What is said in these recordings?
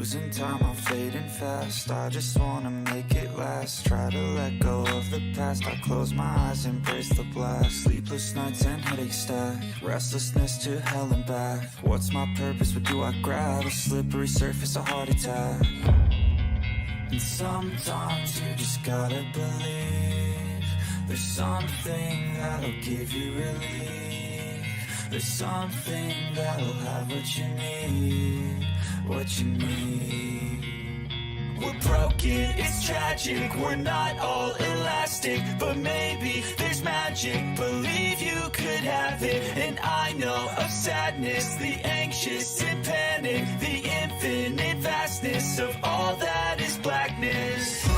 losing time, I'm fading fast. I just wanna make it last. Try to let go of the past. I close my eyes, embrace the blast. Sleepless nights and headaches stack. Restlessness to hell and back. What's my purpose? What do I grab? A slippery surface, a heart attack. And sometimes you just gotta believe there's something that'll give you relief. There's something that'll have what you need, what you need. We're broken, it's tragic, we're not all elastic, but maybe there's magic, believe you could have it. And I know of sadness, the anxious and panic, the infinite vastness of all that is blackness.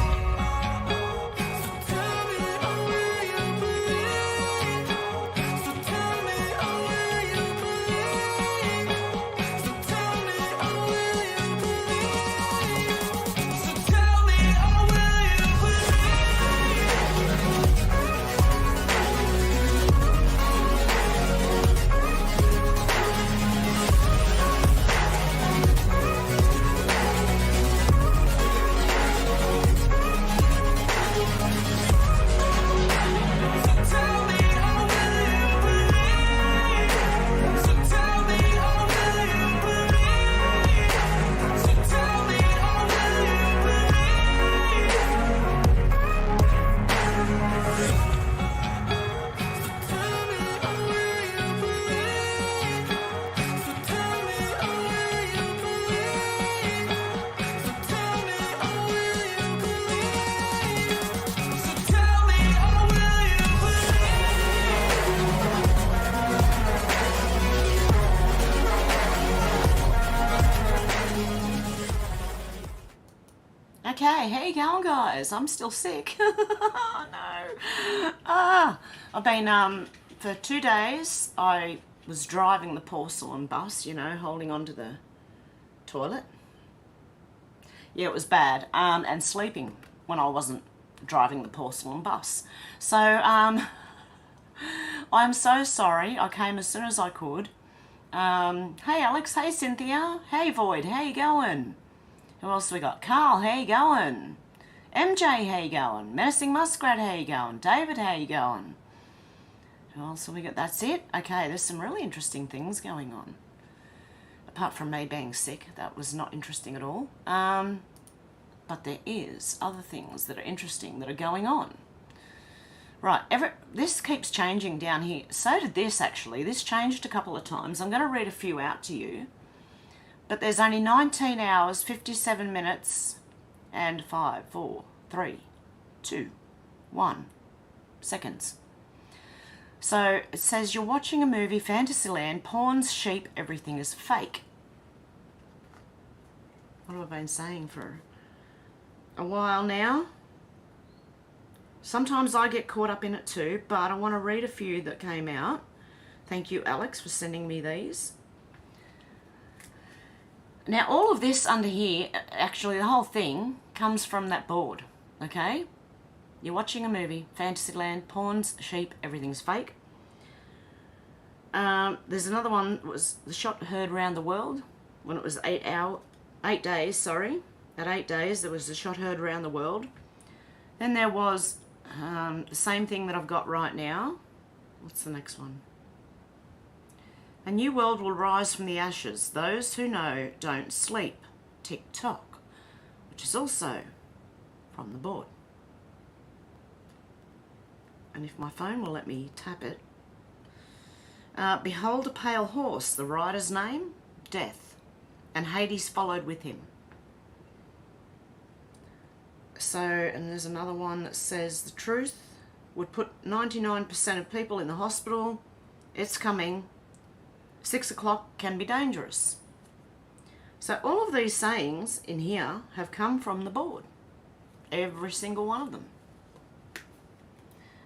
Okay, how you going, guys? I'm still sick. Oh, no. I've been, for 2 days, I was driving the porcelain bus, you know, holding onto the toilet. Yeah, it was bad. And sleeping when I wasn't driving the porcelain bus. So, I'm so sorry. I came as soon as I could. Hey, Alex. Hey, Cynthia. Hey, Void. How you going? Who else we got? Carl, how you going? MJ, how you going? Menacing Muskrat, how you going? David, how you going? Who else have we got? That's it? Okay, there's some really interesting things going on. Apart from me being sick, that was not interesting at all. But there is other things that are interesting that are going on. Right, this keeps changing down here. So did this, actually. This changed a couple of times. I'm going to read a few out to you. But there's only 19 hours, 57 minutes, and 5, 4, 3, 2, 1 seconds. So it says you're watching a movie, Fantasyland, pawns, sheep, everything is fake. What have I been saying for a while now? Sometimes I get caught up in it too, but I want to read a few that came out. Thank you, Alex, for sending me these. Now, all of this under here, actually the whole thing, comes from that board, okay? You're watching a movie, Fantasyland, pawns, sheep, everything's fake. There's another one, was the shot heard around the world, when it was 8 days, sorry. At 8 days, there was a shot heard around the world. Then there was the same thing that I've got right now. What's the next one? A new world will rise from the ashes. Those who know don't sleep. Tick-tock, which is also from the board. And if my phone will let me tap it. Behold a pale horse, the rider's name, Death, and Hades followed with him. So, and there's another one that says the truth would put 99% of people in the hospital. It's coming. 6 o'clock can be dangerous. So all of these sayings in here have come from the board. Every single one of them.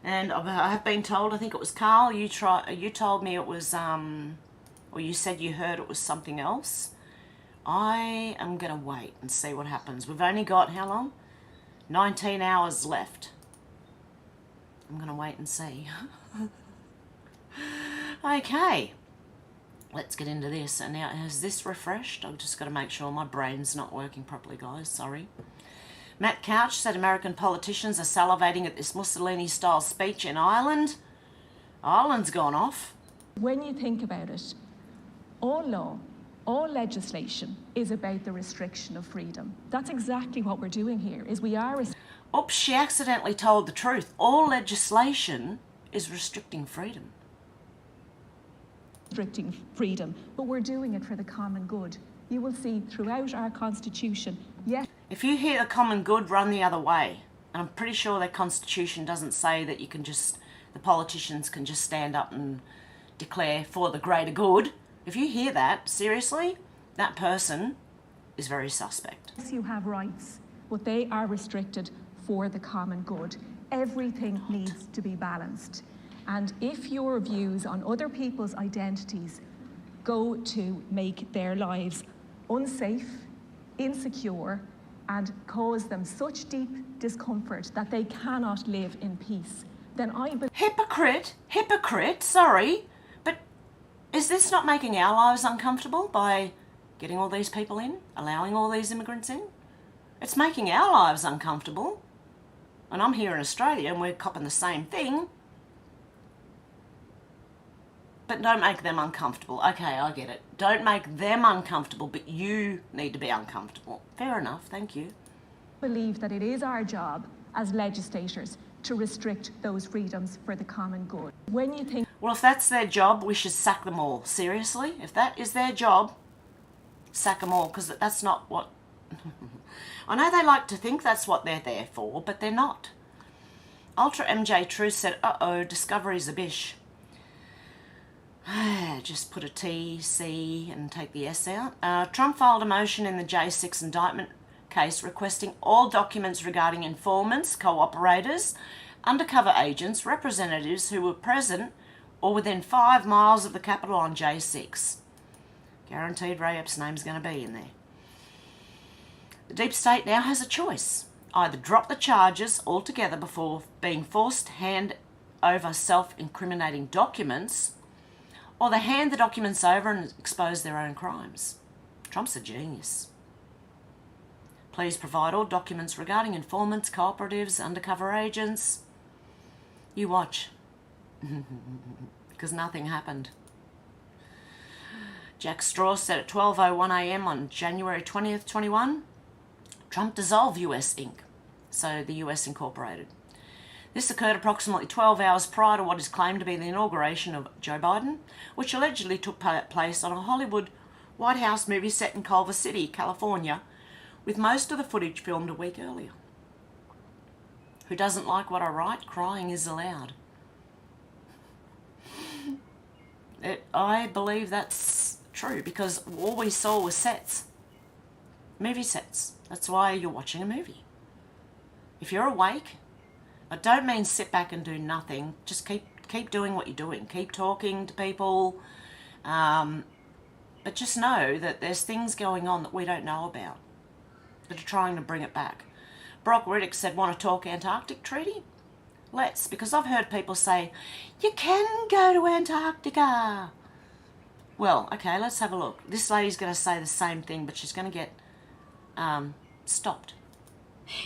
And I have been told, I think it was Carl, you told me it was, or you said you heard it was something else. I am going to wait and see what happens. We've only got, how long? 19 hours left. I'm going to wait and see. Okay. let's get into this. And now, has this refreshed? I've just got to make sure my brain's not working properly, guys. Sorry. Matt Couch said American politicians are salivating at this Mussolini-style speech in Ireland. Ireland's gone off. When you think about it, all law, all legislation is about the restriction of freedom. That's exactly what we're doing here, is we are Oops, she accidentally told the truth. All legislation is restricting freedom. restricting freedom, but we're doing it for the common good. You will see throughout our constitution, yes. If you hear the common good, run the other way. And I'm pretty sure their constitution doesn't say that you can just, the politicians can just stand up and declare for the greater good. If you hear that, seriously, that person is very suspect. Yes, you have rights, but they are restricted for the common good. Everything needs to be balanced. And if your views on other people's identities go to make their lives unsafe, insecure, and cause them such deep discomfort that they cannot live in peace, then I believe... Hypocrite, sorry, but is this not making our lives uncomfortable by getting all these people in, allowing all these immigrants in? It's making our lives uncomfortable. And I'm here in Australia and we're copping the same thing. But don't make them uncomfortable. Okay, I get it. Don't make them uncomfortable, but you need to be uncomfortable. Fair enough, thank you. I believe that it is our job as legislators to restrict those freedoms for the common good. When you think... Well, if that's their job, we should sack them all. Seriously? If that is their job, sack them all, because that's not what... I know they like to think that's what they're there for, but they're not. Ultra MJ Truth said, uh-oh, Discovery's a bish. Just put a T, C, and take the S out. Trump filed a motion in the J6 indictment case requesting all documents regarding informants, cooperators, undercover agents, representatives who were present or within 5 miles of the Capitol on J6. Guaranteed Rayup's name's going to be in there. The deep state now has a choice. Either drop the charges altogether before being forced to hand over self-incriminating documents, or they hand the documents over and expose their own crimes. Trump's a genius. Please provide all documents regarding informants, cooperatives, undercover agents. You watch. Because nothing happened. Jack Straw said at 12:01 a.m. on January 20th, 21, Trump dissolved US Inc., so the US Incorporated. This occurred approximately 12 hours prior to what is claimed to be the inauguration of Joe Biden, which allegedly took place on a Hollywood White House movie set in Culver City, California, with most of the footage filmed a week earlier. Who doesn't like what I write? Crying is allowed. I believe that's true, because all we saw was sets. Movie sets. That's why you're watching a movie. If you're awake, I don't mean sit back and do nothing. Just keep doing what you're doing. Keep talking to people. But just know that there's things going on that we don't know about that are trying to bring it back. Brock Riddick said, want to talk Antarctic treaty? Let's, because I've heard people say, you can go to Antarctica. Well, okay, let's have a look. This lady's going to say the same thing, but she's going to get stopped.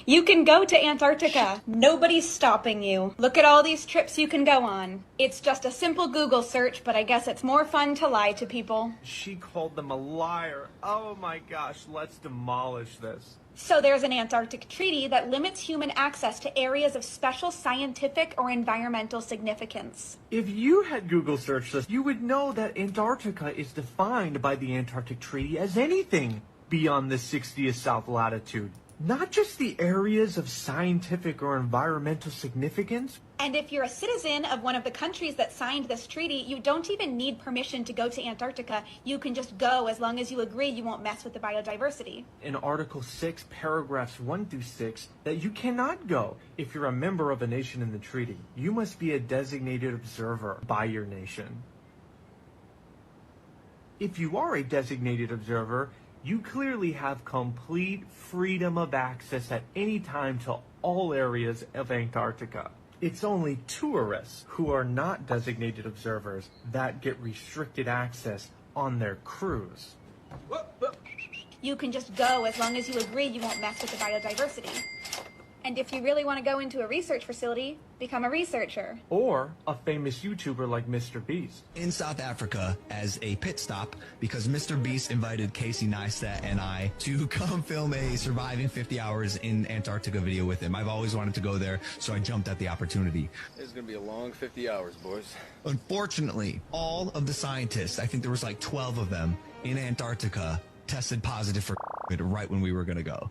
You can go to Antarctica. Nobody's stopping you. Look at all these trips you can go on. It's just a simple Google search, but I guess it's more fun to lie to people. She called them a liar. Oh my gosh, let's demolish this. So there's an Antarctic treaty that limits human access to areas of special scientific or environmental significance. If you had Google searched this, you would know that Antarctica is defined by the Antarctic Treaty as anything beyond the 60th south latitude. Not just the areas of scientific or environmental significance. And if you're a citizen of one of the countries that signed this treaty, you don't even need permission to go to Antarctica. You can just go as long as you agree you won't mess with the biodiversity. In Article 6, paragraphs 1 through 6, that you cannot go if you're a member of a nation in the treaty. You must be a designated observer by your nation. If you are a designated observer, you clearly have complete freedom of access at any time to all areas of Antarctica. It's only tourists who are not designated observers that get restricted access on their cruise. You can just go as long as you agree you won't mess with the biodiversity. And if you really want to go into a research facility, become a researcher. Or a famous YouTuber like Mr. Beast. In South Africa as a pit stop because Mr. Beast invited Casey Neistat and I to come film a surviving 50 hours in Antarctica video with him. I've always wanted to go there, so I jumped at the opportunity. It's gonna be a long 50 hours, boys. Unfortunately, all of the scientists, I think there was like 12 of them in Antarctica, tested positive for it right when we were going to go.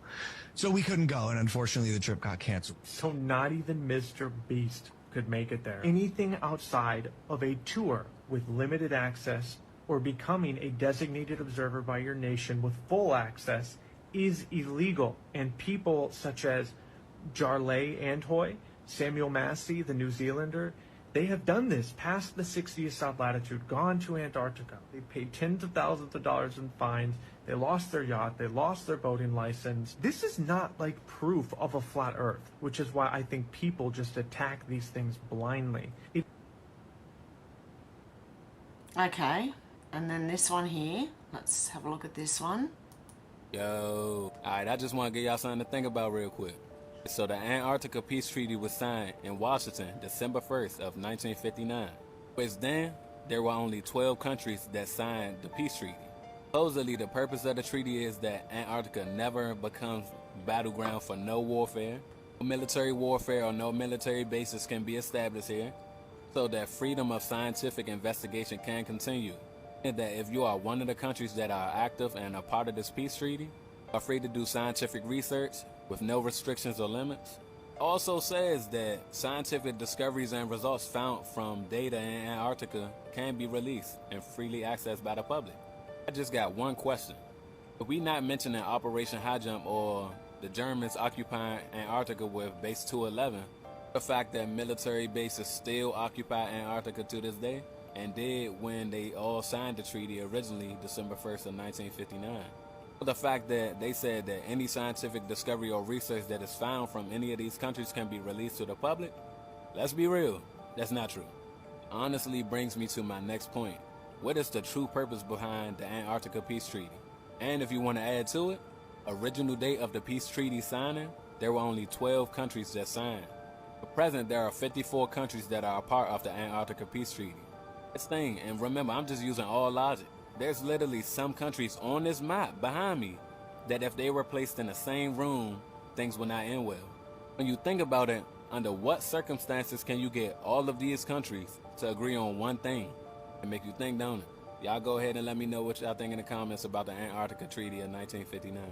So we couldn't go, and unfortunately the trip got canceled. So not even Mr. Beast could make it there. Anything outside of a tour with limited access or becoming a designated observer by your nation with full access is illegal. And people such as Jarlay Antoy, Samuel Massey, the New Zealander, they have done this past the 60th south latitude, gone to Antarctica. They paid tens of thousands of dollars in fines. They lost their yacht. They lost their boating license. This is not like proof of a flat earth, which is why I think people just attack these things blindly. Okay, and then this one here. Let's have a look at this one. Yo, alright, I just want to give y'all something to think about real quick. So the Antarctica Peace Treaty was signed in Washington, December 1st of 1959. Which then, there were only 12 countries that signed the peace treaty. Supposedly, the purpose of the treaty is that Antarctica never becomes battleground for no warfare. No military warfare or no military bases can be established here, so that freedom of scientific investigation can continue. And that if you are one of the countries that are active and a part of this peace treaty, are free to do scientific research with no restrictions or limits. Also says that scientific discoveries and results found from data in Antarctica can be released and freely accessed by the public. I just got one question. If we not mentioning Operation High Jump or the Germans occupying Antarctica with Base 211, the fact that military bases still occupy Antarctica to this day, and did when they all signed the treaty originally December 1st of 1959. The fact that they said that any scientific discovery or research that is found from any of these countries can be released to the public, let's be real, that's not true. Honestly brings me to my next point. What is the true purpose behind the Antarctica Peace Treaty? And if you want to add to it, original date of the peace treaty signing, there were only 12 countries that signed. At present, there are 54 countries that are a part of the Antarctica Peace Treaty. This thing, and remember, I'm just using all logic. There's literally some countries on this map behind me that if they were placed in the same room, things would not end well. When you think about it, under what circumstances can you get all of these countries to agree on one thing? It make you think, don't it? Y'all go ahead and let me know what y'all think in the comments about the Antarctica Treaty of 1959.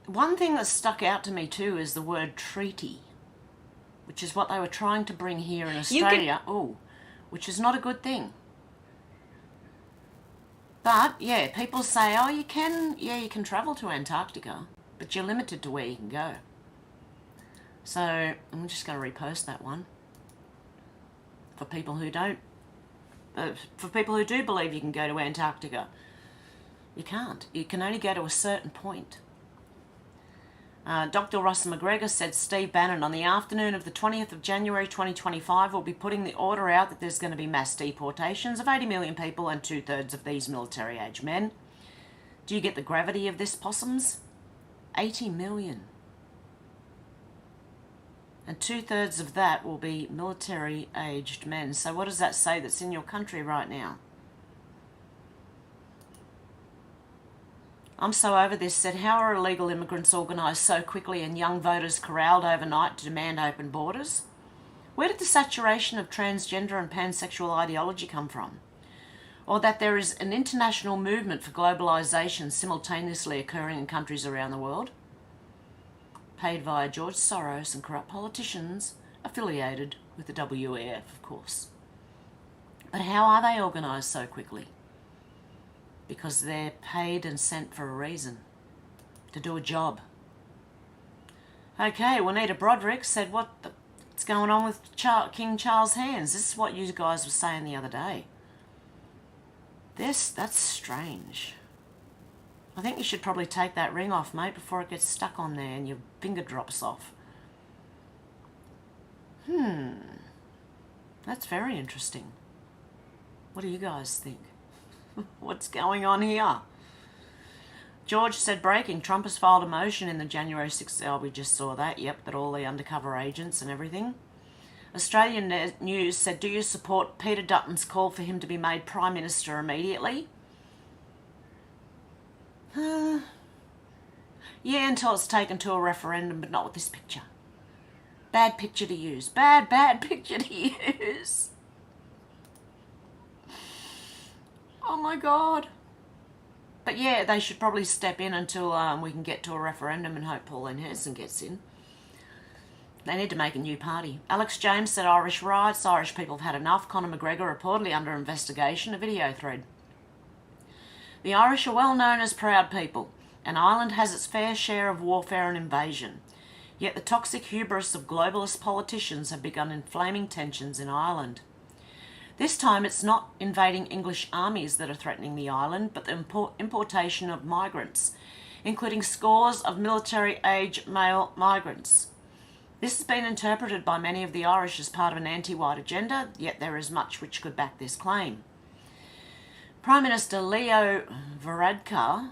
One thing that stuck out to me too is the word treaty, which is what they were trying to bring here in Australia. Which is not a good thing. But yeah, people say, oh, you can travel to Antarctica, but you're limited to where you can go. So I'm just going to repost that one for people who don't. For people who do believe you can go to Antarctica, you can't. You can only go to a certain point. Dr. Ross McGregor said Steve Bannon on the afternoon of the 20th of January 2025 will be putting the order out that there's going to be mass deportations of 80 million people and 2/3 of these military-age men. Do you get the gravity of this, possums? 80 million. And 2/3 of that will be military-aged men. So what does that say that's in your country right now? I'm so over this, said, how are illegal immigrants organised so quickly and young voters corralled overnight to demand open borders? Where did the saturation of transgender and pansexual ideology come from? Or that there is an international movement for globalisation simultaneously occurring in countries around the world? Paid via George Soros and corrupt politicians affiliated with the WEF, of course. But how are they organised so quickly? Because they're paid and sent for a reason, to do a job. Okay, Juanita Broderick said, what's going on with King Charles' hands? This is what you guys were saying the other day. That's strange. I think you should probably take that ring off, mate, before it gets stuck on there and your finger drops off. That's very interesting. What do you guys think? What's going on here? George said, breaking, Trump has filed a motion in the January 6th, oh, we just saw that, yep, that all the undercover agents and everything. Australian News said, do you support Peter Dutton's call for him to be made Prime Minister immediately? Yeah, until it's taken to a referendum, but not with this picture. Bad picture to use. Bad picture to use. Oh my God. But yeah, they should probably step in until we can get to a referendum and hope Pauline Hanson gets in. They need to make a new party. Alex James said Irish riots. Irish people have had enough. Conor McGregor reportedly under investigation. A video thread. The Irish are well known as proud people, and Ireland has its fair share of warfare and invasion. Yet the toxic hubris of globalist politicians have begun inflaming tensions in Ireland. This time it's not invading English armies that are threatening the island, but the importation of migrants, including scores of military-age male migrants. This has been interpreted by many of the Irish as part of an anti-white agenda, yet there is much which could back this claim. Prime Minister Leo Varadkar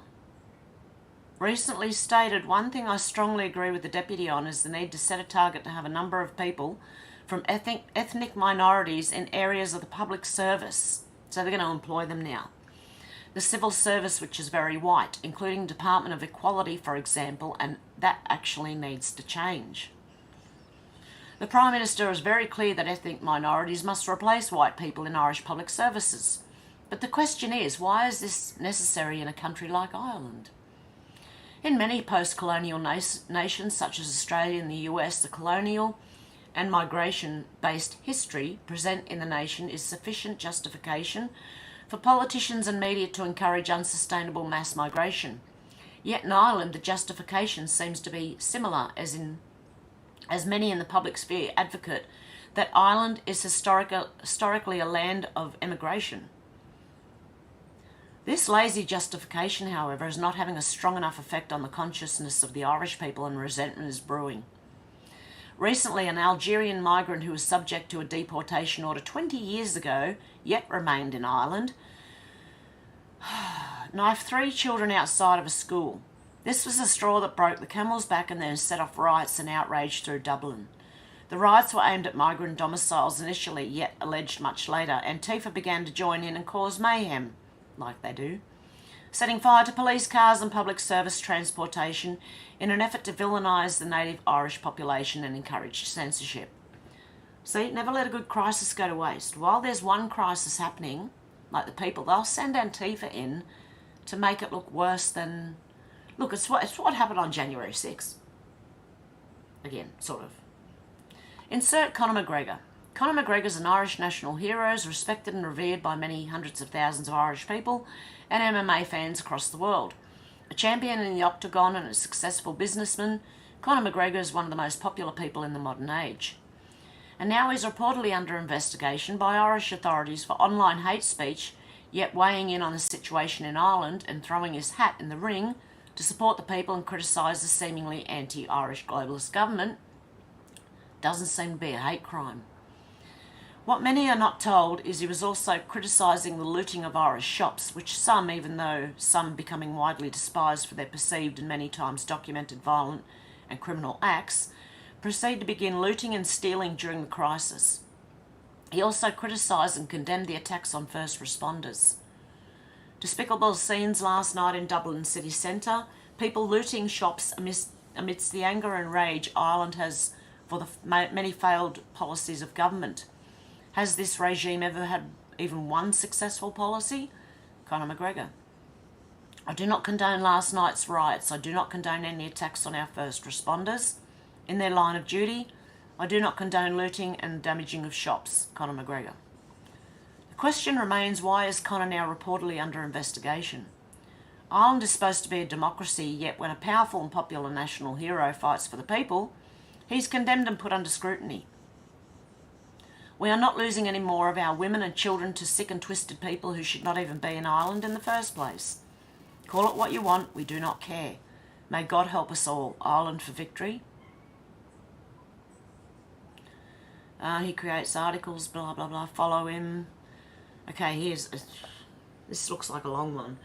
recently stated, one thing I strongly agree with the Deputy on is the need to set a target to have a number of people from ethnic minorities in areas of the public service. So they're going to employ them now. The civil service, which is very white, including Department of Equality, for example, and that actually needs to change. The Prime Minister is very clear that ethnic minorities must replace white people in Irish public services. But the question is, why is this necessary in a country like Ireland? In many post-colonial nations such as Australia and the US, the colonial and migration-based history present in the nation is sufficient justification for politicians and media to encourage unsustainable mass migration. Yet in Ireland, the justification seems to be similar, as many in the public sphere advocate that Ireland is historically a land of emigration. This lazy justification, however, is not having a strong enough effect on the consciousness of the Irish people, and resentment is brewing. Recently, an Algerian migrant who was subject to a deportation order 20 years ago, yet remained in Ireland, knifed 3 children outside of a school. This was the straw that broke the camel's back and then set off riots and outrage through Dublin. The riots were aimed at migrant domiciles initially, yet alleged much later. Antifa began to join in and cause mayhem, like they do, setting fire to police cars and public service transportation in an effort to villainise the native Irish population and encourage censorship. See, never let a good crisis go to waste. While there's one crisis happening, like the people, they'll send Antifa in to make it look worse than... Look, it's what happened on January 6th. Again, sort of. Insert Conor McGregor. Conor McGregor is an Irish national hero, is respected and revered by many hundreds of thousands of Irish people and MMA fans across the world. A champion in the octagon and a successful businessman, Conor McGregor is one of the most popular people in the modern age. And now he's reportedly under investigation by Irish authorities for online hate speech, yet weighing in on the situation in Ireland and throwing his hat in the ring to support the people and criticise the seemingly anti-Irish globalist government doesn't seem to be a hate crime. What many are not told is he was also criticising the looting of Irish shops, which some, even though some becoming widely despised for their perceived and many times documented violent and criminal acts, proceed to begin looting and stealing during the crisis. He also criticised and condemned the attacks on first responders. Despicable scenes last night in Dublin city centre, people looting shops amidst the anger and rage Ireland has for the many failed policies of government. Has this regime ever had even one successful policy? Conor McGregor. I do not condone last night's riots. I do not condone any attacks on our first responders in their line of duty. I do not condone looting and damaging of shops. Conor McGregor. The question remains, why is Conor now reportedly under investigation? Ireland is supposed to be a democracy, yet when a powerful and popular national hero fights for the people, he's condemned and put under scrutiny. We are not losing any more of our women and children to sick and twisted people who should not even be in Ireland in the first place. Call it what you want, we do not care. May God help us all. Ireland for victory. He creates articles, blah, blah, blah. Follow him. Okay, here's... This looks like a long one.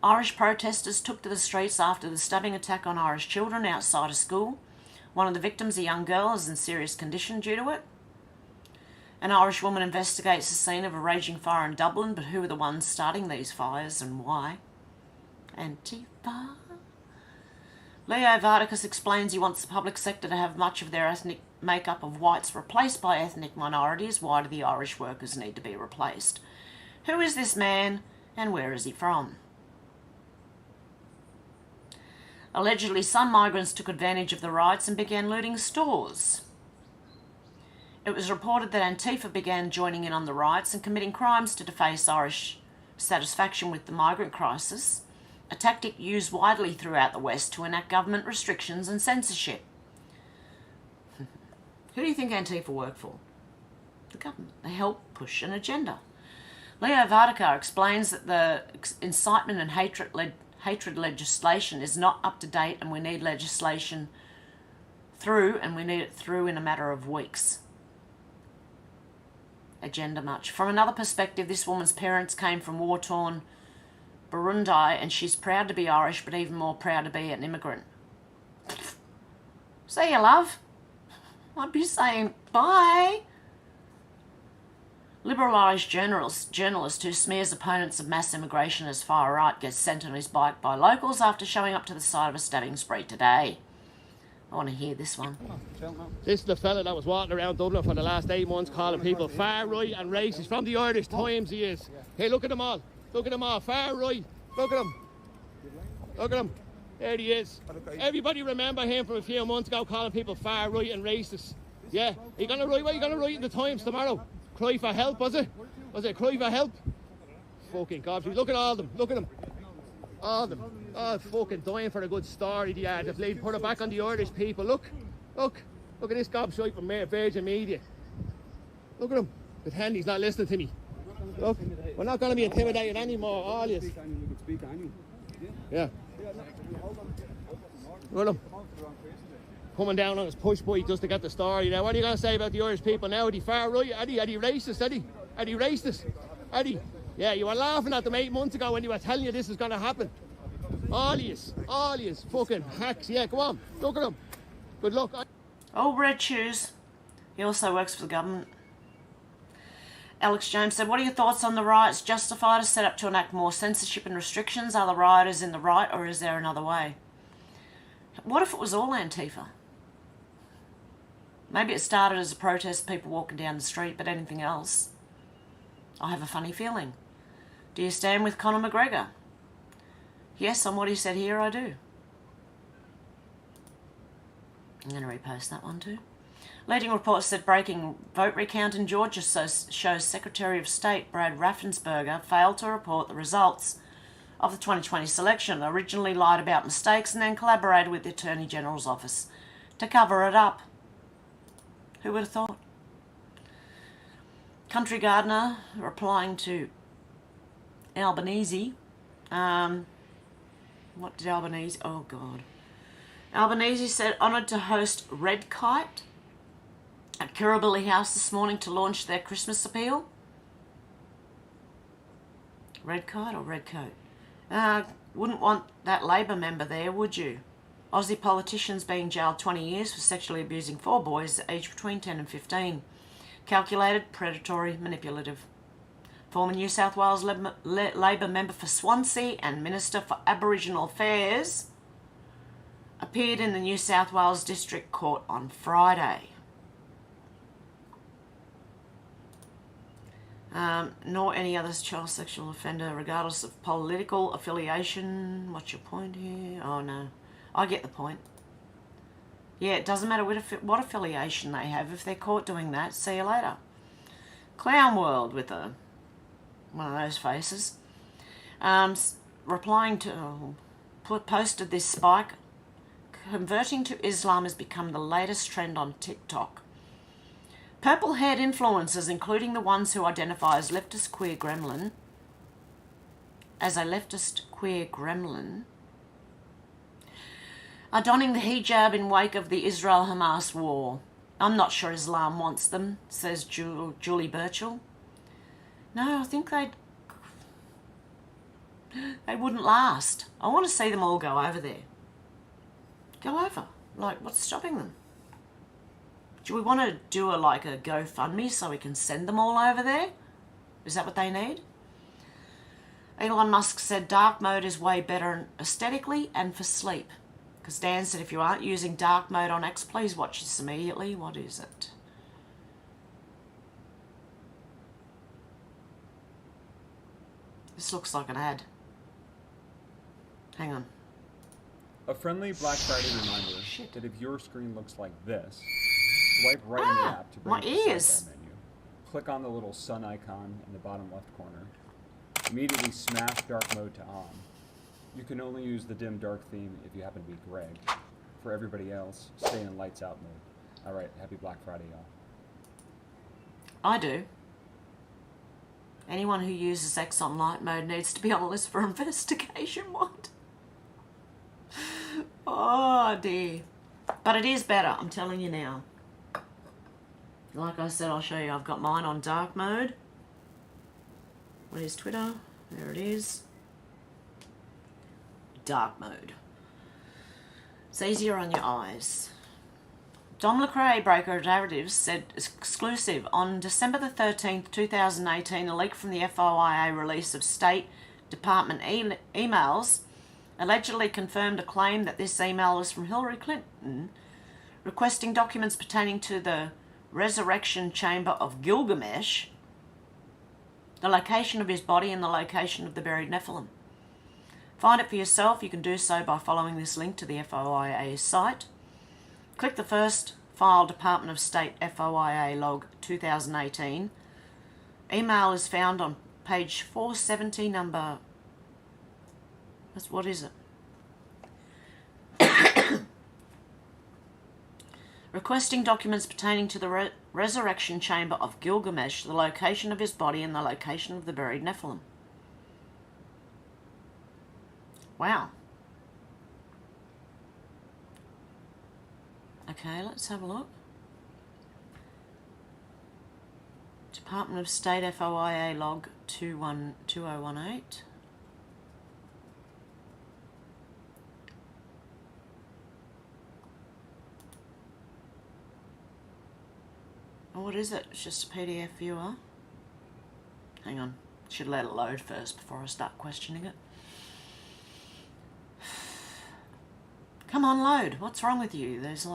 Irish protesters took to the streets after the stabbing attack on Irish children outside a school. One of the victims, a young girl, is in serious condition due to it. An Irish woman investigates the scene of a raging fire in Dublin, but who are the ones starting these fires and why? Antifa? Leo Varadkar explains he wants the public sector to have much of their ethnic makeup of whites replaced by ethnic minorities. Why do the Irish workers need to be replaced? Who is this man and where is he from? Allegedly, some migrants took advantage of the riots and began looting stores. It was reported that Antifa began joining in on the riots and committing crimes to deface Irish satisfaction with the migrant crisis, a tactic used widely throughout the West to enact government restrictions and censorship. Who do you think Antifa work for? The government. They help push an agenda. Leo Varadkar explains that the incitement and hatred legislation is not up to date and we need legislation through, and we need it through in a matter of weeks. Agenda much. From another perspective, this woman's parents came from war-torn Burundi and she's proud to be Irish but even more proud to be an immigrant. See you, love. I'd be saying bye. Liberal Irish journalist who smears opponents of mass immigration as far right gets sent on his bike by locals after showing up to the site of a stabbing spree today. I want to hear this one. This is the fella that was walking around Dublin for the last 8 months calling people far right and racist. From the Irish Times he is. Hey, look at them all. Look at them all. Far right. Look at him. Look at him. There he is. Everybody remember him from a few months ago calling people far right and racist. Yeah. Are you going to write? What are you going to write in the Times tomorrow? Cry for help, was it? Was it cry for help? Fucking God. Look at all of them. Look at them. All of them. Oh, fucking dying for a good story, they are. They've put it back on the Irish people. Look. Look. Look at this gobshite from Virgin Media. Look at him. Pretend he's not listening to me. Look. We're not going to be intimidated anymore, all of us. Yeah. Look at him. Coming down on his push bike just to get the story. Now, what are you going to say about the Irish people now? Are they far right? Are they racist? Are they racist? Are they? Yeah, you were laughing at them 8 months ago when you were telling you this is going to happen. All yous, fucking hacks. Yeah, go on, look at them. Good luck. Oh, red shoes. He also works for the government. Alex Jones said, what are your thoughts on the riots justified as set up to enact more censorship and restrictions? Are the rioters in the right or is there another way? What if it was all Antifa? Maybe it started as a protest, people walking down the street, but anything else? I have a funny feeling. Do you stand with Conor McGregor? Yes, on what he said here, I do. I'm going to repost that one too. Leading reports said breaking vote recount in Georgia shows Secretary of State Brad Raffensperger failed to report the results of the 2020 selection, originally lied about mistakes and then collaborated with the Attorney General's office to cover it up. Who would have thought? Country Gardener replying to Albanese. What did Albanese? Oh God. Albanese said honoured to host Red Kite at Kirribilli House this morning to launch their Christmas appeal. Red Kite or Red Coat? Wouldn't want that Labor member there, would you? Aussie politicians being jailed 20 years for sexually abusing 4 boys aged between 10 and 15. Calculated, predatory, manipulative. Former New South Wales Labor member for Swansea and Minister for Aboriginal Affairs appeared in the New South Wales District Court on Friday. Nor any other child sexual offender, regardless of political affiliation. What's your point here? Oh no, I get the point. Yeah, it doesn't matter what affiliation they have. If they're caught doing that, see you later. Clown World with one of those faces. Replying to, posted this spike. Converting to Islam has become the latest trend on TikTok. Purple-haired influencers, including the ones who identify as leftist queer gremlin, are donning the hijab in wake of the Israel-Hamas war. I'm not sure Islam wants them, says Julie Birchall. No, I think they wouldn't last. I want to see them all go over there. Go over. Like, what's stopping them? Do we want to do a GoFundMe so we can send them all over there? Is that what they need? Elon Musk said dark mode is way better aesthetically and for sleep. Because Dan said if you aren't using dark mode on X, please watch this immediately. What is it? This looks like an ad. Hang on. A friendly Black Friday reminder that if your screen looks like this, swipe right in the app to bring my up the ears. sidebar menu. Click on the little sun icon in the bottom left corner. Immediately smash dark mode to on. You can only use the dim dark theme if you happen to be Greg. For everybody else, stay in lights out mode. Alright, happy Black Friday, y'all. I do. Anyone who uses X on light mode needs to be on a list for investigation. What? Oh dear. But it is better, I'm telling you now. Like I said, I'll show you. I've got mine on dark mode. Where's Twitter? There it is. Dark mode. It's easier on your eyes. Dom LeCrae, broker of derivatives, said exclusive on December the 13th, 2018, a leak from the FOIA release of State Department emails allegedly confirmed a claim that this email was from Hillary Clinton requesting documents pertaining to the resurrection chamber of Gilgamesh, the location of his body and the location of the buried Nephilim. Find it for yourself. You can do so by following this link to the FOIA site. Click the first file, Department of State FOIA log 2018. Email is found on page 470, number... what is it? Requesting documents pertaining to the resurrection chamber of Gilgamesh, the location of his body and the location of the buried Nephilim. Wow. Okay, let's have a look. Department of State FOIA log 2018. Oh, what is it? It's just a PDF viewer. Hang on. Should let it load first before I start questioning it. Come on, load. What's wrong with you? There's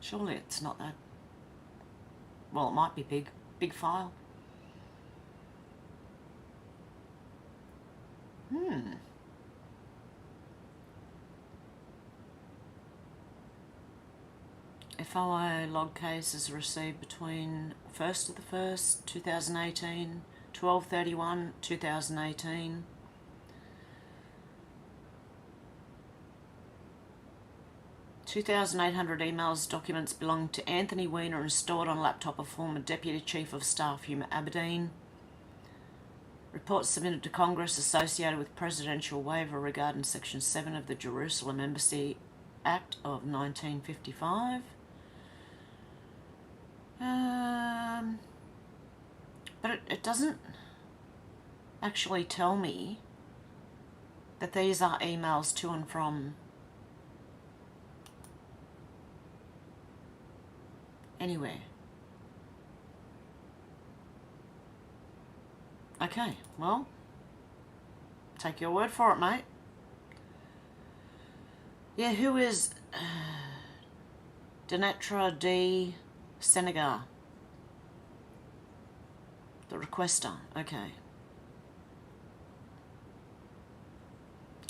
surely it's not that. Well, it might be big file. FOIA log cases received between 1st of the 1st, 2018, 12/31, 2018. $2,800 emails, documents belonging to Anthony Weiner and stored on laptop of former Deputy Chief of Staff Huma Aberdeen. Reports submitted to Congress associated with presidential waiver regarding Section 7 of the Jerusalem Embassy Act of 1955. But it doesn't actually tell me that these are emails to and from anywhere. Okay, well, take your word for it, mate. Yeah, who is Dinetra D. Senegar? The requester, okay.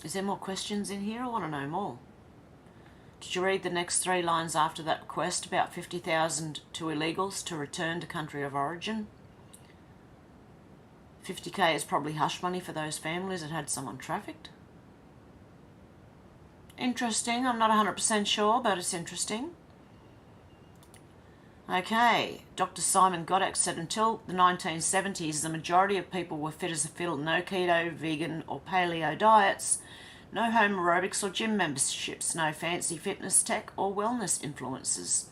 Is there more questions in here? I want to know more. Did you read the next 3 lines after that request about 50,000 to illegals to return to country of origin? 50k is probably hush money for those families that had someone trafficked. Interesting. I'm not 100% sure, but it's interesting. Okay, Dr. Simon Godek said until the 1970s, the majority of people were fit as a fiddle. No keto, vegan or paleo diets, no home aerobics or gym memberships, no fancy fitness tech or wellness influences.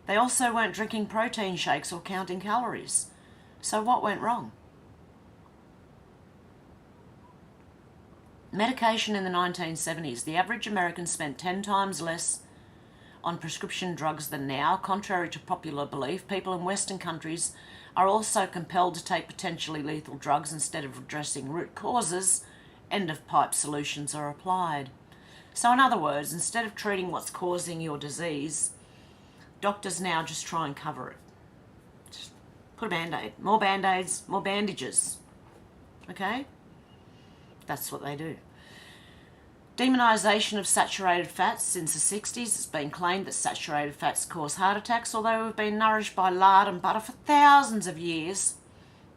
They also weren't drinking protein shakes or counting calories. So what went wrong? Medication in the 1970s. The average American spent 10 times less on prescription drugs than now. Contrary to popular belief, people in Western countries are also compelled to take potentially lethal drugs instead of addressing root causes. End-of-pipe solutions are applied. So in other words, instead of treating what's causing your disease, doctors now just try and cover it. Just put a Band-Aid. More Band-Aids, more bandages. Okay? That's what they do. Demonisation of saturated fats. Since the 60s, it's been claimed that saturated fats cause heart attacks, although we've been nourished by lard and butter for thousands of years.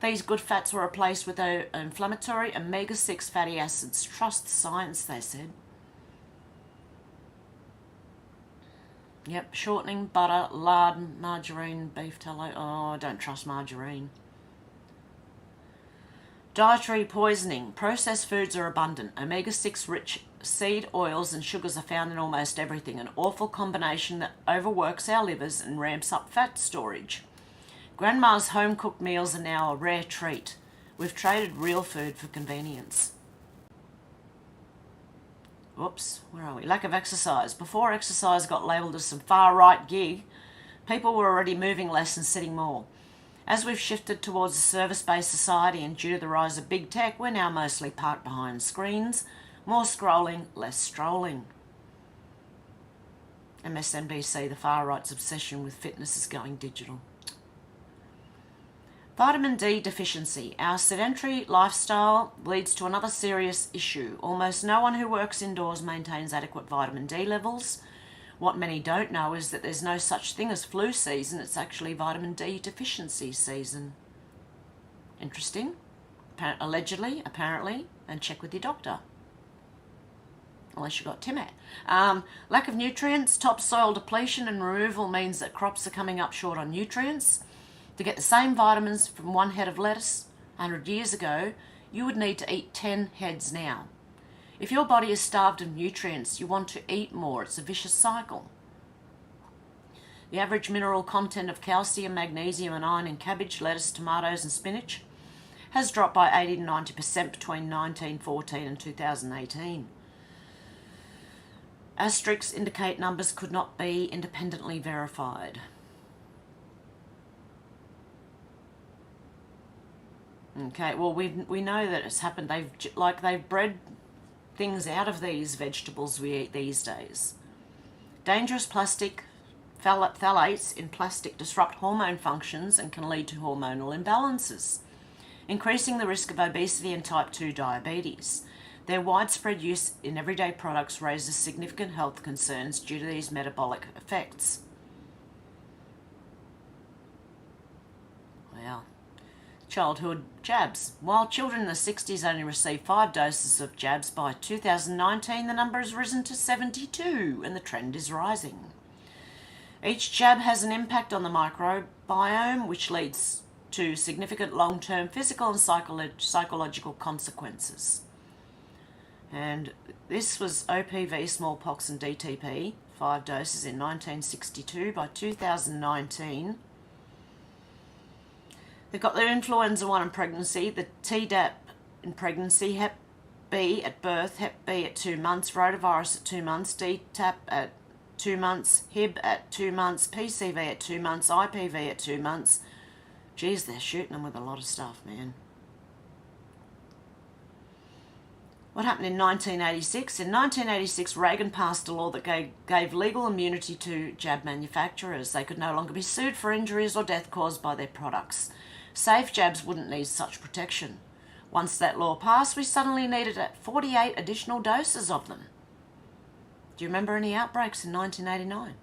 These good fats were replaced with inflammatory omega-6 fatty acids. Trust the science, they said. Yep, shortening, butter, lard, margarine, beef tallow. Oh, I don't trust margarine. Dietary poisoning. Processed foods are abundant. Omega-6 rich seed oils and sugars are found in almost everything, an awful combination that overworks our livers and ramps up fat storage. Grandma's home-cooked meals are now a rare treat. We've traded real food for convenience. Whoops, where are we? Lack of exercise. Before exercise got labelled as some far-right gig, people were already moving less and sitting more. As we've shifted towards a service-based society and due to the rise of big tech, we're now mostly parked behind screens. More scrolling, less strolling. MSNBC, the far-right's obsession with fitness is going digital. Vitamin D deficiency. Our sedentary lifestyle leads to another serious issue. Almost no one who works indoors maintains adequate vitamin D levels. What many don't know is that there's no such thing as flu season. It's actually vitamin D deficiency season. Interesting. Allegedly, apparently, and check with your doctor. Unless you got Timat. Lack of nutrients, topsoil depletion and removal means that crops are coming up short on nutrients. To get the same vitamins from one head of lettuce 100 years ago, you would need to eat 10 heads now. If your body is starved of nutrients, you want to eat more. It's a vicious cycle. The average mineral content of calcium, magnesium and iron in cabbage, lettuce, tomatoes and spinach has dropped by 80 to 90% between 1914 and 2018. Asterisks indicate numbers could not be independently verified. Okay, well we know that it's happened. They've bred things out of these vegetables we eat these days. Dangerous plastic phthalates in plastic disrupt hormone functions and can lead to hormonal imbalances, increasing the risk of obesity and type 2 diabetes. Their widespread use in everyday products raises significant health concerns due to these metabolic effects. Wow. Childhood jabs. While children in the 60s only received 5 doses of jabs, by 2019 the number has risen to 72 and the trend is rising. Each jab has an impact on the microbiome, which leads to significant long-term physical and psychological consequences. And this was OPV, smallpox and DTP, 5 doses in 1962. By 2019, they've got the influenza 1 in pregnancy, the Tdap in pregnancy, Hep B at birth, Hep B at 2 months, rotavirus at 2 months, DTaP at 2 months, Hib at 2 months, PCV at 2 months, IPV at 2 months. Geez, they're shooting them with a lot of stuff, man. What happened in 1986? In 1986, Reagan passed a law that gave legal immunity to jab manufacturers. They could no longer be sued for injuries or death caused by their products. Safe jabs wouldn't need such protection. Once that law passed, we suddenly needed 48 additional doses of them. Do you remember any outbreaks in 1989?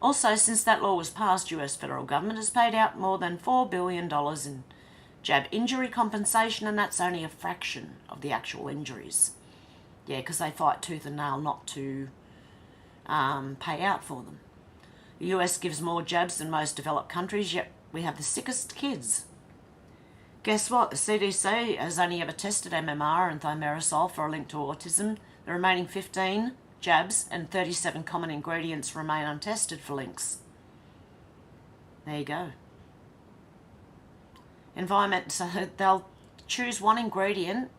Also, since that law was passed, US federal government has paid out more than $4 billion in jab injury compensation, and that's only a fraction of the actual injuries. Yeah, because they fight tooth and nail not to pay out for them. The US gives more jabs than most developed countries, yet we have the sickest kids. Guess what? The CDC has only ever tested MMR and thimerosal for a link to autism. The remaining 15 jabs and 37 common ingredients remain untested for links. There you go. Environment, so they'll choose one ingredient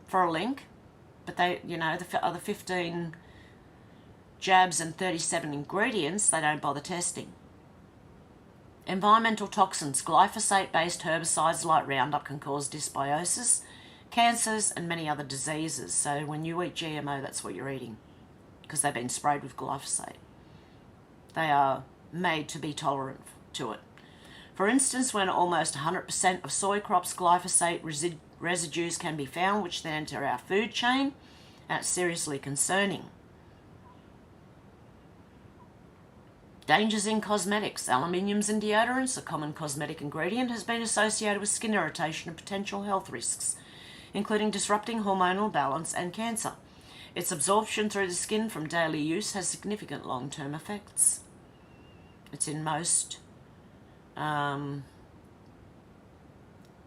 for a link, but they, the other 15 jabs and 37 ingredients, they don't bother testing. Environmental toxins. Glyphosate-based herbicides like Roundup can cause dysbiosis, cancers, and many other diseases. So when you eat GMO, that's what you're eating, because they've been sprayed with glyphosate. They are made to be tolerant to it. For instance, when almost 100% of soy crops glyphosate residues can be found, which then enter our food chain, and it's seriously concerning. Dangers in cosmetics. Aluminiums in deodorants, a common cosmetic ingredient, has been associated with skin irritation and potential health risks, including disrupting hormonal balance and cancer. Its absorption through the skin from daily use has significant long-term effects. It's in most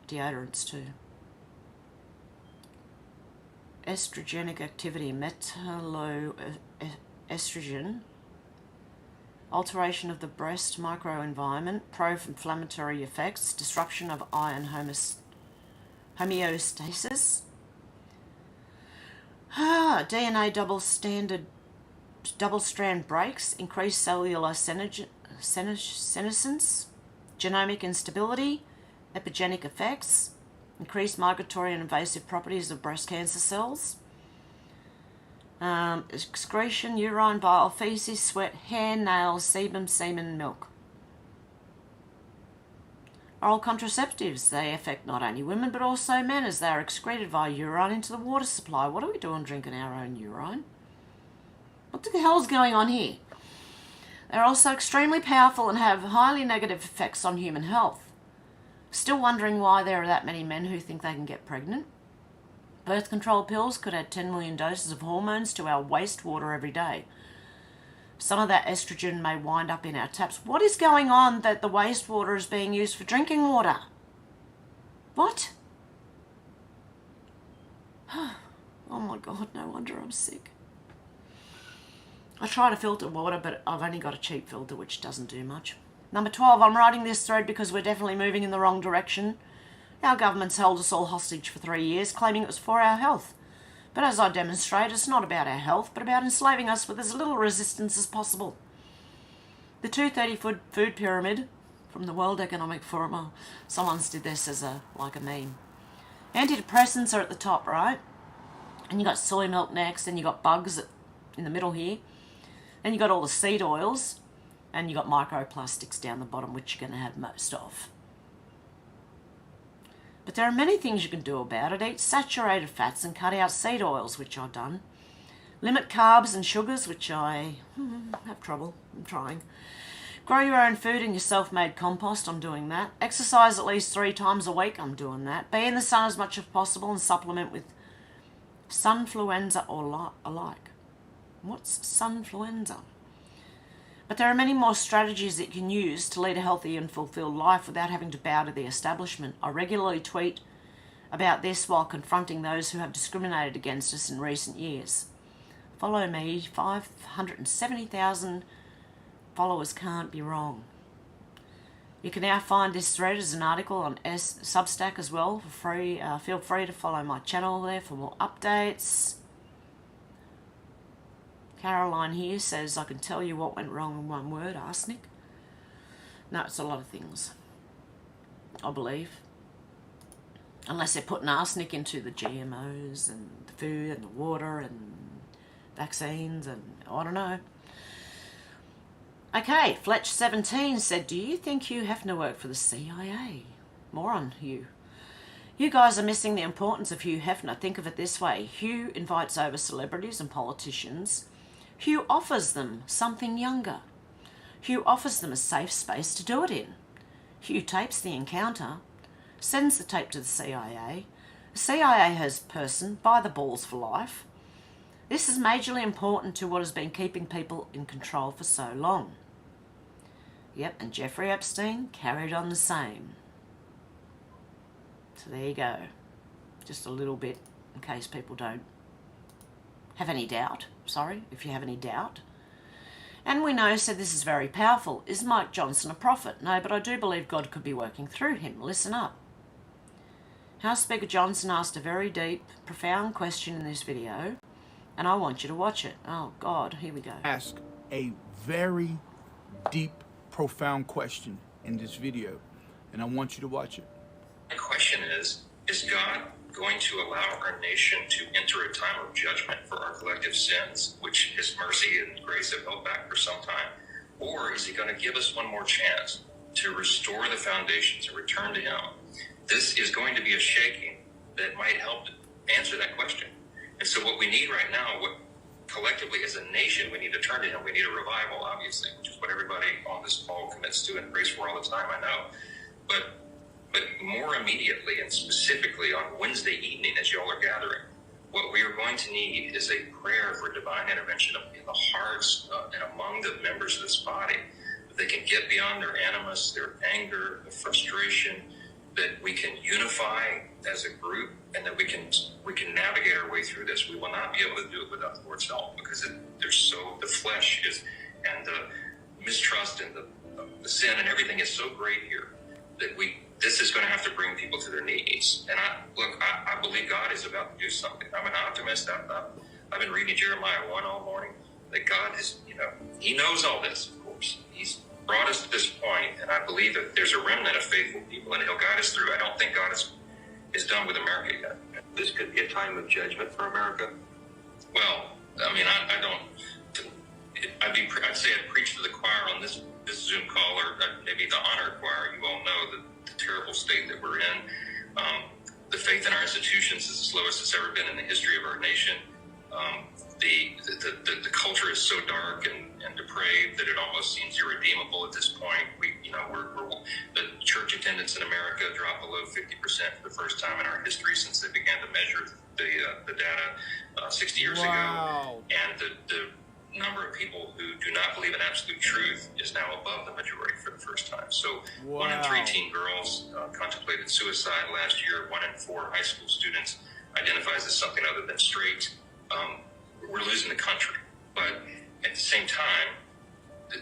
deodorants too. Estrogenic activity, metalloestrogen, alteration of the breast microenvironment, pro-inflammatory effects, disruption of iron homeostasis, DNA double-strand breaks, increased cellular senescence, genomic instability, epigenetic effects, increased migratory and invasive properties of breast cancer cells, excretion, urine, bile, feces, sweat, hair, nails, sebum, semen, milk. Oral contraceptives, they affect not only women but also men, as they are excreted via urine into the water supply. What are we doing drinking our own urine? What the hell is going on here? They're also extremely powerful and have highly negative effects on human health. Still wondering why there are that many men who think they can get pregnant? Birth control pills could add 10 million doses of hormones to our wastewater every day. Some of that estrogen may wind up in our taps. What is going on that the wastewater is being used for drinking water? What? Oh my God, no wonder I'm sick. I try to filter water, but I've only got a cheap filter, which doesn't do much. Number 12, I'm writing this thread because we're definitely moving in the wrong direction. Our government's held us all hostage for 3 years, claiming it was for our health. But as I demonstrate, it's not about our health, but about enslaving us with as little resistance as possible. The 230 food pyramid from the World Economic Forum, oh, someone's did this as a meme. Antidepressants are at the top, right? And you got soy milk next, and you got bugs in the middle here. Then you got all the seed oils, and you got microplastics down the bottom, which you're going to have most of. But there are many things you can do about it. Eat saturated fats and cut out seed oils, which I've done. Limit carbs and sugars, which I have trouble. I'm trying. Grow your own food in your self-made compost. I'm doing that. Exercise at least 3 times a week. I'm doing that. Be in the sun as much as possible and supplement with sunfluenza or alike. What's sunfluenza? But there are many more strategies that you can use to lead a healthy and fulfilled life without having to bow to the establishment. I regularly tweet about this while confronting those who have discriminated against us in recent years. Follow me, 570,000 followers can't be wrong. You can now find this thread as an article on Substack as well for free. Feel free to follow my channel there for more updates. Caroline here says, I can tell you what went wrong in one word, arsenic. No, it's a lot of things, I believe. Unless they're putting arsenic into the GMOs and the food and the water and vaccines and I don't know. Okay, Fletch17 said, do you think Hugh Hefner worked for the CIA? More on Hugh. You guys are missing the importance of Hugh Hefner. Think of it this way. Hugh invites over celebrities and politicians. Hugh offers them something younger. Hugh offers them a safe space to do it in. Hugh tapes the encounter, sends the tape to the CIA. The CIA has person by the balls for life. This is majorly important to what has been keeping people in control for so long. Yep, and Jeffrey Epstein carried on the same. So there you go. Just a little bit in case people don't have any doubt. Sorry, if you have any doubt. And we know, said this is very powerful. Is Mike Johnson a prophet? No, but I do believe God could be working through him. Listen up. House Speaker Johnson asked a very deep, profound question in this video, and I want you to watch it. Oh, God, here we go. Ask a very deep, profound question in this video, and I want you to watch it. My question is God going to allow our nation to enter a time of judgment for our collective sins, which His mercy and grace have held back for some time? Or is He going to give us one more chance to restore the foundations and return to Him? This is going to be a shaking that might help answer that question. And so what we need right now, what collectively as a nation, we need to turn to Him. We need a revival, obviously, which is what everybody on this call commits to and prays for all the time, I know. But more immediately and specifically on Wednesday evening, as you all are gathering, what we are going to need is a prayer for divine intervention in the hearts and among the members of this body, that they can get beyond their animus, their anger, the frustration, that we can unify as a group, and that we can navigate our way through this. We will not be able to do it without the Lord's help, because the flesh is, and the mistrust and the sin and everything is so great here that this is going to have to bring people to their knees. And I believe God is about to do something. I'm an optimist. I've been reading Jeremiah 1 all morning, that God is, He knows all this, of course. He's brought us to this point, and I believe that there's a remnant of faithful people, and He'll guide us through. I don't think God is done with America yet. This could be a time of judgment for America. Well, I mean, I don't. I'd say I'd preach to the choir on this Zoom call, or maybe the honor choir. You all know the terrible state that we're in. The faith in our institutions is the lowest it's ever been in the history of our nation. The culture is so dark and depraved that it almost seems irredeemable at this point. The church attendance in America dropped below 50% for the first time in our history since they began to measure the data 60 years ago. And the number of people who do not believe in absolute truth is now above the majority for the first time. So 1 in 3 teen girls contemplated suicide last year. 1 in 4 high school students identifies as something other than straight. We're losing the country. But at the same time,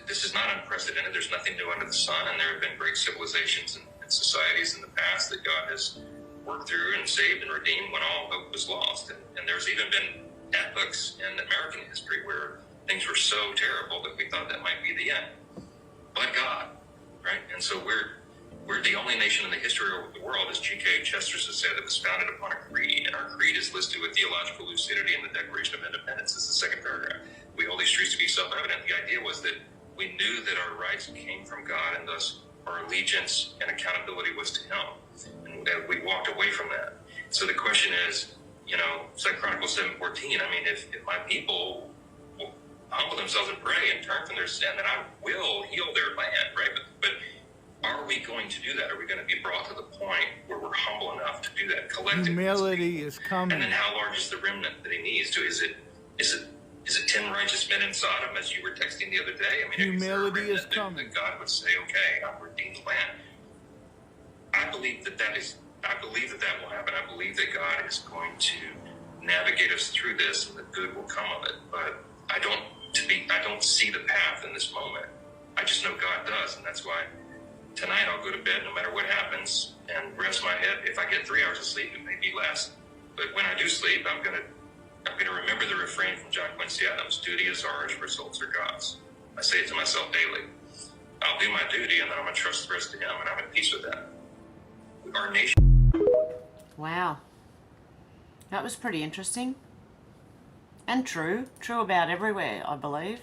this is not unprecedented. There's nothing new under the sun, and there have been great civilizations and societies in the past that God has worked through and saved and redeemed when all hope was lost. And there's even been epochs in American history where things were so terrible that we thought that might be the end. But God, right? And so we're the only nation in the history of the world, as G.K. Chesterton has said, that was founded upon a creed, and our creed is listed with theological lucidity in the Declaration of Independence. This is the second paragraph. We hold these truths to be self-evident. The idea was that we knew that our rights came from God, and thus our allegiance and accountability was to Him. And we walked away from that. So the question is, 2 Chronicles 7:14, I mean, if my people will humble themselves and pray and turn from their sin, then I will heal their land, right? But are we going to do that? Are we going to be brought to the point where we're humble enough to do that collectively? Humility is coming. And then how large is the remnant that He needs to? Is it 10 righteous men in Sodom, as you were texting the other day? I mean, humility is coming. That God would say, okay, I'll redeem the land. I believe that will happen. I believe that God is going to navigate us through this, and the good will come of it. But I don't see the path in this moment. I just know God does, and that's why tonight I'll go to bed no matter what happens and rest my head. If I get 3 hours of sleep, it may be less. But when I do sleep, I'm gonna remember the refrain from John Quincy Adams: duty is ours, results are God's. I say it to myself daily. I'll do my duty, and then I'm gonna trust the rest to Him, and I'm at peace with that. Our nation. Wow. That was pretty interesting. And true. True about everywhere, I believe.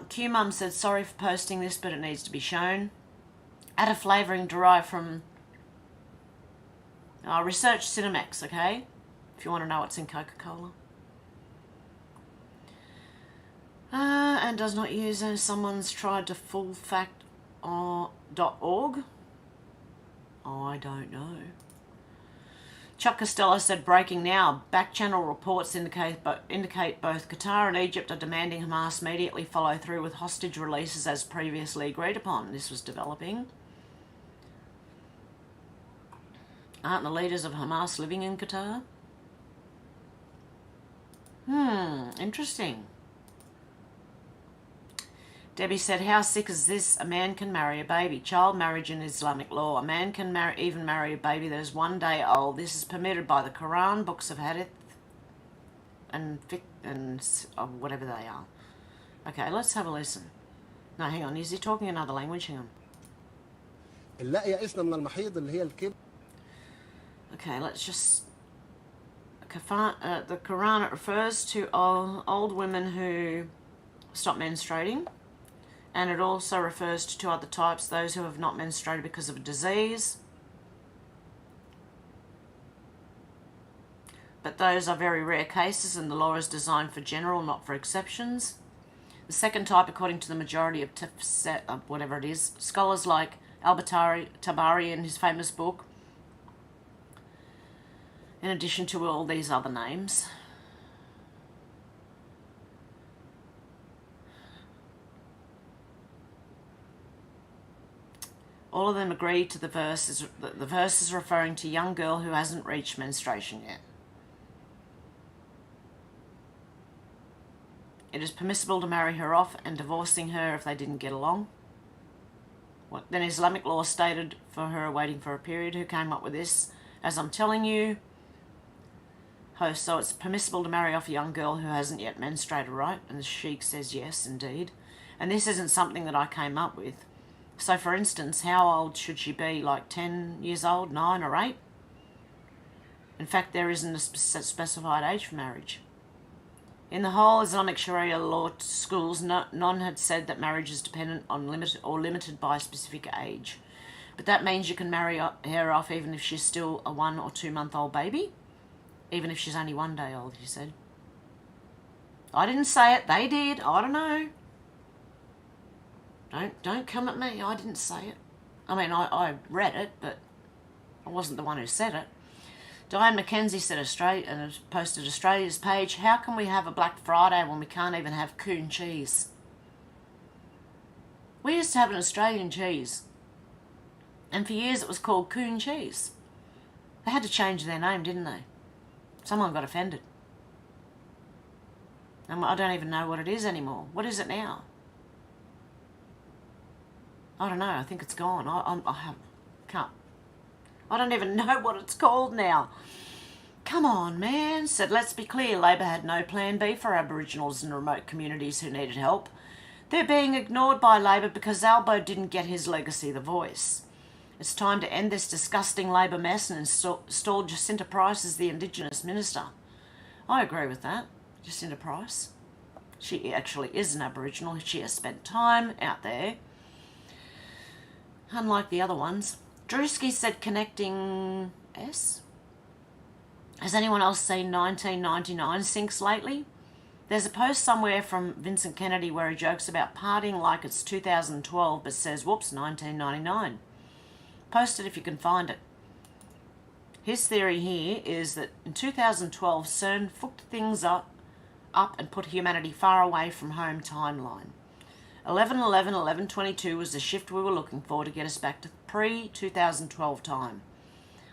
Q-Mum said, sorry for posting this, but it needs to be shown. Add a flavouring derived from research Cinemax, okay? If you want to know what's in Coca-Cola. And does not use someone's tried to fullfact.org. I don't know. Chuck Costello said, breaking now. Back-channel reports indicate both Qatar and Egypt are demanding Hamas immediately follow through with hostage releases as previously agreed upon. This was developing. Aren't the leaders of Hamas living in Qatar? Interesting. Debbie said, how sick is this? A man can marry a baby. Child marriage in Islamic law. A man can even marry a baby that is 1 day old. This is permitted by the Quran, books of Hadith, and whatever they are. Okay, let's have a listen. No, hang on. Is he talking another language? Hang on. Okay, let's just... the Quran, it refers to old women who stop menstruating. And it also refers to two other types, those who have not menstruated because of a disease. But those are very rare cases, and the law is designed for general, not for exceptions. The second type, according to the majority of whatever it is, scholars like Tabari in his famous book, in addition to all these other names. All of them agree to the verse. The verse is referring to a young girl who hasn't reached menstruation yet. It is permissible to marry her off and divorcing her if they didn't get along. Then Islamic law stated for her waiting for a period. Who came up with this? As I'm telling you, host, so it's permissible to marry off a young girl who hasn't yet menstruated, right? And the sheikh says yes, indeed. And this isn't something that I came up with. So, for instance, how old should she be? Like 10 years old, 9 or 8? In fact, there isn't a specified age for marriage. In the whole Islamic Sharia law schools, none had said that marriage is dependent on limited by a specific age. But that means you can marry her off even if she's still a 1 or 2 month old baby? Even if she's only 1 day old, he said. I didn't say it, they did, I don't know. Don't come at me, I didn't say it. I mean, I read it, but I wasn't the one who said it. Diane McKenzie said and posted Australia's page, how can we have a Black Friday when we can't even have coon cheese? We used to have an Australian cheese, and for years it was called coon cheese. They had to change their name, didn't they? Someone got offended. And I don't even know what it is anymore. What is it now? I don't know. I think it's gone. I don't even know what it's called now. Come on, man. Said, let's be clear. Labor had no plan B for Aboriginals and remote communities who needed help. They're being ignored by Labor because Albo didn't get his legacy, The Voice. It's time to end this disgusting Labor mess and install Jacinta Price as the Indigenous Minister. I agree with that. Jacinta Price. She actually is an Aboriginal. She has spent time out there. Unlike the other ones. Drewski said connecting S. Has anyone else seen 1999 sinks lately? There's a post somewhere from Vincent Kennedy where he jokes about partying like it's 2012 but says, whoops, 1999. Post it if you can find it. His theory here is that in 2012 CERN fucked things up and put humanity far away from home timeline. 11/11/11/22 was the shift we were looking for to get us back to pre-2012 time.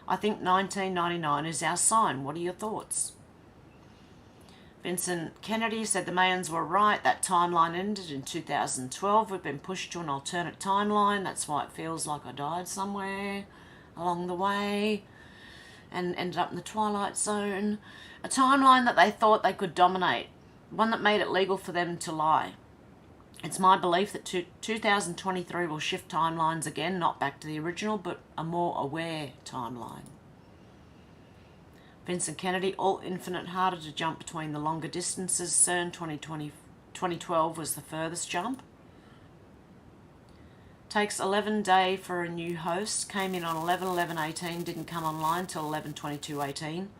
I think 1999 is our sign. What are your thoughts? Vincent Kennedy said the Mayans were right. That timeline ended in 2012. We've been pushed to an alternate timeline. That's why it feels like I died somewhere along the way and ended up in the Twilight Zone. A timeline that they thought they could dominate. One that made it legal for them to lie. It's my belief that 2023 will shift timelines again, not back to the original, but a more aware timeline. Vincent Kennedy, all infinite harder to jump between the longer distances. CERN 2012 was the furthest jump. Takes 11 days for a new host. Came in on 11/11/18, didn't come online till 11/22/18.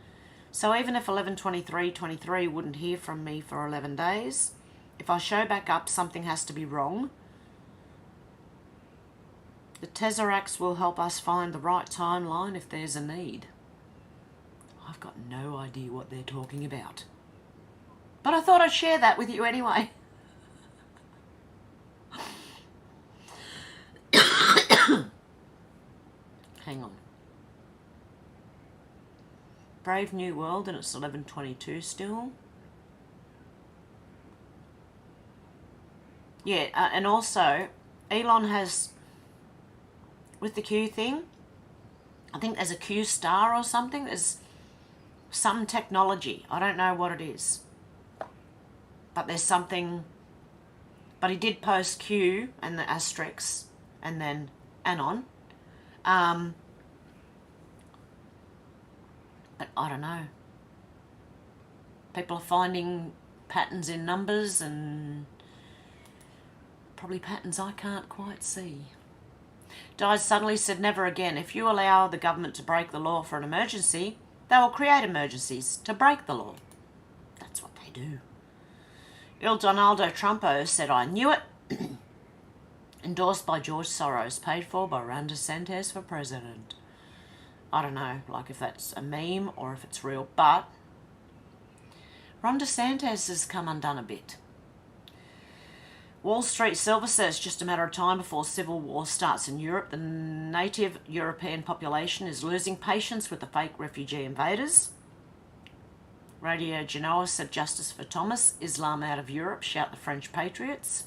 So even if 11/23/23 wouldn't hear from me for 11 days, if I show back up, something has to be wrong. The Tesseracts will help us find the right timeline if there's a need. I've got no idea what they're talking about. But I thought I'd share that with you anyway. Hang on. Brave New World, and it's 11/22 still. Yeah, and also Elon has, with the Q thing, I think there's a Q star or something. There's some technology. I don't know what it is. But there's something. But he did post Q and the asterisks and then anon. But I don't know. People are finding patterns in numbers and probably patterns I can't quite see. Died suddenly, said never again. If you allow the government to break the law for an emergency, they will create emergencies to break the law. That's what they do. Il Donaldo Trumpo said, I knew it. Endorsed by George Soros, paid for by Ron DeSantis for president. I don't know, like if that's a meme or if it's real, but Ron DeSantis has come undone a bit. Wall Street Silver says just a matter of time before civil war starts in Europe. The native European population is losing patience with the fake refugee invaders. Radio Genoa said justice for Thomas. Islam out of Europe, shout the French patriots.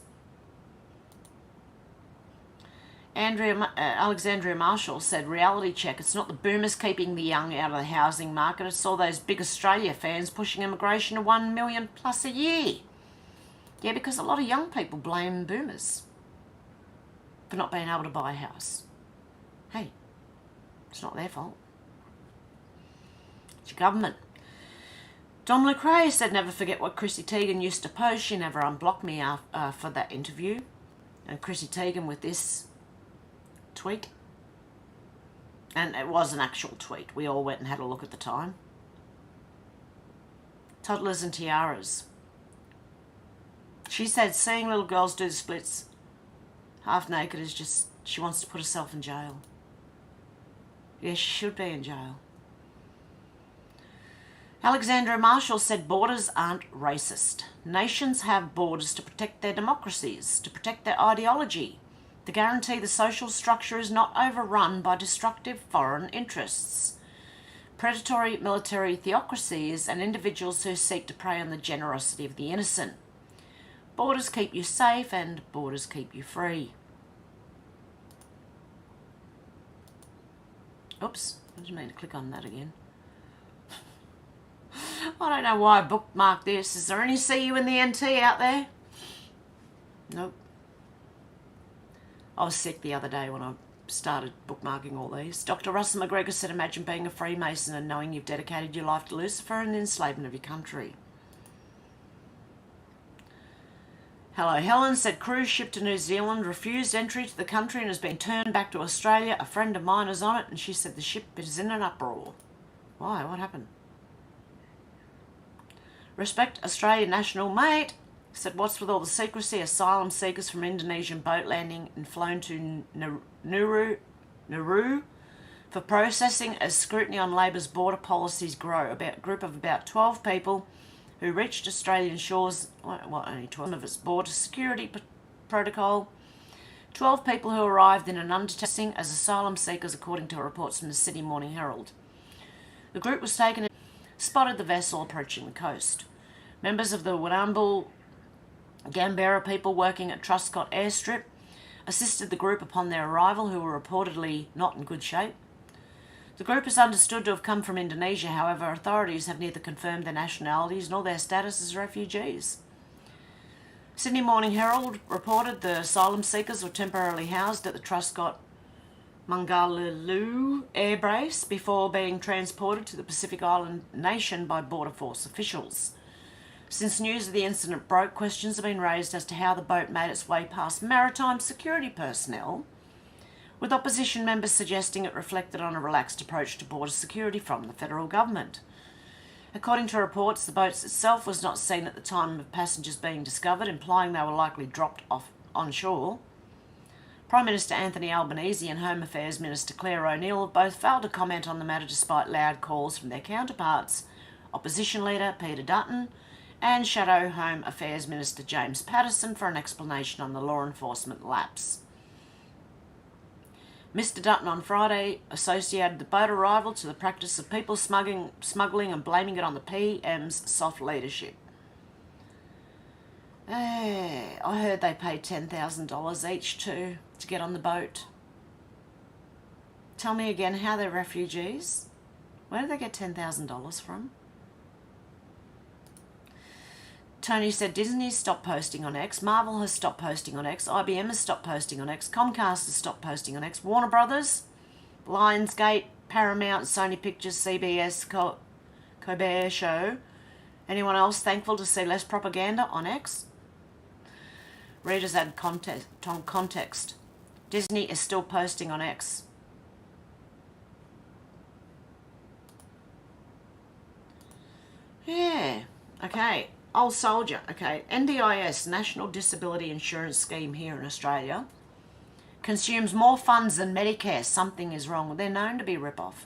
Alexandria Marshall said reality check. It's not the boomers keeping the young out of the housing market. It's all those big Australia fans pushing immigration to 1 million plus a year. Yeah, because a lot of young people blame boomers for not being able to buy a house. Hey, it's not their fault. It's your government. Dom Lecrae said never forget what Chrissy Teigen used to post. She never unblocked me for that interview. And Chrissy Teigen with this tweet. And it was an actual tweet. We all went and had a look at the time. Toddlers and tiaras. She said seeing little girls do the splits half naked is just, she wants to put herself in jail. Yeah, she should be in jail. Alexandra Marshall said borders aren't racist. Nations have borders to protect their democracies, to protect their ideology, to guarantee the social structure is not overrun by destructive foreign interests, predatory military theocracies, and individuals who seek to prey on the generosity of the innocent. Borders keep you safe and borders keep you free. Oops, I didn't mean to click on that again. I don't know why I bookmarked this. Is there any CU in the NT out there? Nope. I was sick the other day when I started bookmarking all these. Dr. Russell McGregor said, imagine being a Freemason and knowing you've dedicated your life to Lucifer and the enslavement of your country. Hello Helen said cruise ship to New Zealand refused entry to the country and has been turned back to Australia. A friend of mine is on it and she said the ship is in an uproar. Why? What happened? Respect Australia national mate said what's with all the secrecy? Asylum seekers from Indonesian boat landing and flown to Nauru for processing as scrutiny on Labor's border policies grow. A group of about 12 people who reached Australian shores, well, only 12 of its border security protocol. 12 people who arrived in an undertaking as asylum seekers, according to reports from the Sydney Morning Herald. The group was taken and spotted the vessel approaching the coast. Members of the Warrnambool Canberra people working at Truscott airstrip assisted the group upon their arrival, who were reportedly not in good shape. The group is understood to have come from Indonesia, however, authorities have neither confirmed their nationalities nor their status as refugees. Sydney Morning Herald reported the asylum seekers were temporarily housed at the Truscott Mangalulu air base before being transported to the Pacific Island nation by Border Force officials. Since news of the incident broke, questions have been raised as to how the boat made its way past maritime security personnel, with opposition members suggesting it reflected on a relaxed approach to border security from the federal government. According to reports, the boat itself was not seen at the time of passengers being discovered, implying they were likely dropped off on shore. Prime Minister Anthony Albanese and Home Affairs Minister Claire O'Neill have both failed to comment on the matter despite loud calls from their counterparts, Opposition Leader Peter Dutton and Shadow Home Affairs Minister James Patterson, for an explanation on the law enforcement lapse. Mr Dutton on Friday associated the boat arrival to the practice of people smuggling and blaming it on the PM's soft leadership. I heard they paid $10,000 each to get on the boat. Tell me again how they're refugees. Where did they get $10,000 from? Tony said Disney's stopped posting on X, Marvel has stopped posting on X, IBM has stopped posting on X, Comcast has stopped posting on X, Warner Brothers, Lionsgate, Paramount, Sony Pictures, CBS, Colbert Show. Anyone else thankful to see less propaganda on X? Readers add context. Disney is still posting on X. Yeah, okay. Old soldier, okay. NDIS, National Disability Insurance Scheme here in Australia, consumes more funds than Medicare. Something is wrong. They're known to be rip-off.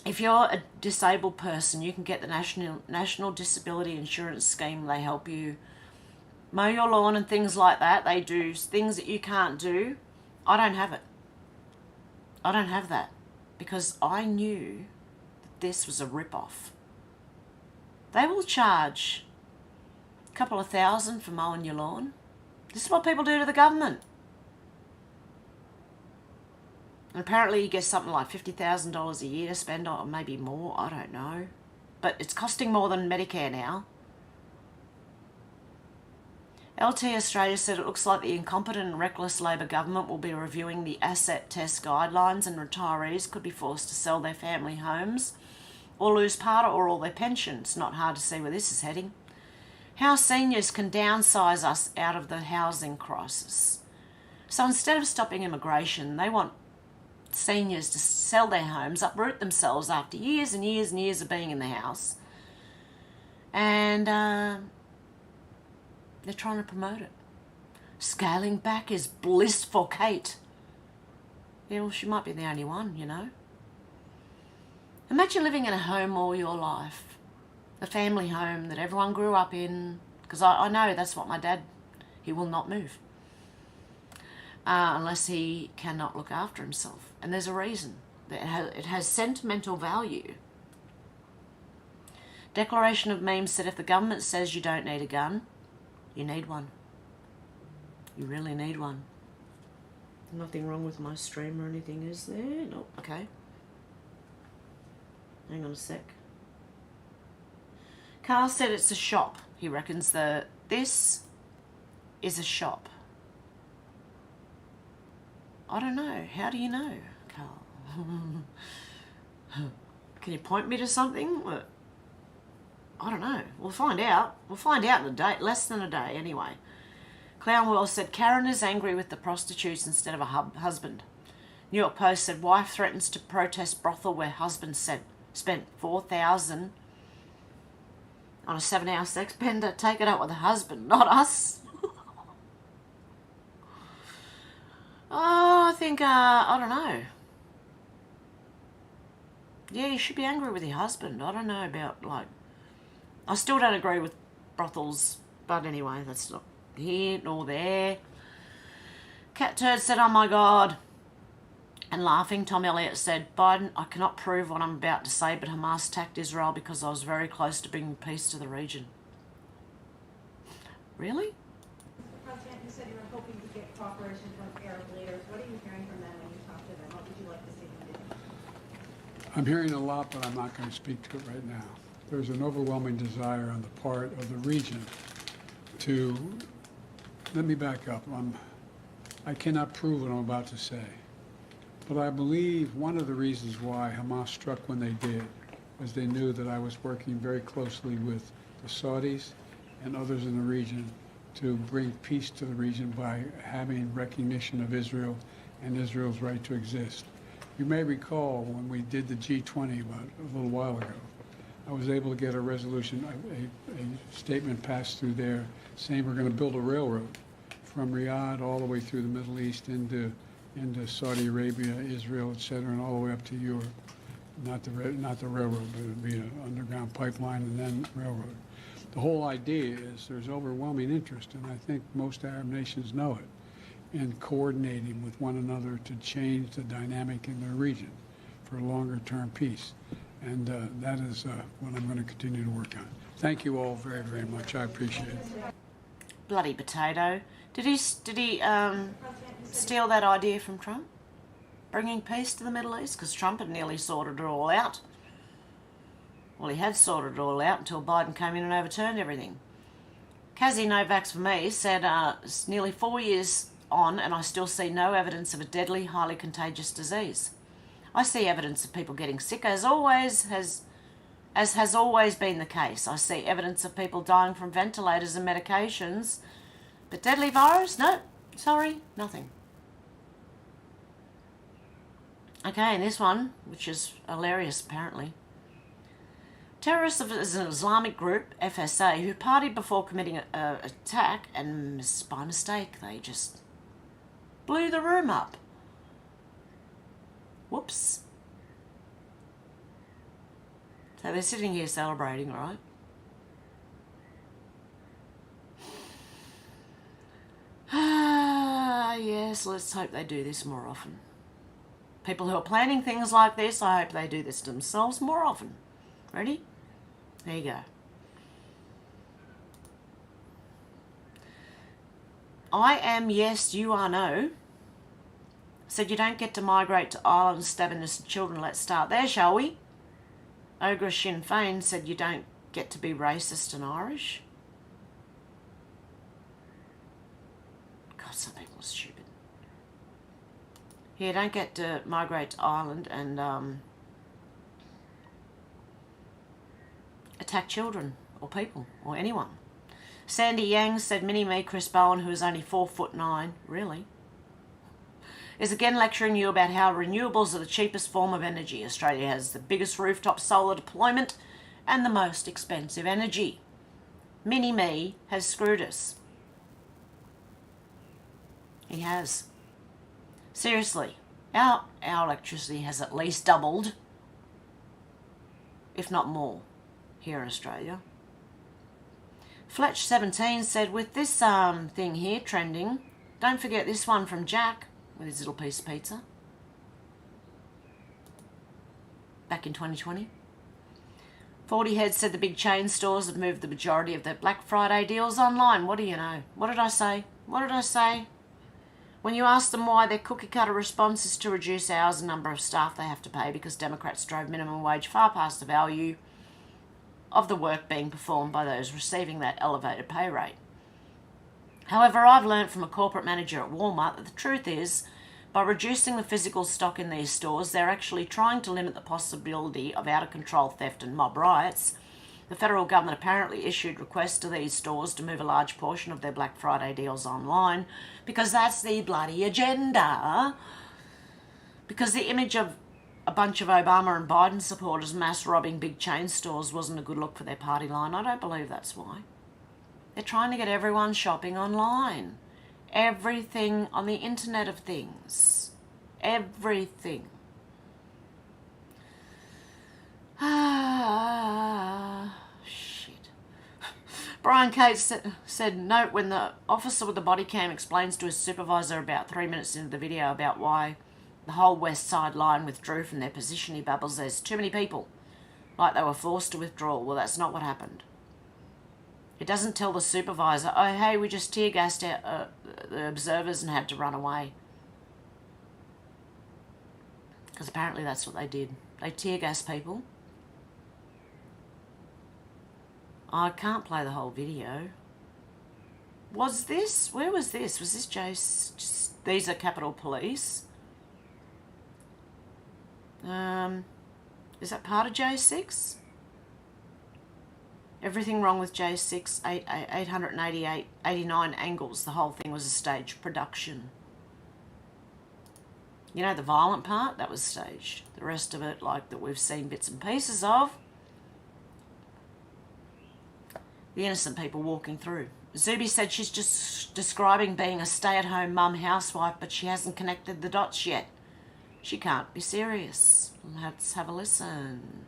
If you're a disabled person, you can get the National Disability Insurance Scheme. They help you mow your lawn and things like that. They do things that you can't do. I don't have it. I don't have that because I knew that this was a rip-off. They will charge a couple of $1,000 for mowing your lawn. This is what people do to the government. And apparently you get something like $50,000 a year to spend, or maybe more, I don't know. But it's costing more than Medicare now. LT Australia said it looks like the incompetent and reckless Labor government will be reviewing the asset test guidelines and retirees could be forced to sell their family homes or lose part or all their pensions. Not hard to see where this is heading. How seniors can downsize us out of the housing crisis. So instead of stopping immigration, they want seniors to sell their homes, uproot themselves after years and years and years of being in the house. And they're trying to promote it. Scaling back is bliss for Kate. Yeah, well, she might be the only one, you know. Imagine living in a home all your life. A family home that everyone grew up in. Because I know that's what my dad, he will not move. Unless he cannot look after himself. And there's a reason. It has sentimental value. Declaration of Memes said if the government says you don't need a gun, you need one. You really need one. Nothing wrong with my stream or anything, is there? No. Okay. Hang on a sec. Carl said it's a shop. He reckons this is a shop. I don't know. How do you know, Carl? Can you point me to something? I don't know. We'll find out. We'll find out in a day. Less than a day, anyway. Clown World said Karen is angry with the prostitutes instead of a husband. New York Post said wife threatens to protest brothel where husband spent $4,000 on a 7-hour sex bender. Take it up with the husband, not us. Oh, I think, I don't know. Yeah, you should be angry with your husband. I don't know about, like... I still don't agree with brothels, but anyway, that's not here nor there. Cat Turd said, oh my God. And laughing, Tom Elliott said, Biden, I cannot prove what I'm about to say, but Hamas attacked Israel because I was very close to bringing peace to the region. Really? President, you said you were hoping to get cooperation from Arab leaders. What are you hearing from them when you talk to them? What would you like to see them do? I'm hearing a lot, but I'm not going to speak to it right now. There's an overwhelming desire on the part of the region to, let me back up. I cannot prove what I'm about to say. But I believe one of the reasons why Hamas struck when they did was they knew that I was working very closely with the Saudis and others in the region to bring peace to the region by having recognition of Israel and Israel's right to exist. You may recall when we did the G20 about a little while ago, I was able to get a resolution, a statement passed through there saying we're going to build a railroad from Riyadh all the way through the Middle East into Saudi Arabia, Israel, etc., and all the way up to Europe. Not the railroad, but it would be an underground pipeline and then railroad. The whole idea is there's overwhelming interest, and I think most Arab nations know it, in coordinating with one another to change the dynamic in their region for longer-term peace. And that is what I'm going to continue to work on. Thank you all very, very much. I appreciate it. Bloody potato. Did he steal that idea from Trump? Bringing peace to the Middle East? Because Trump had nearly sorted it all out. Well, he had sorted it all out until Biden came in and overturned everything. Kazi Novak's for me said it's nearly 4 years on and I still see no evidence of a deadly, highly contagious disease. I see evidence of people getting sick, as has always been the case. I see evidence of people dying from ventilators and medications. But deadly virus? No, sorry, nothing. Okay, and this one, which is hilarious apparently. Terrorists of an Islamic group, FSA, who partied before committing an attack, and by mistake they just blew the room up. Whoops. So they're sitting here celebrating, right? Yes, let's hope they do this more often. People who are planning things like this, I hope they do this to themselves more often. Ready? There you go. I am yes, you are no. Said you don't get to migrate to Ireland stabbing innocent children. Let's start there, shall we? Ogre Sinn Féin said you don't get to be racist and Irish. God, some people are stupid. Yeah, don't get to migrate to Ireland and attack children or people or anyone. Sandy Yang said mini-me Chris Bowen, who is only 4'9", really, is again lecturing you about how renewables are the cheapest form of energy. Australia has the biggest rooftop solar deployment and the most expensive energy. Mini-me has screwed us. He has. Seriously, our electricity has at least doubled, if not more, here in Australia. Fletch17 said, with this thing here trending, don't forget this one from Jack with his little piece of pizza back in 2020. 40 Head said the big chain stores have moved the majority of their Black Friday deals online. What do you know? What did I say? What did I say? When you ask them why, their cookie-cutter response is to reduce hours and number of staff they have to pay because Democrats drove minimum wage far past the value of the work being performed by those receiving that elevated pay rate. However, I've learnt from a corporate manager at Walmart that the truth is, by reducing the physical stock in these stores, they're actually trying to limit the possibility of out-of-control theft and mob riots. The federal government apparently issued requests to these stores to move a large portion of their Black Friday deals online because that's the bloody agenda. Because the image of a bunch of Obama and Biden supporters mass robbing big chain stores wasn't a good look for their party line. I don't believe that's why. They're trying to get everyone shopping online. Everything on the Internet of Things. Everything. Shit. Brian Cates said, note when the officer with the body cam explains to his supervisor about 3 minutes into the video about why the whole west side line withdrew from their position, he babbles, there's too many people. Like they were forced to withdraw. Well, that's not what happened. It doesn't tell the supervisor, oh, hey, we just tear-gassed the observers and had to run away. Because apparently that's what they did. They tear-gassed people. I can't play the whole video. Was this? Where was this? Was this these are Capitol Police? Is that part of J6? Everything wrong with J6, 89 angles. The whole thing was a staged production. You know the violent part? That was staged. The rest of it, like that we've seen bits and pieces of. The innocent people walking through. Zuby said she's just describing being a stay-at-home mum housewife, but she hasn't connected the dots yet. She can't be serious. Let's have a listen.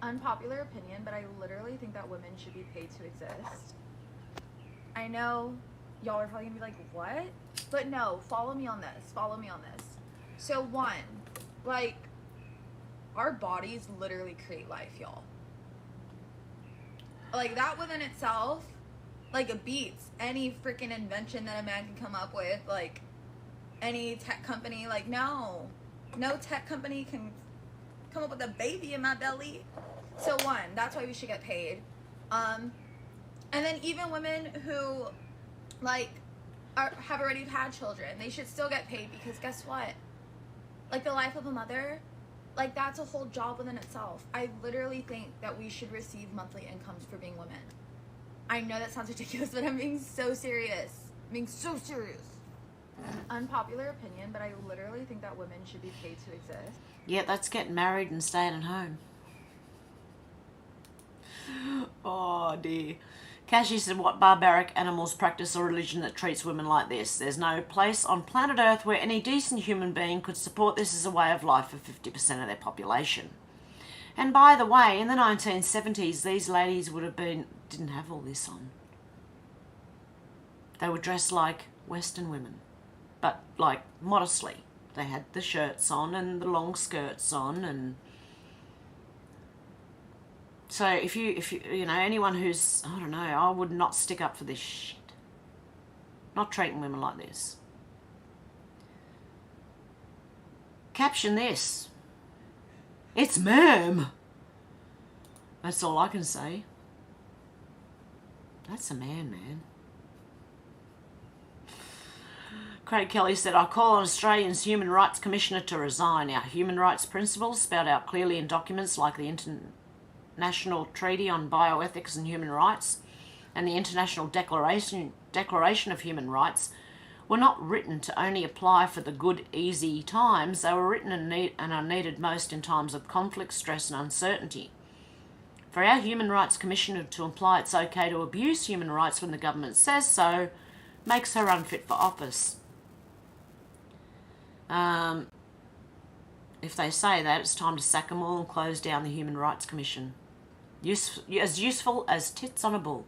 Unpopular opinion, but I literally think that women should be paid to exist. I know y'all are probably gonna be like, what? But no, follow me on this. Follow me on this. So one, like, our bodies literally create life, y'all. Like, that within itself, like, it beats any freaking invention that a man can come up with. Like, any tech company. Like, no tech company can come up with a baby in my belly. So one, that's why we should get paid. And then even women who, like, have already had children, they should still get paid, because guess what? Like, the life of a mother, like, that's a whole job within itself. I literally think that we should receive monthly incomes for being women. I know that sounds ridiculous, but I'm being so serious. Unpopular opinion, but I literally think that women should be paid to exist. Yeah, that's getting married and staying at home. Oh dear. Kashi said, what barbaric animals practice a religion that treats women like this? There's no place on planet Earth where any decent human being could support this as a way of life for 50% of their population. And by the way, in the 1970s, these ladies didn't have all this on. They were dressed like Western women, but like modestly. They had the shirts on and the long skirts on, and so if you know, anyone who's, I don't know, I would not stick up for this shit. Not treating women like this. Caption this. It's ma'am. That's all I can say. That's a man. Craig Kelly said, I call on Australia's Human Rights Commissioner to resign. Our human rights principles, spelled out clearly in documents like the International Treaty on Bioethics and Human Rights and the International Declaration of Human Rights, were not written to only apply for the good, easy times. They were written and are needed most in times of conflict, stress and uncertainty. For our Human Rights Commissioner to imply it's okay to abuse human rights when the government says so makes her unfit for office. If they say that, it's time to sack them all and close down the Human Rights Commission. As useful as tits on a bull.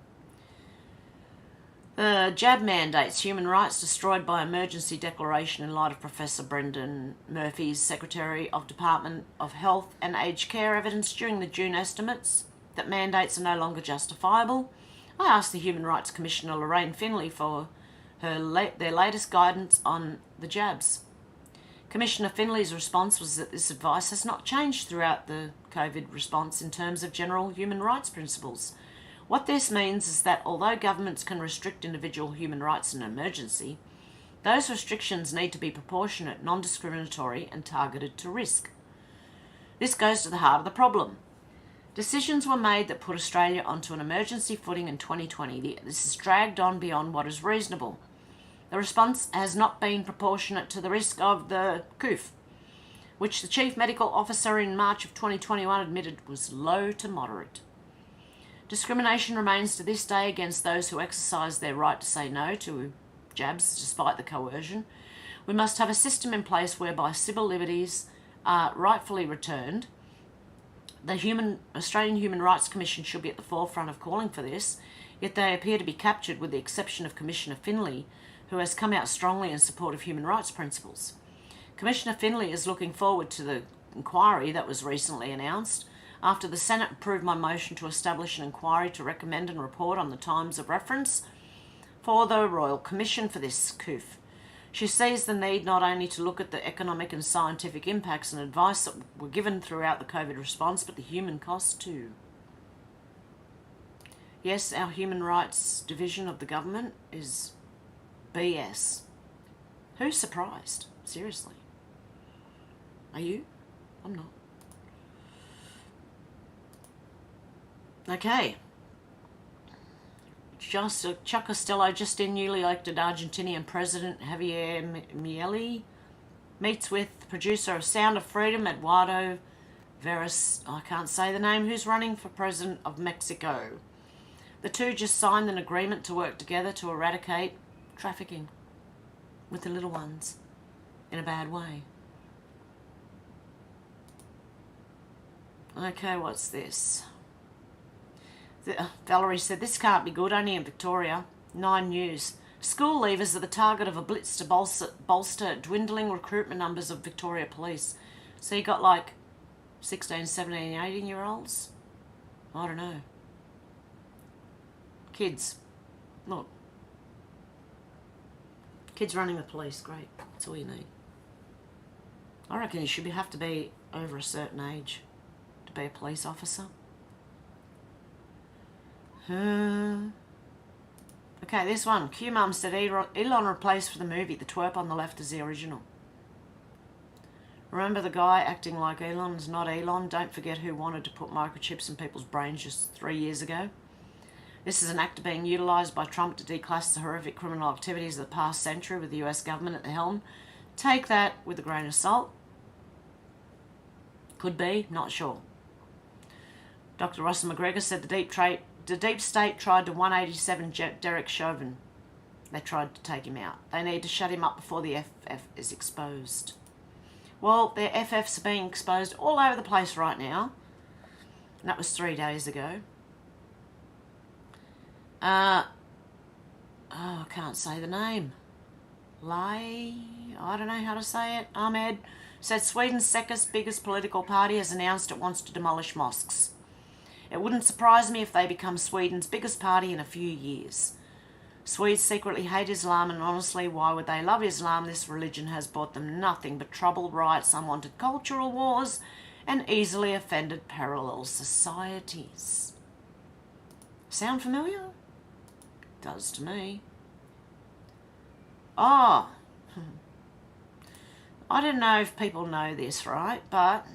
Jab mandates, human rights destroyed by emergency declaration in light of Professor Brendan Murphy's Secretary of Department of Health and Aged Care evidence during the June estimates that mandates are no longer justifiable. I asked the Human Rights Commissioner Lorraine Finlay for their latest guidance on the jabs. Commissioner Finlay's response was that this advice has not changed throughout the COVID response in terms of general human rights principles. What this means is that although governments can restrict individual human rights in an emergency, those restrictions need to be proportionate, non-discriminatory and targeted to risk. This goes to the heart of the problem. Decisions were made that put Australia onto an emergency footing in 2020. This has dragged on beyond what is reasonable. The response has not been proportionate to the risk of the COOF, which the Chief Medical Officer in March of 2021 admitted was low to moderate. Discrimination remains to this day against those who exercise their right to say no to jabs despite the coercion. We must have a system in place whereby civil liberties are rightfully returned. The Australian Human Rights Commission should be at the forefront of calling for this, yet they appear to be captured with the exception of Commissioner Finlay, who has come out strongly in support of human rights principles. Commissioner Finlay is looking forward to the inquiry that was recently announced after the Senate approved my motion to establish an inquiry to recommend and report on the times of reference for the Royal Commission for this COOF. She sees the need not only to look at the economic and scientific impacts and advice that were given throughout the COVID response, but the human costs too. Yes, our human rights division of the government is BS. Who's surprised? Seriously. Are you? I'm not. Okay. Chuck Costello, just in, newly elected Argentinian President Javier Milei meets with producer of Sound of Freedom, Eduardo Veras, I can't say the name, who's running for President of Mexico. The two just signed an agreement to work together to eradicate trafficking with the little ones in a bad way. Okay, what's this? Valerie said, this can't be good, only in Victoria. 9 News. School leavers are the target of a blitz to bolster dwindling recruitment numbers of Victoria Police. So you got like 16, 17, 18-year-olds? I don't know. Kids. Look. Kids running the police, great. That's all you need. I reckon you should have to be over a certain age to be a police officer. Okay, this one. Q-Mum said Elon replaced for the movie. The twerp on the left is the original. Remember the guy acting like Elon is not Elon? Don't forget who wanted to put microchips in people's brains just 3 years ago. This is an actor being utilised by Trump to declass the horrific criminal activities of the past century with the US government at the helm. Take that with a grain of salt. Could be, not sure. Dr. Russell McGregor said the deep state tried to 187 Derek Chauvin. They tried to take him out. They need to shut him up before the FF is exposed. Well, their FFs are being exposed all over the place right now. And that was 3 days ago. I can't say the name. I don't know how to say it. Ahmed said Sweden's second biggest political party has announced it wants to demolish mosques. It wouldn't surprise me if they become Sweden's biggest party in a few years. Swedes secretly hate Islam, and honestly, why would they love Islam? This religion has brought them nothing but trouble, riots, unwanted cultural wars, and easily offended parallel societies. Sound familiar? Does to me. Oh, I don't know if people know this, right? But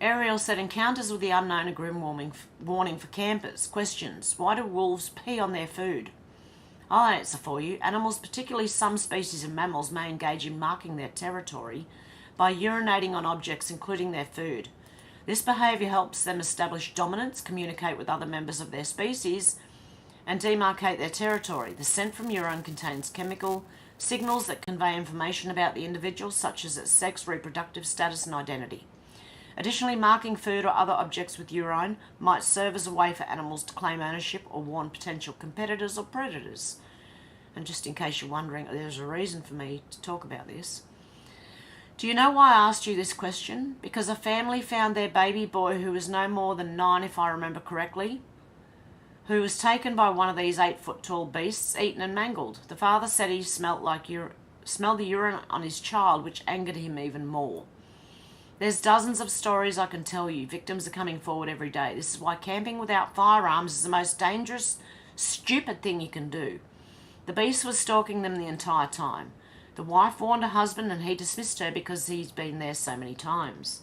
Ariel said encounters with the unknown are grim warning for campers. Questions. Why do wolves pee on their food? I'll answer for you. Animals, particularly some species of mammals, may engage in marking their territory by urinating on objects, including their food. This behaviour helps them establish dominance, communicate with other members of their species, and demarcate their territory. The scent from urine contains chemical signals that convey information about the individual, such as its sex, reproductive status, and identity. Additionally, marking food or other objects with urine might serve as a way for animals to claim ownership or warn potential competitors or predators. And just in case you're wondering, there's a reason for me to talk about this. Do you know why I asked you this question? Because a family found their baby boy, who was no more than 9 if I remember correctly, who was taken by one of these 8-foot-tall beasts, eaten and mangled. The father said he smelled the urine on his child, which angered him even more. There's dozens of stories I can tell you. Victims are coming forward every day. This is why camping without firearms is the most dangerous, stupid thing you can do. The beast was stalking them the entire time. The wife warned her husband and he dismissed her because he's been there so many times.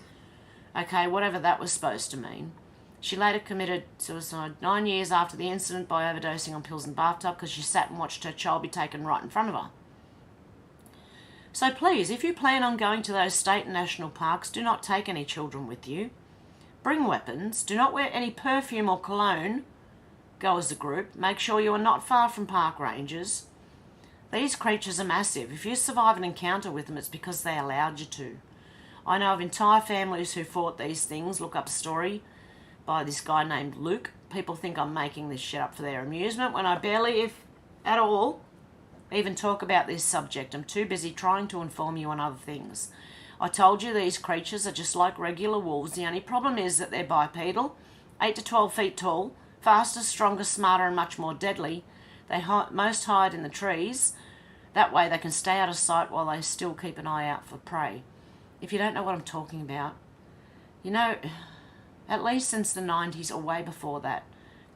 Okay, whatever that was supposed to mean. She later committed suicide 9 years after the incident by overdosing on pills and bathtub because she sat and watched her child be taken right in front of her. So please, if you plan on going to those state and national parks, do not take any children with you. Bring weapons. Do not wear any perfume or cologne. Go as a group. Make sure you are not far from park rangers. These creatures are massive. If you survive an encounter with them, it's because they allowed you to. I know of entire families who fought these things. Look up a story by this guy named Luke. People think I'm making this shit up for their amusement when I barely, if at all, even talk about this subject. I'm too busy trying to inform you on other things. I told you these creatures are just like regular wolves. The only problem is that they're bipedal, 8 to 12 feet tall, faster, stronger, smarter, and much more deadly. They most hide in the trees. That way they can stay out of sight while they still keep an eye out for prey. If you don't know what I'm talking about, you know, at least since the 90s or way before that,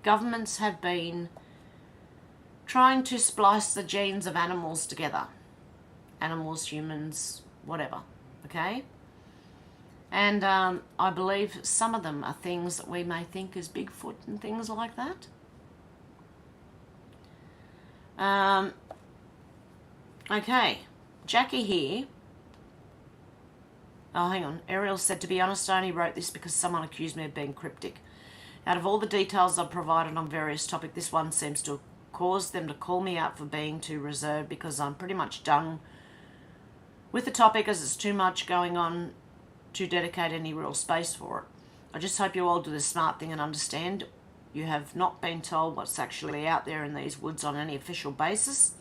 governments have been trying to splice the genes of animals together. Animals, humans, whatever, okay? And I believe some of them are things that we may think is Bigfoot and things like that. Okay, Jackie here. Oh, hang on. Ariel said, to be honest, I only wrote this because someone accused me of being cryptic. Out of all the details I've provided on various topics, this one seems to have caused them to call me out for being too reserved because I'm pretty much done with the topic as it's too much going on to dedicate any real space for it. I just hope you all do the smart thing and understand you have not been told what's actually out there in these woods on any official basis.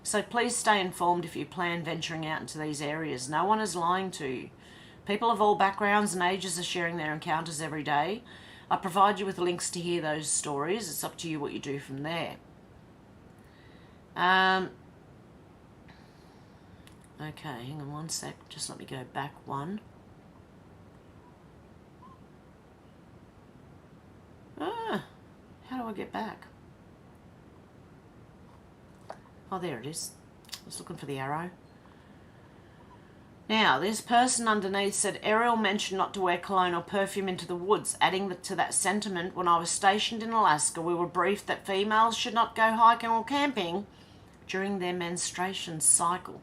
So please stay informed if you plan venturing out into these areas. No one is lying to you. People of all backgrounds and ages are sharing their encounters every day. I provide you with links to hear those stories. It's up to you what you do from there. Okay, hang on one sec. Just let me go back one. How do I get back? Oh, there it is. I was looking for the arrow. Now, this person underneath said, Ariel mentioned not to wear cologne or perfume into the woods, adding to that sentiment, when I was stationed in Alaska, we were briefed that females should not go hiking or camping during their menstruation cycle.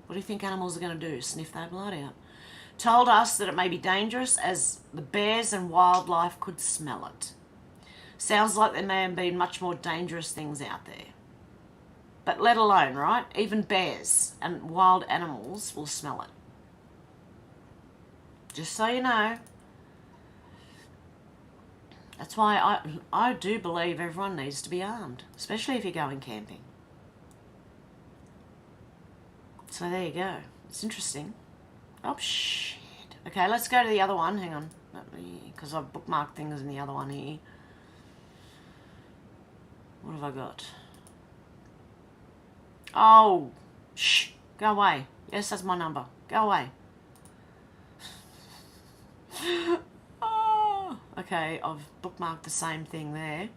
What do you think animals are going to do? Sniff their blood out. Told us that it may be dangerous as the bears and wildlife could smell it. Sounds like there may have been much more dangerous things out there. But let alone, right? Even bears and wild animals will smell it. Just so you know. That's why I do believe everyone needs to be armed, especially if you're going camping. So there you go. It's interesting. Oh, shit. Okay, let's go to the other one. Hang on. Because I've bookmarked things in the other one here. What have I got? Oh, shh. Go away. Yes, that's my number. Go away. Oh, okay, I've bookmarked the same thing there.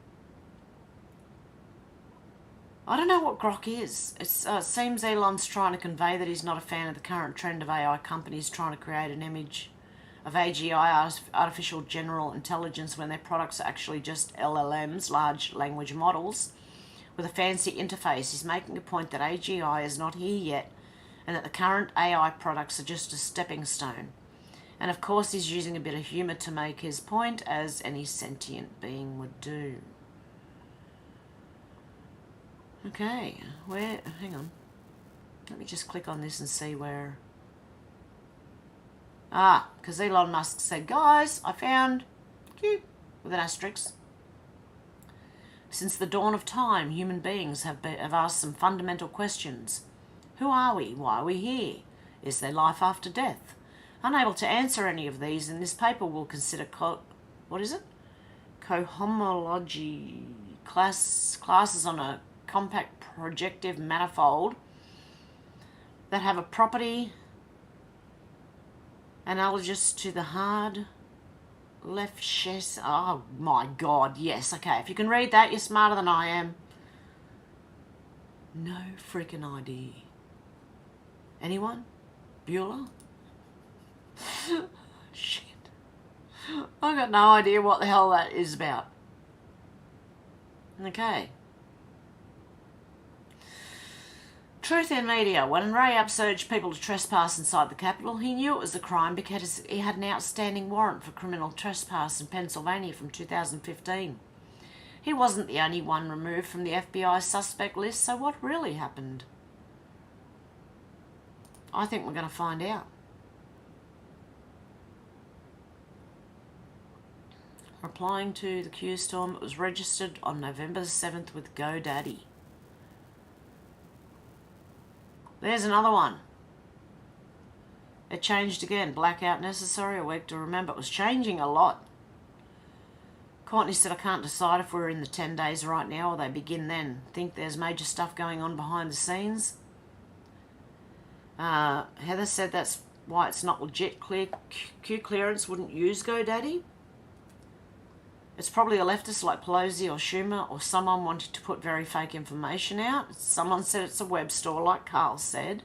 I don't know what grok is. It seems Elon's trying to convey that he's not a fan of the current trend of AI companies trying to create an image of AGI, artificial general intelligence, when their products are actually just LLMs, large language models, with a fancy interface. He's making a point that AGI is not here yet and that the current AI products are just a stepping stone. And of course he's using a bit of humour to make his point, as any sentient being would do. Okay, hang on. Let me just click on this and see where... because Elon Musk said, guys, I found... Cute, with an asterisk. Since the dawn of time, human beings have asked some fundamental questions. Who are we? Why are we here? Is there life after death? Unable to answer any of these, in this paper we'll consider cohomology classes on a compact projective manifold that have a property analogous to the hard left chess. Oh my god, yes. Okay, if you can read that, you're smarter than I am. No freaking idea. Anyone? Bueller? Shit. I got no idea what the hell that is about. Okay. Truth in media. When riots urged people to trespass inside the Capitol, he knew it was a crime because he had an outstanding warrant for criminal trespass in Pennsylvania from 2015. He wasn't the only one removed from the FBI suspect list, so what really happened? I think we're going to find out. Replying to the Q-Storm, it was registered on November the 7th with GoDaddy. There's another one. It changed again. Blackout necessary, a week to remember. It was changing a lot. Courtney said, I can't decide if we're in the 10 days right now or they begin then. Think there's major stuff going on behind the scenes. Heather said that's why it's not legit. Q clearance wouldn't use GoDaddy. It's probably a leftist like Pelosi or Schumer or someone wanting to put very fake information out. Someone said it's a web store like Carl said.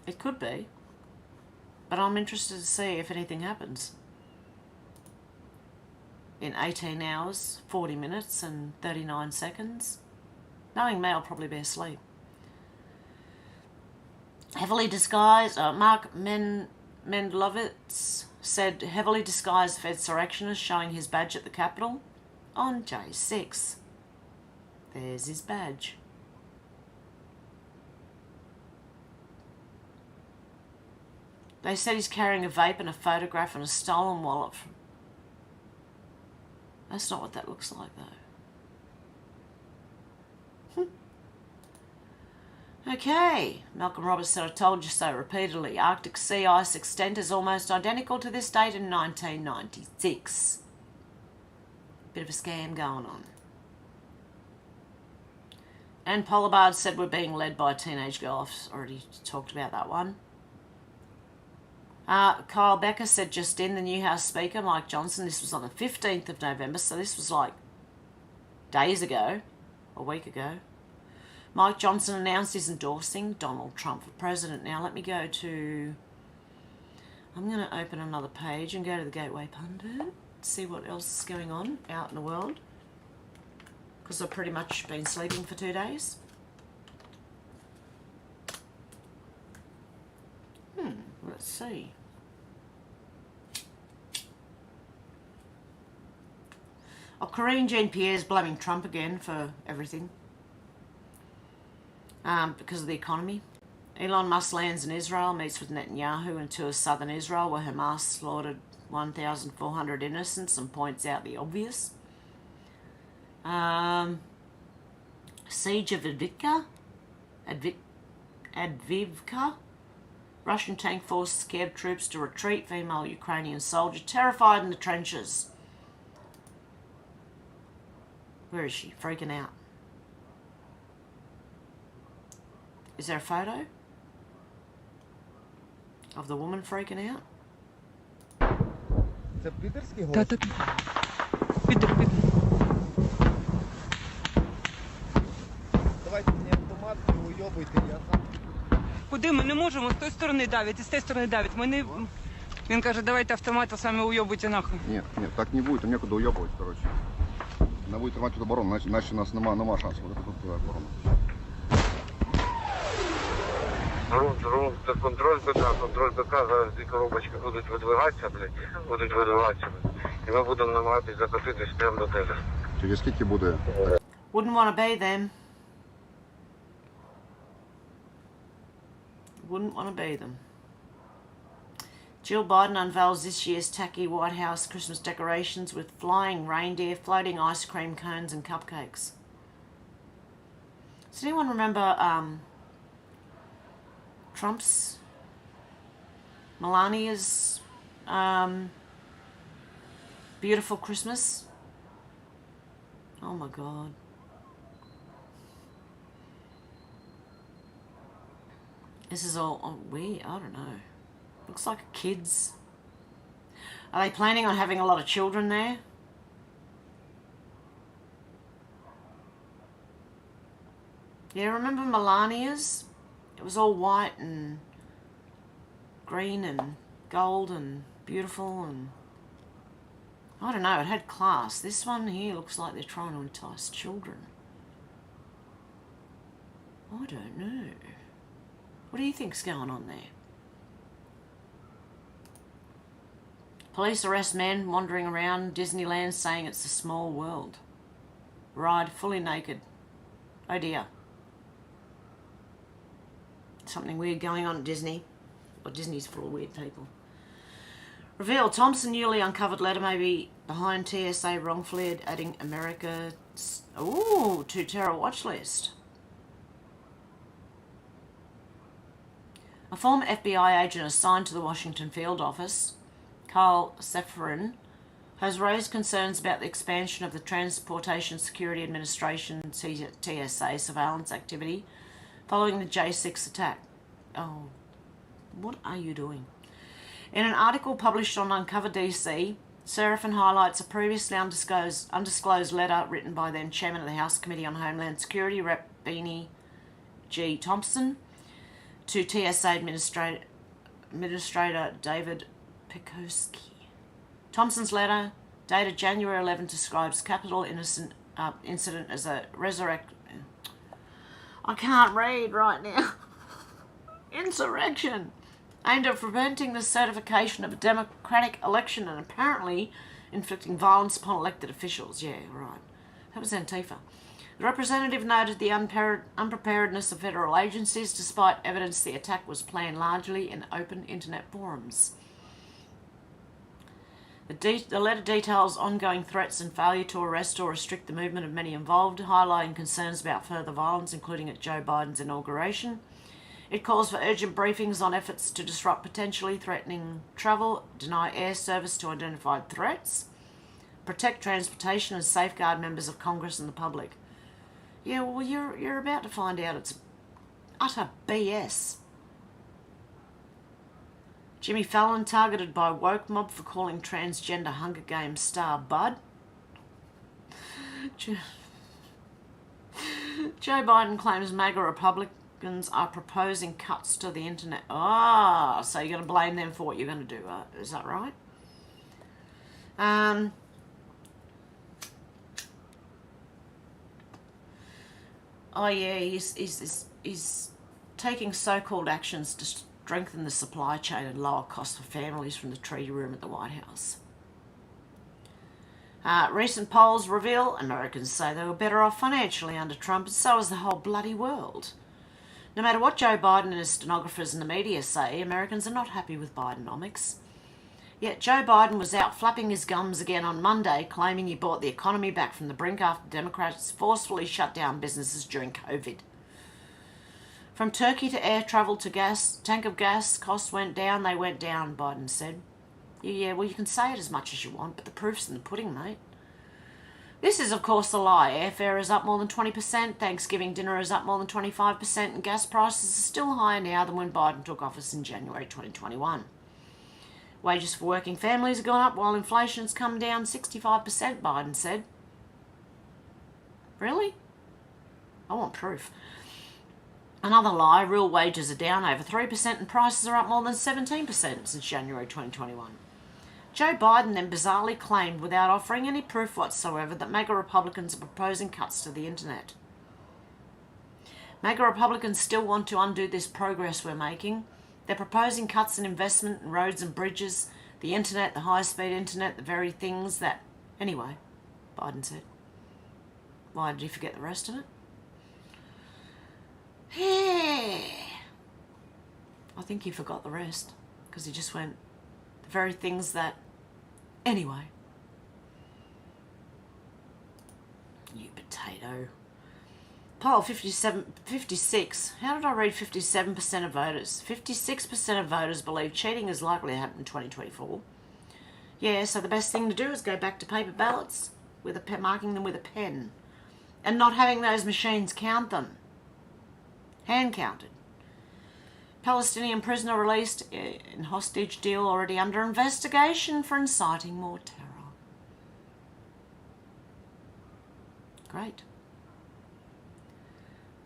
It could be. But I'm interested to see if anything happens. In 18 hours, 40 minutes and 39 seconds. Knowing me, I'll probably be asleep. Heavily disguised, Mark Mendlovitz said heavily disguised Fedsurrectionist showing his badge at the Capitol on J6. There's his badge. They said he's carrying a vape and a photograph and a stolen wallet. That's not what that looks like, though. Okay, Malcolm Roberts said, I told you so repeatedly. Arctic sea ice extent is almost identical to this date in 1996. Bit of a scam going on. And Polar Bard said we're being led by a teenage girl. I've already talked about that one. Kyle Becker said just in, the new House Speaker, Mike Johnson, this was on the 15th of November, so this was like days ago, a week ago. Mike Johnson announced he's endorsing Donald Trump for president. Now let me go to, I'm going to open another page and go to the Gateway Pundit, see what else is going on out in the world, because I've pretty much been sleeping for 2 days. Let's see. Oh, Corinne Jean-Pierre's blaming Trump again for everything. Because of the economy. Elon Musk lands in Israel, meets with Netanyahu and tours southern Israel where Hamas slaughtered 1,400 innocents and points out the obvious. Siege of Advivka. Russian tank force scared troops to retreat. Female Ukrainian soldier terrified in the trenches. Where is she? Freaking out. Is there a photo of the woman freaking out? Куди? Ми не можемо, з тої сторони давить, і з тієї сторони давить. Ми не... Він каже, давайте автомат, а самі уйобуйте нахуй. Нет, так не будет, там некуда уебывать, короче. Надо будет тримати тут оборону, иначе у нас нема шансу. Вот это тут оборона. Це контроль БК, зараз ці коробочки будуть видвигатися, блядь, і ми будемо намагатися закотитись прямо до тебе. Через скільки буде? Wouldn't want to be them. Wouldn't want to be them. Jill Biden unveils this year's tacky White House Christmas decorations with flying reindeer, floating ice cream cones and cupcakes. Does anyone remember Trump's, Melania's beautiful Christmas? Oh my God. This is all weird. I don't know. Looks like kids. Are they planning on having a lot of children there? Yeah, remember Melania's? It was all white and green and gold and beautiful and... I don't know, it had class. This one here looks like they're trying to entice children. I don't know. What do you think's going on there? Police arrest man wandering around Disneyland saying it's a small world. Ride fully naked. Oh dear. Something weird going on at Disney. Well, Disney's full of weird people. Reveal Thompson newly uncovered letter may be behind TSA wrongfully adding America to terror watch list. A former FBI agent assigned to the Washington field office, Carl Seferin, has raised concerns about the expansion of the Transportation Security Administration TSA surveillance activity following the J6 attack. Oh, what are you doing? In an article published on Uncover DC, Seraphin highlights a previously undisclosed letter written by then Chairman of the House Committee on Homeland Security, Rep. Beanie G. Thompson, to TSA Administrator David Pekoski. Thompson's letter, dated January 11, describes Capitol incident as a I can't read right now. Insurrection aimed at preventing the certification of a democratic election and apparently inflicting violence upon elected officials. Yeah, right. That was Antifa. The representative noted the unpreparedness of federal agencies despite evidence the attack was planned largely in open internet forums. The letter details ongoing threats and failure to arrest or restrict the movement of many involved, highlighting concerns about further violence, including at Joe Biden's inauguration. It calls for urgent briefings on efforts to disrupt potentially threatening travel, deny air service to identified threats, protect transportation, and safeguard members of Congress and the public. Yeah, well, you're about to find out it's utter BS. Jimmy Fallon targeted by woke mob for calling transgender Hunger Games star Bud. Joe Biden claims MAGA Republicans are proposing cuts to the internet. So you're going to blame them for what you're going to do. Is that right? He's taking so-called actions to strengthen the supply chain and lower costs for families from the treaty room at the White House. Recent polls reveal Americans say they were better off financially under Trump, and so is the whole bloody world. No matter what Joe Biden and his stenographers and the media say, Americans are not happy with Bidenomics. Yet Joe Biden was out flapping his gums again on Monday, claiming he brought the economy back from the brink after Democrats forcefully shut down businesses during COVID. From Turkey to air travel to tank of gas, costs went down, they went down, Biden said. Yeah, well, you can say it as much as you want, but the proof's in the pudding, mate. This is, of course, a lie. Airfare is up more than 20%, Thanksgiving dinner is up more than 25%, and gas prices are still higher now than when Biden took office in January 2021. Wages for working families have gone up while inflation's come down 65%, Biden said. Really? I want proof. Another lie, real wages are down over 3% and prices are up more than 17% since January 2021. Joe Biden then bizarrely claimed, without offering any proof whatsoever, that MAGA Republicans are proposing cuts to the internet. MAGA Republicans still want to undo this progress we're making. They're proposing cuts in investment in roads and bridges, the internet, the high-speed internet, the very things that... Anyway, Biden said. Why did he forget the rest of it? Yeah. I think he forgot the rest, because he just went, the very things that... Anyway. You potato. Poll 56. How did I read 57% of voters? 56% of voters believe cheating is likely to happen in 2024. Yeah, so the best thing to do is go back to paper ballots, with marking them with a pen, and not having those machines count them. Hand counted. Palestinian prisoner released in hostage deal already under investigation for inciting more terror. Great.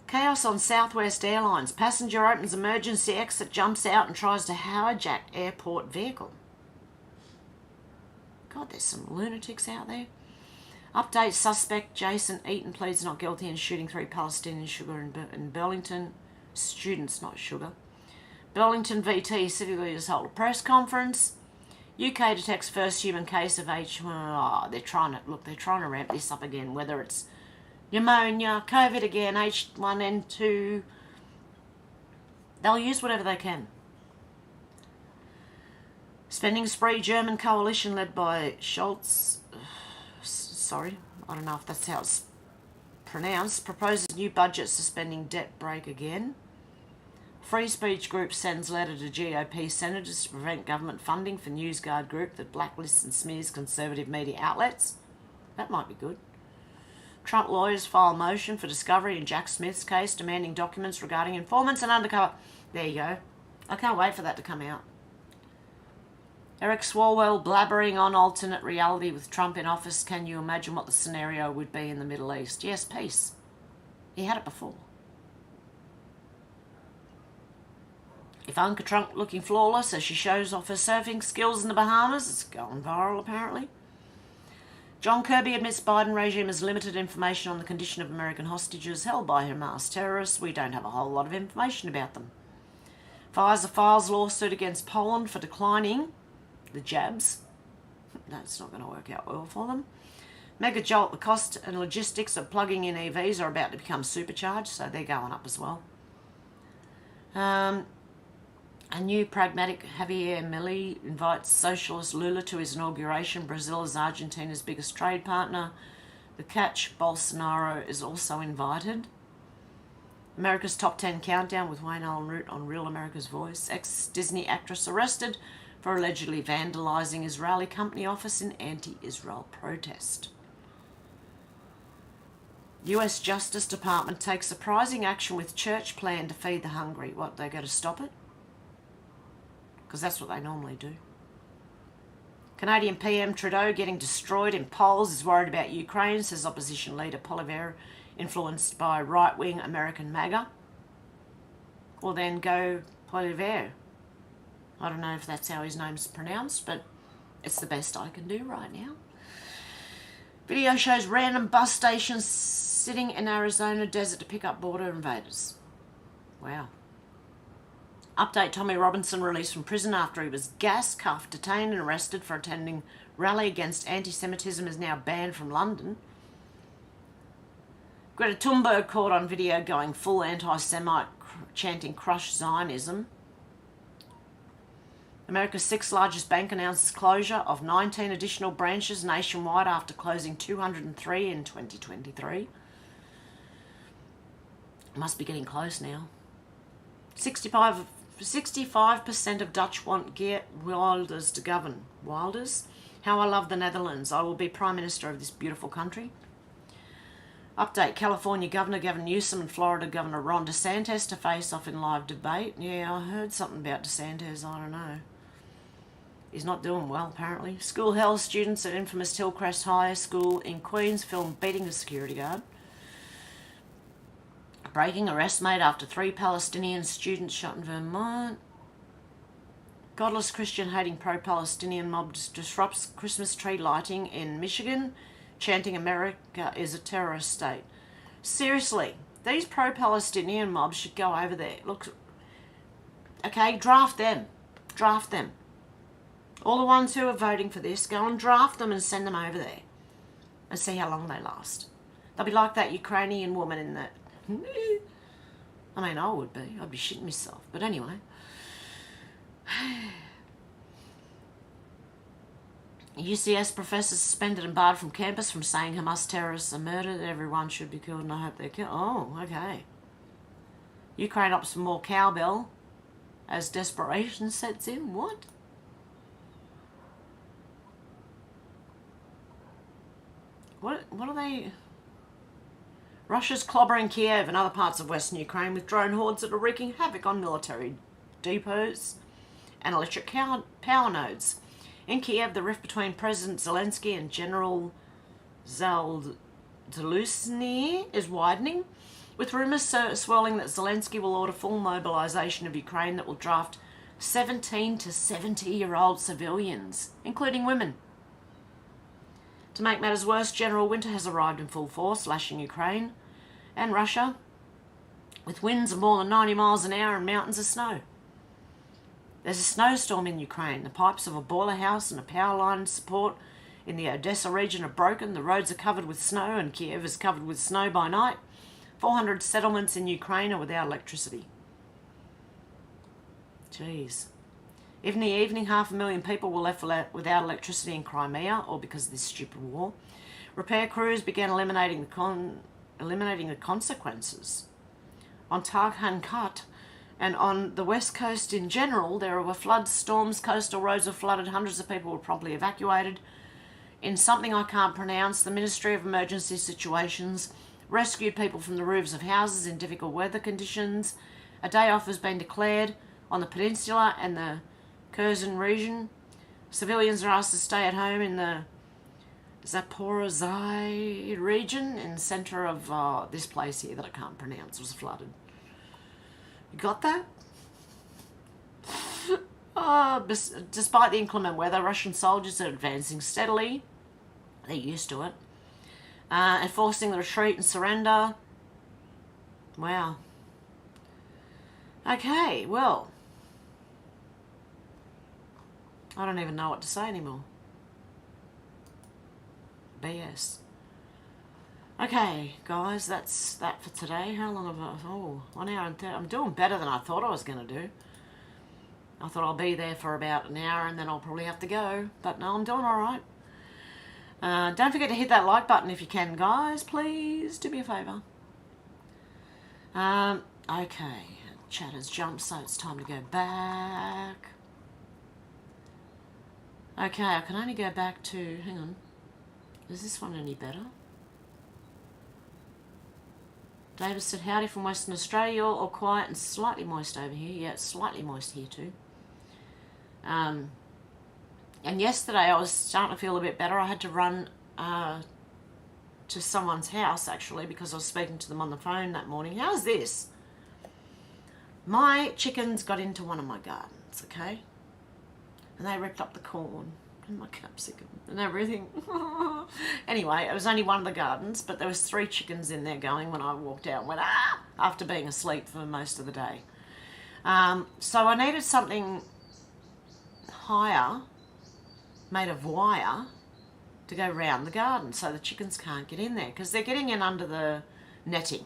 Chaos on Southwest Airlines. Passenger opens emergency exit, jumps out and tries to hijack airport vehicle. God, there's some lunatics out there. Update, suspect Jason Eaton pleads not guilty in shooting 3 Palestinian in Burlington. Students, not sugar. Burlington VT city leaders hold a press conference. UK detects first human case of they're trying to ramp this up again, whether it's pneumonia, COVID again, H1N2. They'll use whatever they can. Spending spree, German coalition led by Scholz. Sorry, I don't know if that's how it's pronounced. Proposes new budget suspending debt break again. Free speech group sends letter to GOP senators to prevent government funding for NewsGuard group that blacklists and smears conservative media outlets. That might be good. Trump lawyers file motion for discovery in Jack Smith's case, demanding documents regarding informants and undercover. There you go. I can't wait for that to come out. Eric Swalwell blabbering on alternate reality with Trump in office. Can you imagine what the scenario would be in the Middle East? Yes, peace. He had it before. Ivanka Trump looking flawless as she shows off her surfing skills in the Bahamas. It's going viral, apparently. John Kirby admits Biden regime has limited information on the condition of American hostages held by Hamas terrorists. We don't have a whole lot of information about them. Pfizer files lawsuit against Poland for declining the jabs. That's not going to work out well for them. Mega jolt, the cost and logistics of plugging in EVs are about to become supercharged, so they're going up as well. A new pragmatic Javier Milei invites socialist Lula to his inauguration. Brazil is Argentina's biggest trade partner. The catch, Bolsonaro is also invited. America's Top 10 Countdown with Wayne Allen Root on Real America's Voice. Ex-Disney actress arrested for allegedly vandalising Israeli company office in anti-Israel protest. US Justice Department takes surprising action with church plan to feed the hungry. What, they go to stop it? Because that's what they normally do. Canadian PM Trudeau getting destroyed in polls, is worried about Ukraine, says opposition leader Poilievre, influenced by right-wing American MAGA. Well then go Poilievre. I don't know if that's how his name's pronounced, but it's the best I can do right now. Video shows random bus stations sitting in Arizona desert to pick up border invaders. Wow. Update, Tommy Robinson released from prison after he was gas-cuffed, detained and arrested for attending rally against anti-Semitism, is now banned from London. Greta Thunberg caught on video going full anti-Semite, chanting crush Zionism. America's sixth largest bank announces closure of 19 additional branches nationwide after closing 203 in 2023. Must be getting close now. 65% of Dutch want Geert Wilders to govern. Wilders? How I love the Netherlands. I will be Prime Minister of this beautiful country. Update, California Governor Gavin Newsom and Florida Governor Ron DeSantis to face off in live debate. Yeah, I heard something about DeSantis, I don't know. He's not doing well, apparently. School held students at infamous Hillcrest High School in Queens filmed beating a security guard. Breaking arrest made after 3 Palestinian students shot in Vermont. Godless Christian-hating pro-Palestinian mob disrupts Christmas tree lighting in Michigan, chanting America is a terrorist state. Seriously, these pro-Palestinian mobs should go over there. Look, okay, draft them. Draft them. All the ones who are voting for this, go and draft them and send them over there. And see how long they last. They'll be like that Ukrainian woman in that. I mean, I would be. I'd be shitting myself. But anyway. UCS professor suspended and barred from campus from saying Hamas terrorists are murdered. Everyone should be killed and I hope they're killed. Oh, okay. Ukraine opts for more cowbell as desperation sets in. What? What are they... Russia's clobbering Kiev and other parts of western Ukraine with drone hordes that are wreaking havoc on military depots and electric power nodes. In Kiev, the rift between President Zelensky and General Zaluzny is widening, with rumours swirling that Zelensky will order full mobilisation of Ukraine that will draft 17 to 70-year-old civilians, including women. To make matters worse, General Winter has arrived in full force, lashing Ukraine and Russia with winds of more than 90 miles an hour and mountains of snow. There's a snowstorm in Ukraine. The pipes of a boiler house and a power line support in the Odysee region are broken. The roads are covered with snow and Kiev is covered with snow by night. 400 settlements in Ukraine are without electricity. Jeez. Even in the evening, 500,000 people were left without electricity in Crimea, all because of this stupid war. Repair crews began eliminating the consequences. On Tarkhankat and on the west coast in general, there were floods, storms, coastal roads were flooded, hundreds of people were promptly evacuated. In something I can't pronounce, the Ministry of Emergency Situations rescued people from the roofs of houses in difficult weather conditions. A day off has been declared on the peninsula and the Kherson region. Civilians are asked to stay at home in the Zaporizhzhia region in the centre of this place here that I can't pronounce was flooded. You got that? Despite the inclement weather, Russian soldiers are advancing steadily. They're used to it. Enforcing the retreat and surrender. Wow. Okay, well. I don't even know what to say anymore. BS. Okay, guys, that's that for today. How long have I... Oh, 1 hour and 30. I'm doing better than I thought I was going to do. I thought I'll be there for about an hour and then I'll probably have to go. But no, I'm doing all right. Don't forget to hit that like button if you can, guys. Please do me a favour. Okay, chat has jumped, so it's time to go back. Okay, I can only go back to, hang on, is this one any better? David said, howdy from Western Australia, you're all quiet and slightly moist over here. Yeah, it's slightly moist here too. And yesterday I was starting to feel a bit better. I had to run to someone's house, actually, because I was speaking to them on the phone that morning. How's this? My chickens got into one of my gardens, okay? And they ripped up the corn and my capsicum and everything. Anyway, it was only one of the gardens, but there was 3 chickens in there going when I walked out and went, ah, after being asleep for most of the day. So I needed something higher, made of wire, to go round the garden so the chickens can't get in there because they're getting in under the netting.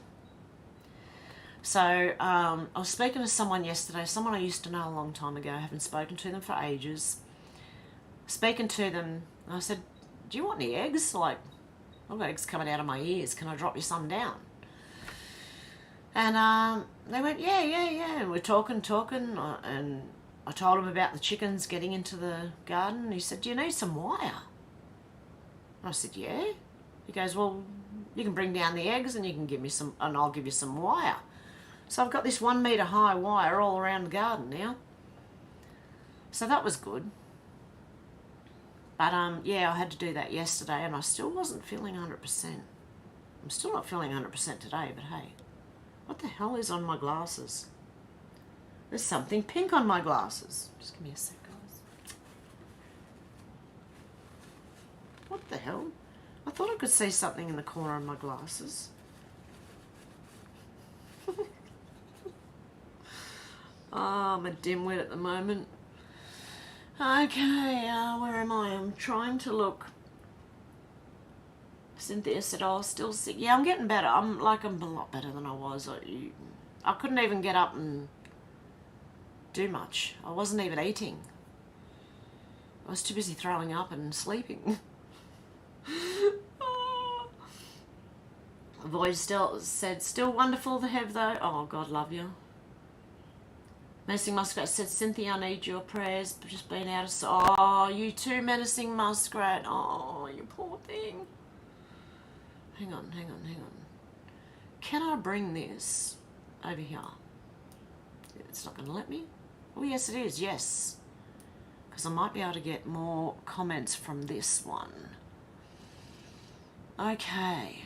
So I was speaking to someone yesterday, someone I used to know a long time ago. I haven't spoken to them for ages. Speaking to them, I said, do you want any eggs? Like, I've got eggs coming out of my ears. Can I drop you some down? And they went, yeah. And we're talking, and I told him about the chickens getting into the garden. And he said, do you need some wire? I said, yeah. He goes, well, you can bring down the eggs and you can give me some, and I'll give you some wire. So I've got this 1 metre high wire all around the garden now. So that was good. But yeah, I had to do that yesterday and I still wasn't feeling 100%. I'm still not feeling 100% today, but hey. What the hell is on my glasses? There's something pink on my glasses. Just give me a sec, guys. What the hell? I thought I could see something in the corner of my glasses. Oh, I'm a dimwit at the moment. Okay, where am I? I'm trying to look. Cynthia said, oh, still sick. Yeah, I'm getting better. I'm a lot better than I was. I couldn't even get up and do much. I wasn't even eating. I was too busy throwing up and sleeping. Void still said, still wonderful to have though. Oh, God love you. Menacing Muskrat said, Cynthia, I need your prayers. Just been out of... Oh, you too, Menacing Muskrat. Oh, you poor thing. Hang on. Can I bring this over here? It's not going to let me. Oh, yes, it is. Yes. Because I might be able to get more comments from this one. Okay.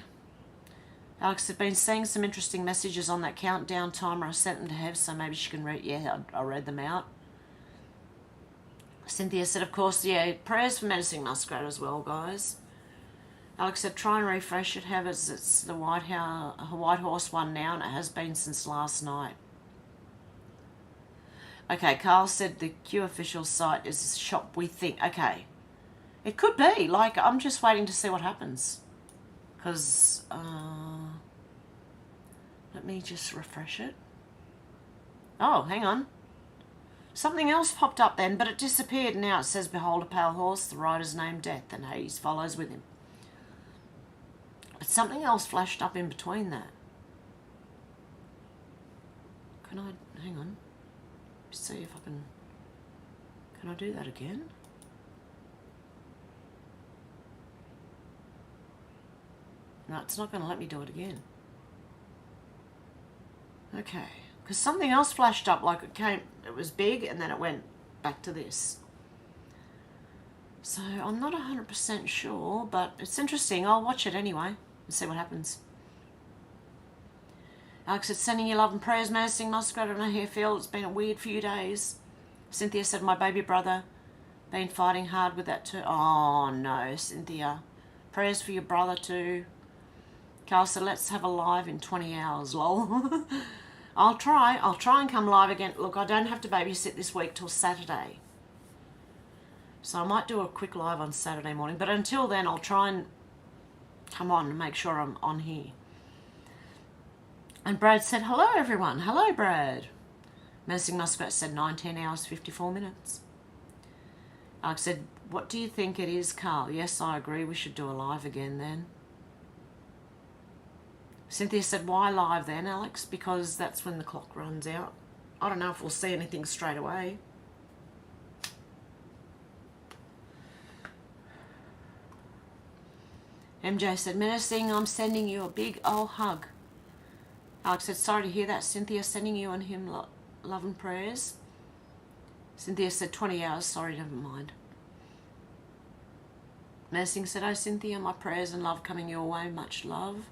Alex had been seeing some interesting messages on that countdown timer I sent them to Hev, so maybe she can read. Yeah, I read them out. Cynthia said, of course, yeah, prayers for Menacing Muskrat as well, guys. Alex said, try and refresh it, Hev, as it's the White Horse one now, and it has been since last night. Okay, Carl said the Q official site is shop we think. Okay. It could be. Like, I'm just waiting to see what happens. Because, let me just refresh it. Oh, hang on. Something else popped up then, but it disappeared. And now it says, behold a pale horse, the rider's name Death, and Hades follows with him. But something else flashed up in between that. Can I, hang on. See if I can I do that again? No, it's not going to let me do it again. Okay, because something else flashed up, like it was big and then it went back to this. So I'm not 100% sure, but it's interesting. I'll watch it anyway and see what happens. Alex said, sending you love and prayers, Menacing Muskrat. I don't know how you feel. It's been a weird few days. Cynthia said, my baby brother been fighting hard with that too. Oh, no, Cynthia. Prayers for your brother too. Carl said, let's have a live in 20 hours, lol. I'll try and come live again. Look, I don't have to babysit this week till Saturday. So I might do a quick live on Saturday morning. But until then, I'll try and come on and make sure I'm on here. And Brad said, hello, everyone. Hello, Brad. Menacing Muskrat said 19 hours, 54 minutes. Alex said, what do you think it is, Carl? Yes, I agree. We should do a live again then. Cynthia said, why live then, Alex? Because that's when the clock runs out. I don't know if we'll see anything straight away. MJ said, Menacing, I'm sending you a big old hug. Alex said, sorry to hear that. Cynthia, sending you and him love and prayers. Cynthia said, 20 hours. Sorry, never mind. Menacing said, oh, Cynthia, my prayers and love coming your way. Much love.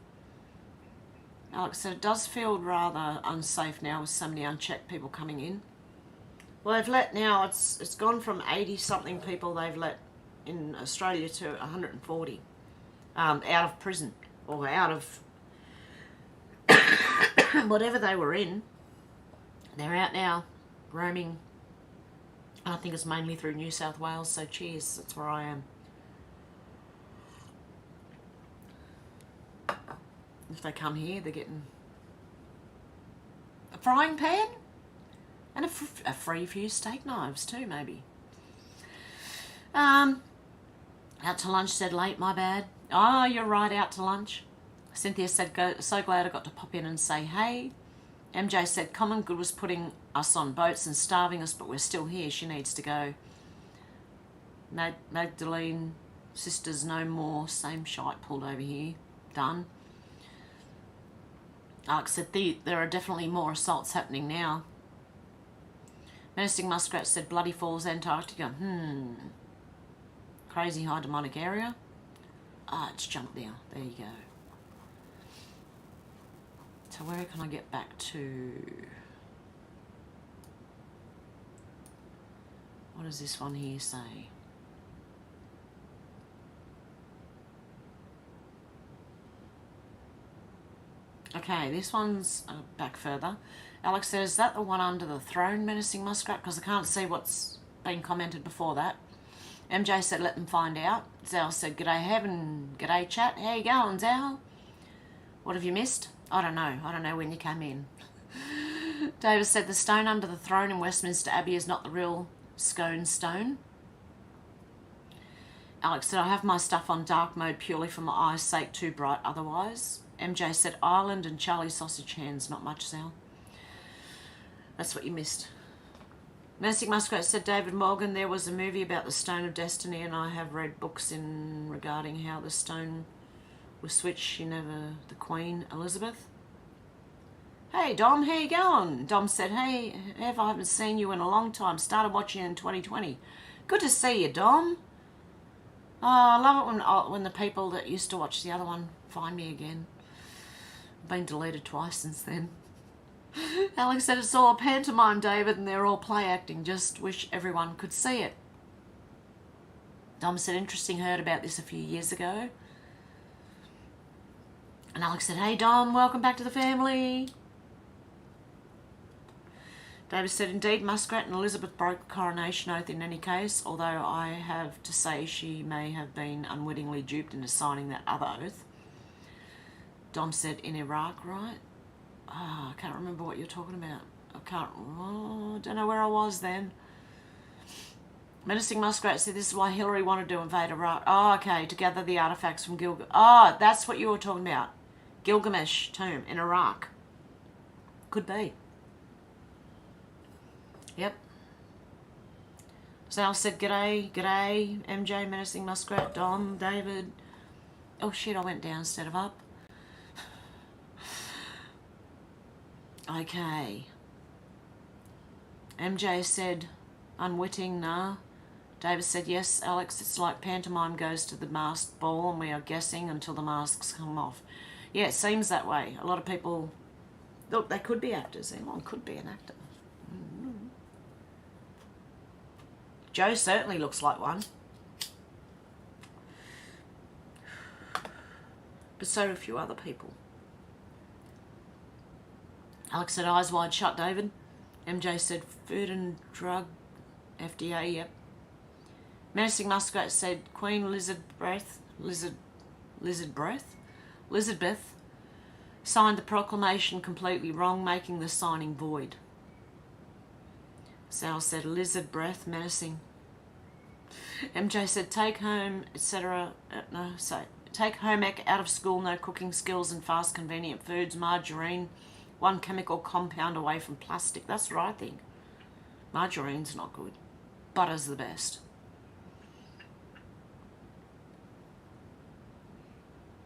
Alex said, it does feel rather unsafe now with so many unchecked people coming in. Well, they've let now, it's gone from 80-something people they've let in Australia to 140 out of prison or out of whatever they were in. They're out now, roaming. I think it's mainly through New South Wales, so cheers, that's where I am. If they come here, they're getting a frying pan and a free few steak knives too, maybe. Out to lunch, said late, my bad. Oh, you're right, out to lunch. Cynthia said, so glad I got to pop in and say hey. MJ said, Common Good was putting us on boats and starving us, but we're still here. She needs to go. Magdalene, sisters no more. Same shite pulled over here. Done. Alex said, there are definitely more assaults happening now. Menacing Muskrat said, Bloody Falls, Antarctica. Crazy high demonic area. Ah, it's jumped now. There you go. So where can I get back to? What does this one here say? Okay, this one's back further. Alex says, is that the one under the throne, Menacing Muskrat? Because I can't see what's been commented before that. MJ said, let them find out. Zal said, g'day Hev and g'day chat. How you going, Zal? What have you missed? I don't know. I don't know when you came in. David said, the stone under the throne in Westminster Abbey is not the real Scone stone. Alex said, I have my stuff on dark mode purely for my eyes' sake, too bright otherwise. MJ said, Ireland and Charlie sausage hands, not much, Sal. That's what you missed. Menacing Muskrat said, David Morgan, there was a movie about the Stone of Destiny and I have read books regarding how the stone was switched. She never, the Queen, Elizabeth. Hey, Dom, how you going? Dom said, hey, Ev, I haven't seen you in a long time. Started watching in 2020. Good to see you, Dom. Oh, I love it when the people that used to watch the other one find me again. I've been deleted twice since then. Alex said, it's all a pantomime, David, and they're all play acting. Just wish everyone could see it. Dom said, interesting, heard about this a few years ago. And Alex said, hey, Dom, welcome back to the family. David said, indeed, Muskrat and Elizabeth broke the coronation oath in any case, although I have to say she may have been unwittingly duped into signing that other oath. Dom said, in Iraq, right? Oh, I can't remember what you're talking about. I don't know where I was then. Menacing Muskrat said, this is why Hillary wanted to invade Iraq. Oh, okay, to gather the artifacts from Gilgamesh. Oh, that's what you were talking about. Gilgamesh tomb in Iraq. Could be. Yep. Sal said, g'day, MJ, Menacing Muskrat, Dom, David. Oh shit, I went down instead of up. Okay. MJ said, unwitting, nah. David said, yes, Alex, it's like pantomime goes to the masked ball and we are guessing until the masks come off. Yeah, it seems that way. A lot of people, look, they could be actors. Anyone could be an actor. Joe certainly looks like one. But so do a few other people. Alex said, eyes wide shut, David. MJ said, Food and Drug, FDA, yep. Menacing Muskrat said, Queen Elizabeth signed the proclamation completely wrong, making the signing void. Sal said, lizard breath, menacing. MJ said, take home, etc. Take home ec out of school, no cooking skills and fast convenient foods, margarine, one chemical compound away from plastic. That's what I think. Margarine's not good. Butter's the best.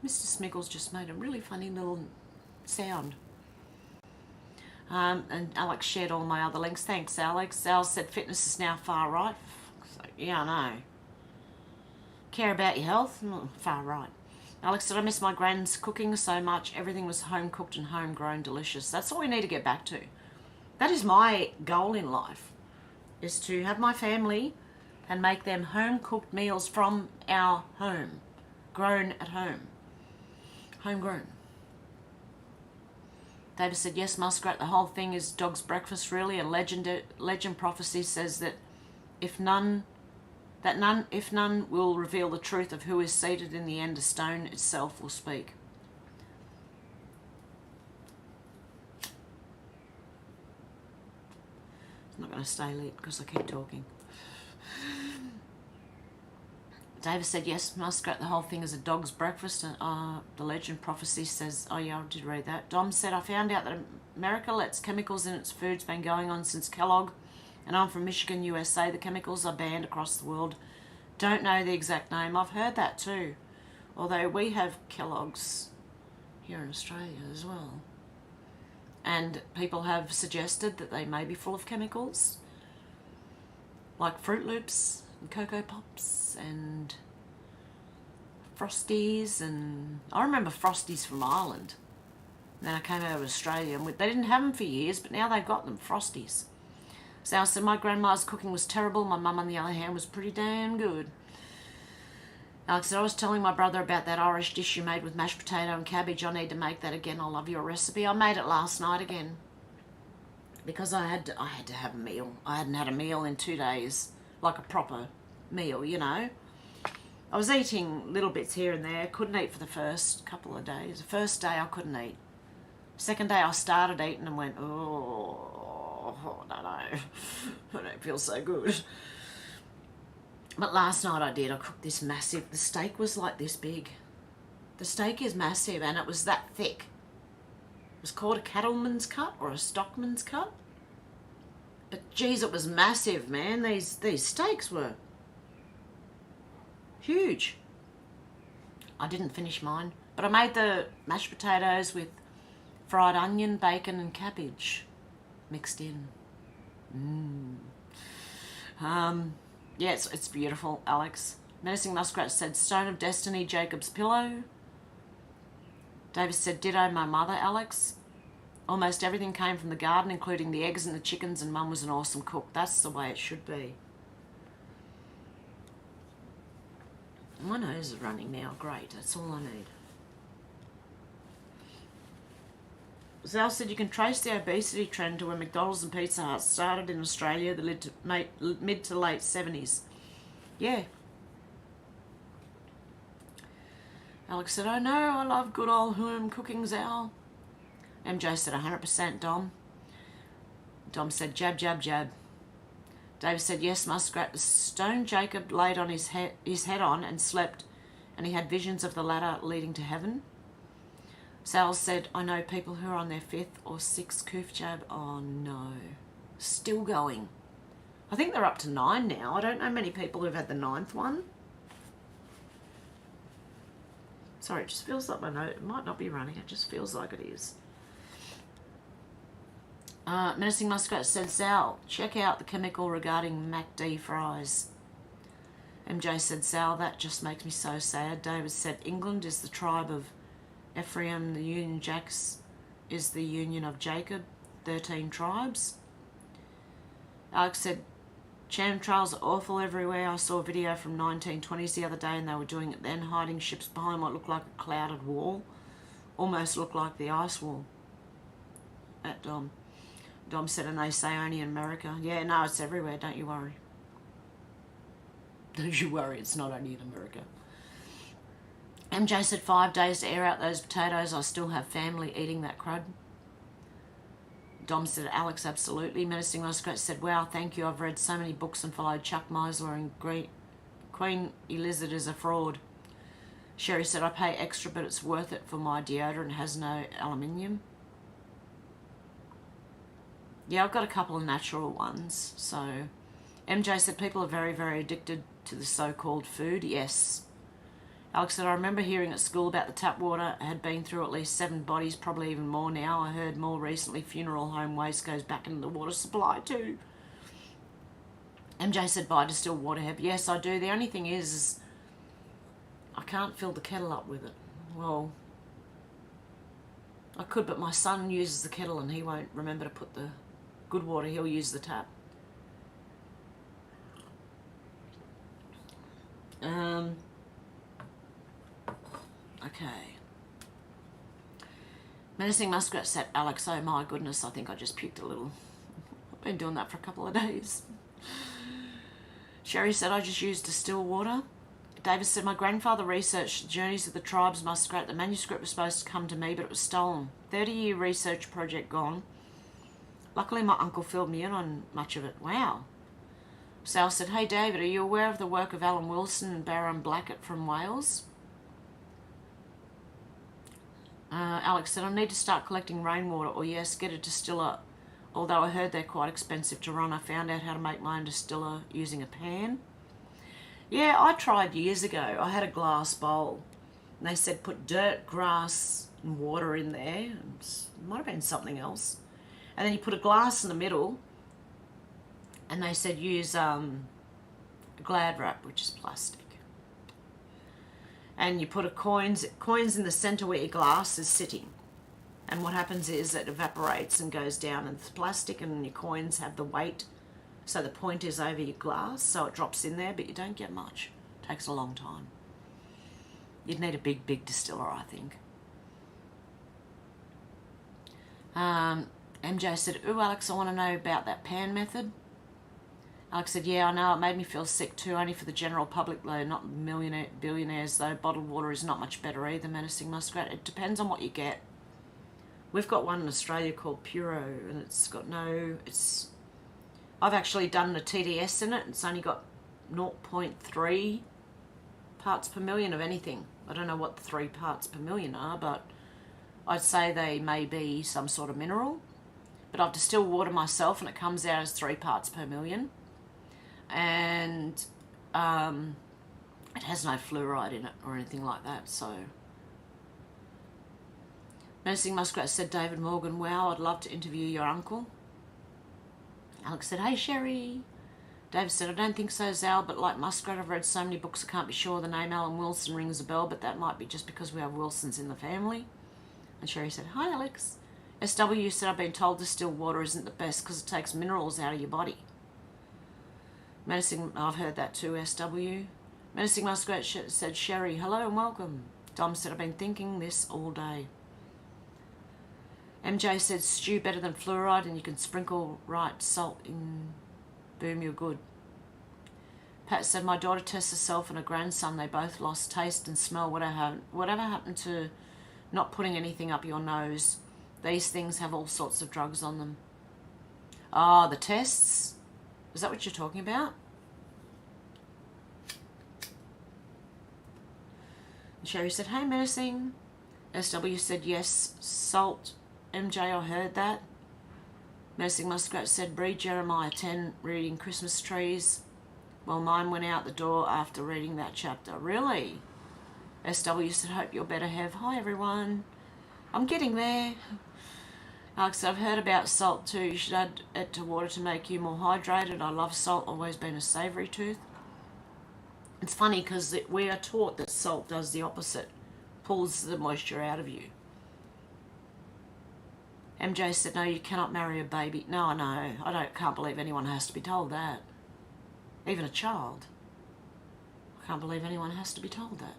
Mr. Smiggles just made a really funny little sound. And Alex shared all my other links. Thanks, Alex. Al said fitness is now far right. So, yeah, I know. Care about your health? Far right. Alex said, I miss my grand's cooking so much. Everything was home cooked and homegrown, delicious. That's all we need to get back to. That is my goal in life, is to have my family and make them home cooked meals from our home, grown at home, homegrown. David said, yes, Muskrat, the whole thing is dog's breakfast, really. A legend prophecy says that if none will reveal the truth of who is seated in the end, a stone itself will speak. I'm not going to stay lit because I keep talking. David said, yes, Muskrat, the whole thing is a dog's breakfast. And the legend prophecy says, oh yeah, I did read that. Dom said, I found out that America lets chemicals in its food's been going on since Kellogg. And I'm from Michigan, USA. The chemicals are banned across the world. Don't know the exact name. I've heard that too. Although we have Kellogg's here in Australia as well. And people have suggested that they may be full of chemicals. Like Fruit Loops and Cocoa Pops and Frosties. And I remember Frosties from Ireland. And then I came over to Australia and they didn't have them for years, but now they've got them, Frosties. So I said, my grandma's cooking was terrible. My mum, on the other hand, was pretty damn good. Alex said, I was telling my brother about that Irish dish you made with mashed potato and cabbage. I need to make that again. I love your recipe. I made it last night again because I had to have a meal. I hadn't had a meal in 2 days, like a proper meal, you know. I was eating little bits here and there. Couldn't eat for the first couple of days. The first day I couldn't eat. Second day I started eating and went, oh, no, I don't feel so good. But last night I did. I cooked this massive, the steak was like this big. The steak is massive and it was that thick. It was called a cattleman's cut or a stockman's cut. But geez, it was massive, man. These steaks were huge. I didn't finish mine, but I made the mashed potatoes with fried onion, bacon and cabbage mixed in. Yeah, it's beautiful, Alex. Menacing Muskrat said, Stone of Destiny, Jacob's Pillow. David said, ditto my mother, Alex. Almost everything came from the garden, including the eggs and the chickens, and Mum was an awesome cook. That's the way it should be. My nose is running now. Great, that's all I need. Zal said you can trace the obesity trend to when McDonald's and Pizza Hut started in Australia, the mid to late 70s. Yeah. Alex said, oh no, I love good old home cooking, Zal. MJ said 100%, Dom. Dom said jab, jab, jab. Dave said, yes, Muskrat. The stone Jacob laid on his head on and slept, and he had visions of the ladder leading to heaven. Sal said, I know people who are on their 5th or 6th coof jab. Oh no. Still going. I think they're up to 9 now. I don't know many people who've had the 9th one. Sorry, it just feels like my nose, it might not be running, it just feels like it is. Menacing Muskrat said, Sal, check out the chemical regarding MacD fries. MJ said, Sal, that just makes me so sad. David said, England is the tribe of Ephraim, the Union Jacks is the union of Jacob, 13 tribes. Alex said, chemtrails are awful everywhere. I saw a video from 1920s the other day and they were doing it then, hiding ships behind what looked like a clouded wall. Almost looked like the ice wall. At Dom. Dom said, and they say only in America. Yeah, no, it's everywhere, don't you worry. Don't you worry, it's not only in America. MJ said 5 days to air out those potatoes. I still have family eating that crud. Dom said, Alex, absolutely. Menacing Muskrat said, wow, thank you. I've read so many books and followed Chuck Meisler and Queen Elizabeth is a fraud. Sherry said, I pay extra, but it's worth it for my deodorant. It has no aluminium. Yeah, I've got a couple of natural ones. So, MJ said, people are very, very addicted to the so-called food. Yes. Alex said, I remember hearing at school about the tap water. I had been through at least 7 bodies, probably even more now. I heard more recently funeral home waste goes back into the water supply too. MJ said, buy distilled water, Heb. Yes, I do. The only thing is I can't fill the kettle up with it. Well, I could, but my son uses the kettle and he won't remember to put the good water. He'll use the tap. Okay. Menacing Muskrat said, Alex, oh my goodness, I think I just puked a little. I've been doing that for a couple of days. Sherry said, I just used distilled water. David said, my grandfather researched the journeys of the tribes muskrat. The manuscript was supposed to come to me, but it was stolen. 30-year research project gone. Luckily, my uncle filled me in on much of it. Wow. Sal said, hey, David, are you aware of the work of Alan Wilson and Baron Blackett from Wales? Alex said, I need to start collecting rainwater, or yes, get a distiller. Although I heard they're quite expensive to run, I found out how to make my own distiller using a pan. Yeah, I tried years ago. I had a glass bowl, and they said put dirt, grass, and water in there. It might have been something else. And then you put a glass in the middle, and they said use Glad wrap, which is plastic. And you put a coins in the center where your glass is sitting. And what happens is it evaporates and goes down into the plastic, and your coins have the weight. So the point is over your glass, so it drops in there, but you don't get much. It takes a long time. You'd need a big, big distiller, I think. MJ said, ooh, Alex, I want to know about that pan method. Alex said, yeah, I know, it made me feel sick too, only for the general public though, not billionaires though. Bottled water is not much better either, Menacing Muskrat. It depends on what you get. We've got one in Australia called Puro, and it's got I've actually done a TDS in it. It's only got 0.3 parts per million of anything. I don't know what the 3 parts per million are, but I'd say they may be some sort of mineral. But I've distilled water myself, and it comes out as 3 parts per million. And it has no fluoride in it or anything like that, so... Menacing Muskrat said, David Morgan, wow, I'd love to interview your uncle. Alex said, hey, Sherry. David said, I don't think so, Zal, but like Muskrat, I've read so many books I can't be sure the name Alan Wilson rings a bell, but that might be just because we have Wilsons in the family. And Sherry said, hi, Alex. SW said, I've been told distilled water isn't the best because it takes minerals out of your body. Menacing, I've heard that too, SW. Menacing Muskrat said, Sherry, hello and welcome. Dom said, I've been thinking this all day. MJ said, stew better than fluoride, and you can sprinkle right salt in. Boom, you're good. Pat said, my daughter tests herself and her grandson. They both lost taste and smell. Whatever happened to not putting anything up your nose? These things have all sorts of drugs on them. Ah, the tests? Is that what you're talking about? And Sherry said, hey, Menacing. SW said, yes, salt. MJ, I heard that. Menacing Muskrat said, read Jeremiah 10, reading Christmas trees. Well, mine went out the door after reading that chapter. Really? SW said, hope you're better, Hev. Hi, everyone. I'm getting there. Alex, I've heard about salt too. You should add it to water to make you more hydrated. I love salt, always been a savoury tooth. It's funny because we are taught that salt does the opposite, pulls the moisture out of you. MJ said, no, you cannot marry a baby. No, I know. I can't believe anyone has to be told that. Even a child. I can't believe anyone has to be told that.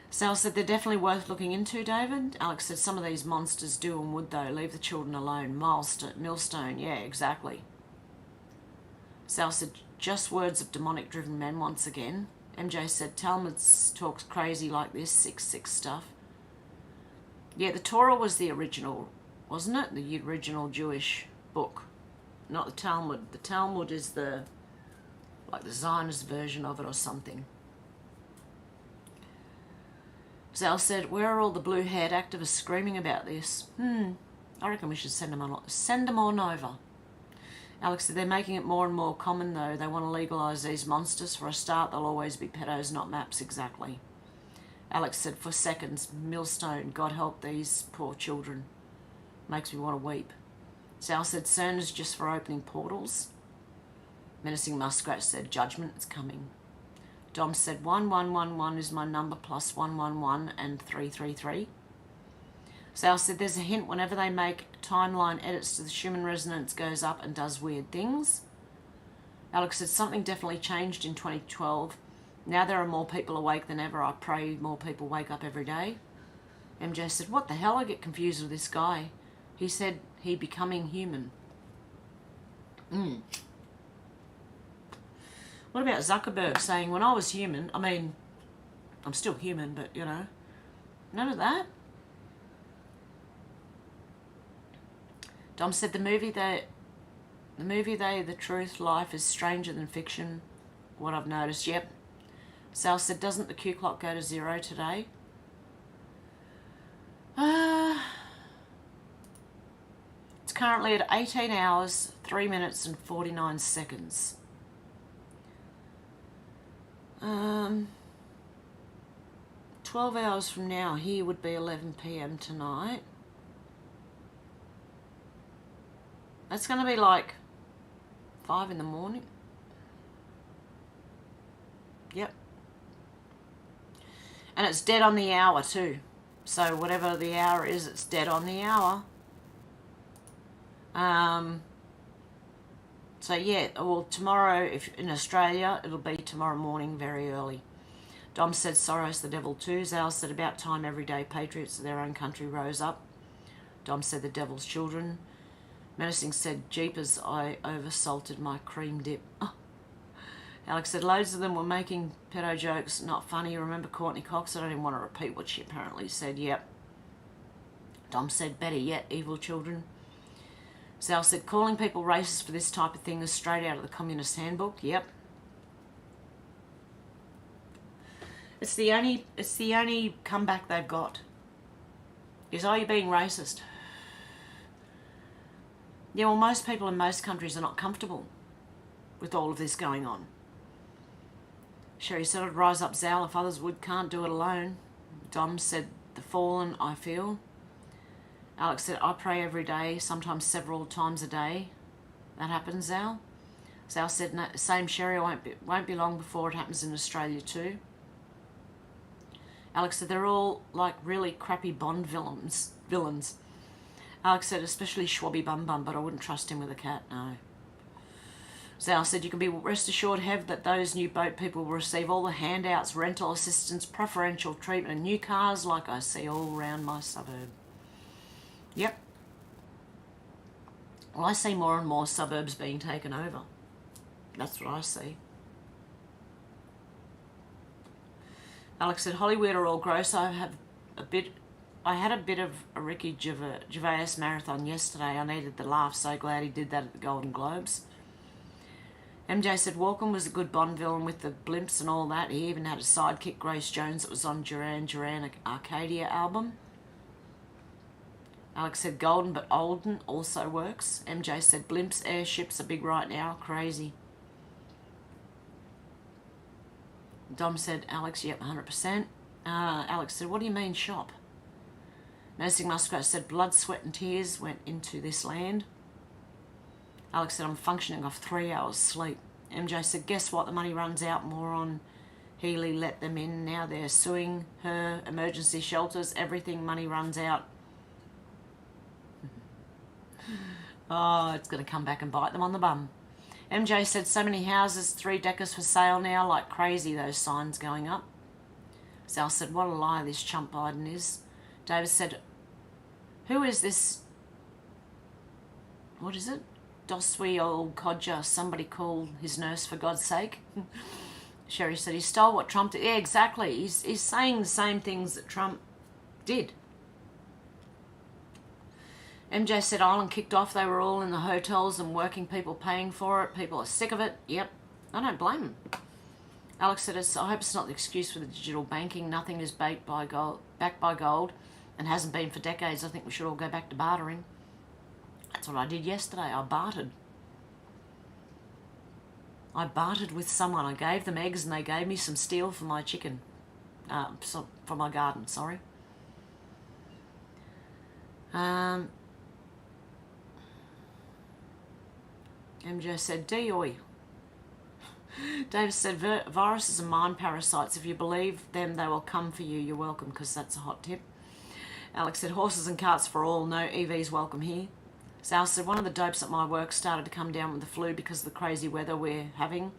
Sal said, they're definitely worth looking into, David. Alex said, some of these monsters do and would, though. Leave the children alone. Millstone, yeah, exactly. Sal said, just words of demonic-driven men once again. MJ said, Talmud talks crazy like this, 666 stuff. Yeah, the Torah was the original wasn't it? The original Jewish book. Not the Talmud. The Talmud is the Zionist version of it or something. Zal said, where are all the blue-haired activists screaming about this? I reckon we should send them on over. Alex said, they're making it more and more common though. They want to legalise these monsters. For a start, they'll always be pedos, not maps, exactly. Alex said, for seconds, millstone, God help these poor children. Makes me want to weep. Sal said, CERN is just for opening portals. Menacing Muskrat said, judgment is coming. Dom said, 1111 is my number plus 111 and 333. Sal said, there's a hint whenever they make timeline edits to the Schumann resonance goes up and does weird things. Alex said, something definitely changed in 2012. Now there are more people awake than ever. I pray more people wake up every day. MJ said, what the hell? I get confused with this guy. He said he becoming human. What about Zuckerberg saying, when I was human, I mean, I'm still human, but, you know, none of that. Dom said, the truth, life is stranger than fiction. What I've noticed, yep. Sal said, doesn't the Q clock go to 0 today? It's currently at 18 hours, 3 minutes and 49 seconds. 12 hours from now, here would be 11 p.m. tonight. That's going to be like 5 in the morning. Yep. And it's dead on the hour too. So whatever the hour is, it's dead on the hour. So yeah, well tomorrow, if in Australia, it'll be tomorrow morning very early. Dom said, Soros the devil too. Zal said, about time everyday patriots of their own country rose up. Dom said, the devil's children. Menacing said, jeepers, I oversalted my cream dip. Oh. Alex said, loads of them were making pedo jokes, not funny. Remember Courtney Cox? I don't even want to repeat what she apparently said. Yep. Dom said, better yet, evil children. Zal said, calling people racist for this type of thing is straight out of the Communist Handbook. Yep. It's the only comeback they've got. Is, are you being racist? Yeah, well, most people in most countries are not comfortable with all of this going on. Sherry said, I'd rise up, Zal, if others would, can't do it alone. Dom said, the fallen, I feel. Alex said, I pray every day, sometimes several times a day. That happens, Zal. Zal said, no, same Sherry, won't be long before it happens in Australia too. Alex said, they're all like really crappy Bond villains. Alex said, especially Schwabby Bum Bum, but I wouldn't trust him with a cat, no. Zal said, you can be rest assured, Hev, that those new boat people will receive all the handouts, rental assistance, preferential treatment, and new cars like I see all around my suburb. Yep. Well, I see more and more suburbs being taken over. That's what I see. Alex said, Hollywood are all gross. I had a bit of a Ricky Gervais marathon yesterday. I needed the laugh. So glad he did that at the Golden Globes. MJ said, Walken was a good Bond villain with the blimps and all that. He even had a sidekick, Grace Jones, that was on Duran Duran Arcadia album. Alex said, Golden but Olden also works. MJ said, blimps, airships are big right now. Crazy. Dom said, Alex, yep, 100%. Alex said, what do you mean shop? Nursing Muskrat said, blood, sweat and tears went into this land. Alex said, I'm functioning off 3 hours sleep. MJ said, guess what? The money runs out. Moron. Healy let them in. Now they're suing her. Emergency shelters. Everything. Money runs out. Oh, it's going to come back and bite them on the bum. MJ said, so many houses, 3-deckers for sale now, like crazy, those signs going up. Sal said, what a liar this chump Biden is. Davis said, who is this, what is it? Doswy old codger, somebody call his nurse for God's sake. Sherry said, he stole what Trump did. Yeah, exactly. He's saying the same things that Trump did. MJ said Ireland kicked off. They were all in the hotels and working people paying for it. People are sick of it. Yep. I don't blame them. Alex said, I hope it's not the excuse for the digital banking. Nothing is backed by gold and hasn't been for decades. I think we should all go back to bartering. That's what I did yesterday. I bartered. I bartered with someone. I gave them eggs and they gave me some steel for my chicken. For my garden, sorry. MJ said, DOI. David said, viruses are mind parasites. If you believe them, they will come for you. You're welcome, because that's a hot tip. Alex said, horses and carts for all. No EVs welcome here. Sal said, one of the dopes at my work started to come down with the flu because of the crazy weather we're having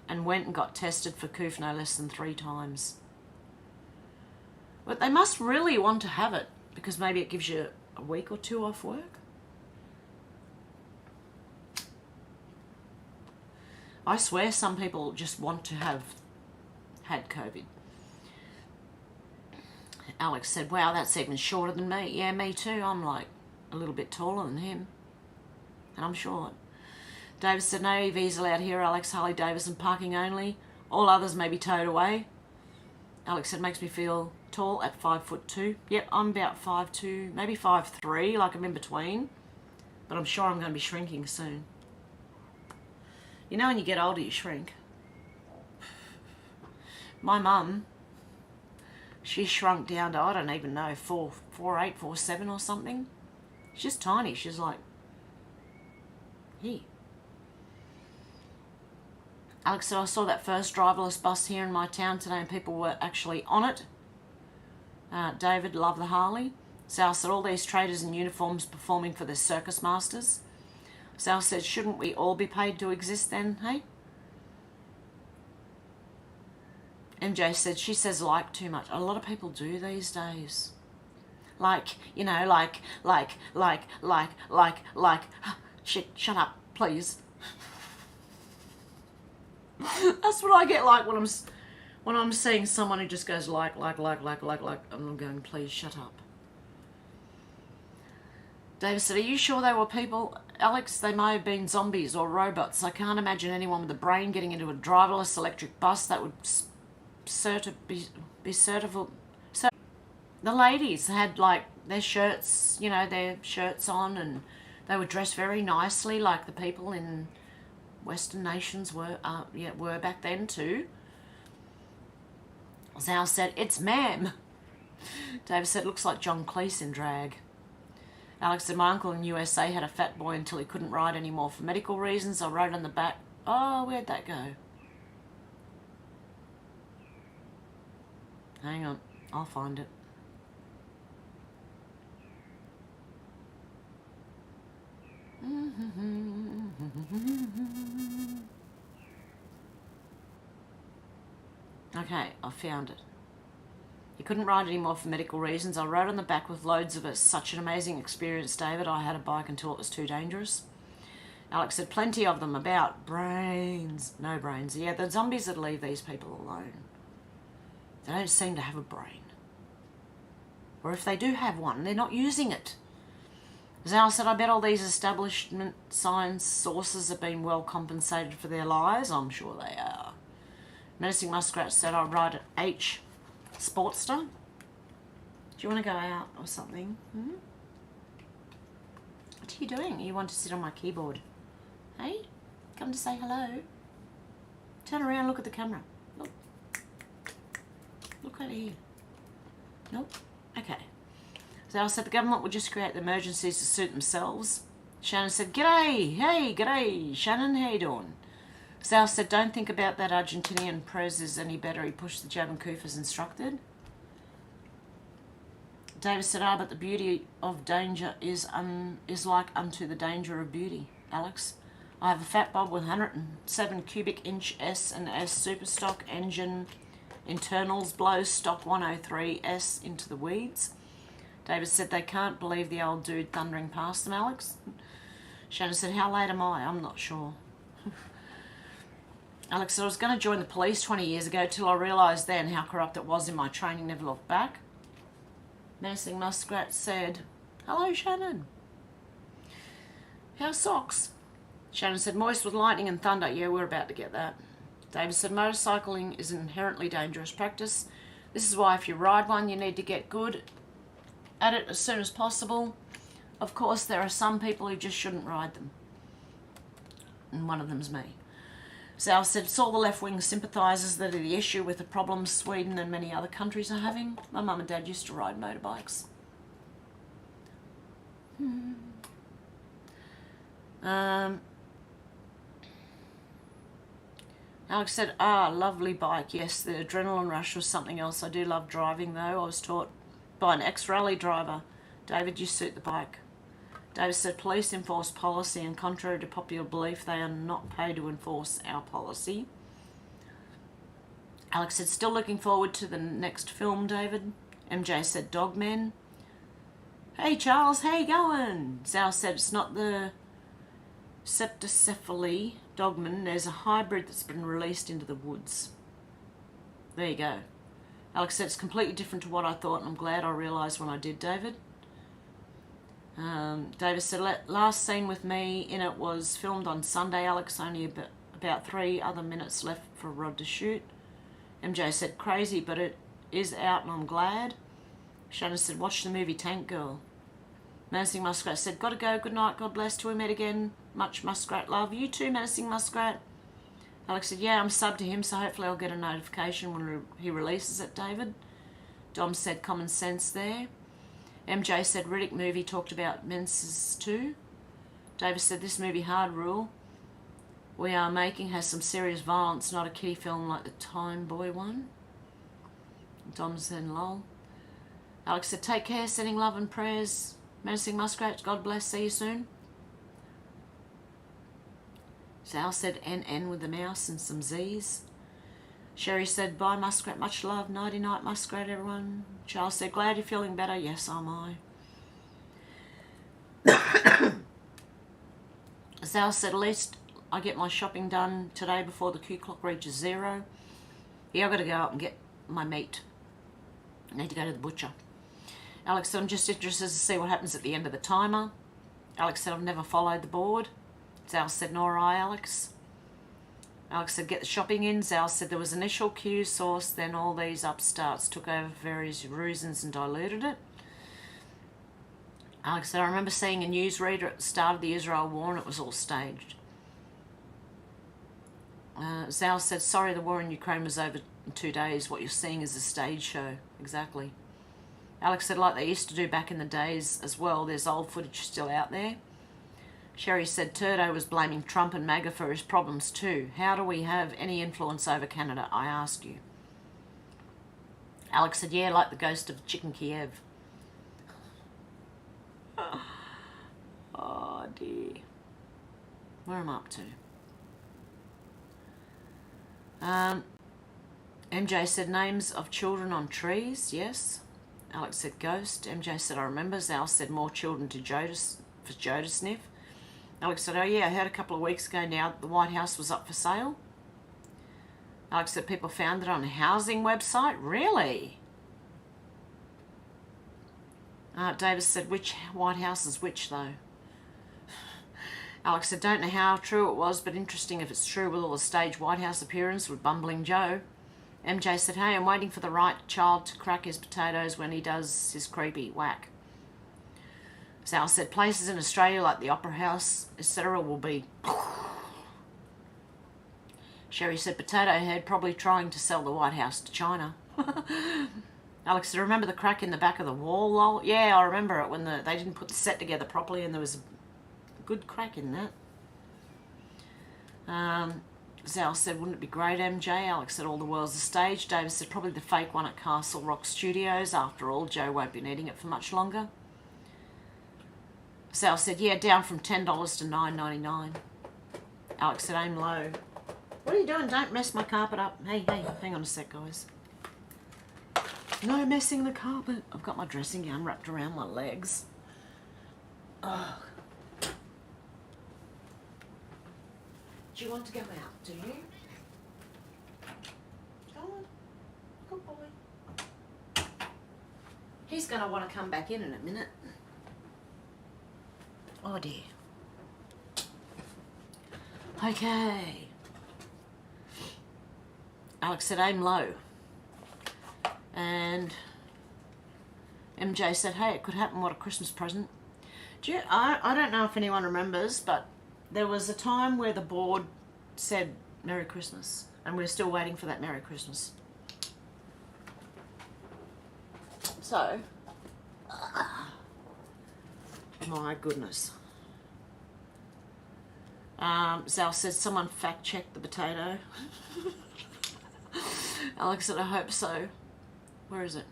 and went and got tested for coof no less than 3 times. But they must really want to have it because maybe it gives you a week or 2 off work. I swear some people just want to have had COVID. Alex said, wow, that's even shorter than me. Yeah, me too. I'm like a little bit taller than him. And I'm short. David said, no EVs allowed here, Alex. Harley Davidson parking only. All others may be towed away. Alex said, makes me feel tall at 5'2". Yep, I'm about 5'2", maybe 5'3", like I'm in between. But I'm sure I'm going to be shrinking soon. You know when you get older, you shrink. My mum, she shrunk down to, I don't even know, 4'8", 4'7" or something. She's just tiny. She's like, here. Alex said, I saw that first driverless bus here in my town today and people were actually on it. David, love the Harley. Sal said, all these traders in uniforms performing for the circus masters. Sal said, shouldn't we all be paid to exist then, hey? MJ said, she says like too much. A lot of people do these days. Like, you know, like, shit, shut up, please. That's what I get like when I'm seeing someone who just goes like, I'm going, please shut up. David said, are you sure they were people? Alex, they may have been zombies or robots. I can't imagine anyone with a brain getting into a driverless electric bus. That would be certifiable. So the ladies had like their shirts, you know, their shirts on, and they were dressed very nicely like the people in Western nations were back then too. Zal said, it's ma'am. David said, looks like John Cleese in drag. Alex said, my uncle in USA had a fat boy until he couldn't ride anymore for medical reasons. I wrote on the back. Oh, where'd that go? Hang on, I'll find it. Okay, I found it. He couldn't ride anymore for medical reasons. I rode on the back with loads of it. Such an amazing experience, David. I had a bike until it was too dangerous. Alex said, plenty of them about brains. No brains. Yeah, the zombies that leave these people alone. They don't seem to have a brain. Or if they do have one, they're not using it. Zal said, I bet all these establishment science sources have been well compensated for their lies. I'm sure they are. Menacing Muskrat said, I ride an H Sportster. Do you want to go out or something? What are you doing? You want to sit on my keyboard? Hey? Come to say hello. Turn around, look at the camera. Look. Look over here. Nope. Okay. So I said the government would just create the emergencies to suit themselves. Shannon said, g'day. Hey, g'day. Shannon, how you doing? Sal said, don't think about that Argentinian prez is any better. He pushed the jab and coof as instructed. David said, but the beauty of danger is like unto the danger of beauty, Alex. I have a fat bob with 107 cubic inch S and S super stock engine. Internals blow stock 103 S into the weeds. David said, they can't believe the old dude thundering past them, Alex. Shannon said, how late am I? I'm not sure. Alex said, I was going to join the police 20 years ago till I realised then how corrupt it was in my training, never looked back. Menacing Muskrat said, hello, Shannon. How's socks? Shannon said, moist with lightning and thunder. Yeah, we're about to get that. David said, motorcycling is an inherently dangerous practice. This is why if you ride one, you need to get good at it as soon as possible. Of course, there are some people who just shouldn't ride them. And one of them's me. Sal said, it's all the left-wing sympathisers that are the issue with the problems Sweden and many other countries are having. My mum and dad used to ride motorbikes. Alex said, lovely bike. Yes, the adrenaline rush was something else. I do love driving, though. I was taught by an ex-rally driver. David, you suit the bike. David said, police enforce policy, and contrary to popular belief, they are not paid to enforce our policy. Alex said, still looking forward to the next film, David. MJ said, Dogmen. Hey, Charles, how you going? Zal said, it's not the septocephaly dogman. There's a hybrid that's been released into the woods. There you go. Alex said, it's completely different to what I thought, and I'm glad I realised when I did, David. David said, last scene with me in it was filmed on Sunday, Alex, only about 3 other minutes left for Rod to shoot. MJ said, crazy, but it is out and I'm glad. Shannon said, watch the movie Tank Girl. Menacing Muskrat said, gotta go, good night, God bless, till we meet again. Much Muskrat love. You too, Menacing Muskrat. Alex said, yeah, I'm subbed to him, so hopefully I'll get a notification when he releases it, David. Dom said, common sense there. MJ said, Riddick movie talked about menses too. David said, this movie, Hard Rule, we are making has some serious violence, not a kiddie film like the Time Boy one. Dom said, lol. Alex said, take care, sending love and prayers. Menacing Muskrat, God bless, see you soon. Sal said, NN with the mouse and some Z's. Sherry said, bye Muskrat, much love, nighty night Muskrat everyone. Charles said, glad you're feeling better. Yes, am I. Sal said, at least I get my shopping done today before the Q clock reaches 0. Yeah, I've got to go out and get my meat. I need to go to the butcher. Alex said, I'm just interested to see what happens at the end of the timer. Alex said, I've never followed the board. Sal said, nor I, Alex. Alex said, get the shopping in. Zal said, there was initial Q source, then all these upstarts took over for various reasons and diluted it. Alex said, I remember seeing a newsreader at the start of the Israel war and it was all staged. Zal said, sorry, the war in Ukraine was over in 2 days. What you're seeing is a stage show. Exactly. Alex said, like they used to do back in the days as well, there's old footage still out there. Sherry said Turdo was blaming Trump and MAGA for his problems too. How do we have any influence over Canada, I ask you? Alex said, yeah, like the ghost of Chicken Kiev. Oh dear. Where am I up to? MJ said names of children on trees, yes. Alex said ghost. MJ said I remember. Zal said more children to Joe to sniff. Alex said, oh yeah, I heard a couple of weeks ago now that the White House was up for sale. Alex said people found it on a housing website. Really? Davis said, which White House is which though? Alex said, don't know how true it was, but interesting if it's true with all the staged White House appearance with Bumbling Joe. MJ said, hey, I'm waiting for the right child to crack his potatoes when he does his creepy whack. Sal said, places in Australia like the Opera House, etc. will be... Sherry said, Potato Head probably trying to sell the White House to China. Alex said, remember the crack in the back of the wall, lol? Yeah, I remember it when they didn't put the set together properly and there was a good crack in that. Zal said, wouldn't it be great, MJ? Alex said, all the world's a stage. Davis said, probably the fake one at Castle Rock Studios. After all, Joe won't be needing it for much longer. Sal said, yeah, down from $10 to $9.99. Alex said, aim low. What are you doing? Don't mess my carpet up. Hey, hang on a sec, guys. No messing the carpet. I've got my dressing gown wrapped around my legs. Oh. Do you want to go out, do you? Go on. Good boy. He's going to want to come back in a minute. Oh dear. Okay. Alex said, aim low. And MJ said, hey, it could happen. What a Christmas present. I don't know if anyone remembers, but there was a time where the board said Merry Christmas, and we're still waiting for that Merry Christmas. So, my goodness. Zal says, someone fact check the potato. Alex said, I hope so. Where is it?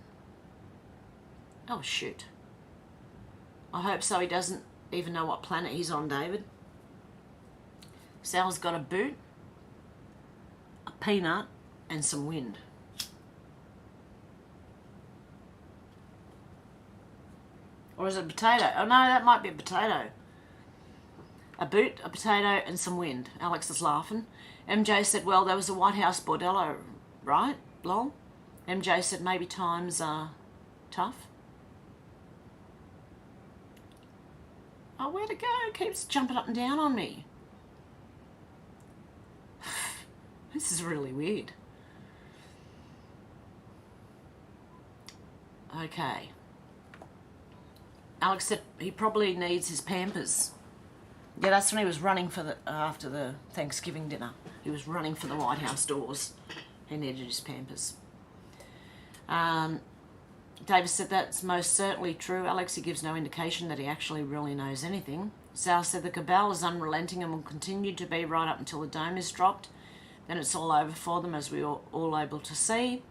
Oh, shoot. I hope so. He doesn't even know what planet he's on, David. Sal's got a boot, a peanut, and some wind. Or is it a potato? Oh, no, that might be a potato. A boot, a potato, and some wind. Alex is laughing. MJ said, well, there was a White House bordello, right? Lol. MJ said, maybe times are tough. Oh, where'd it go? It keeps jumping up and down on me. This is really weird. Okay. Alex said he probably needs his Pampers. Yeah, that's when he was running for after the Thanksgiving dinner. He was running for the White House doors. He needed his Pampers. Davis said that's most certainly true. Alex, he gives no indication that he actually really knows anything. Sal said the cabal is unrelenting and will continue to be right up until the dome is dropped. Then it's all over for them, as we're all able to see.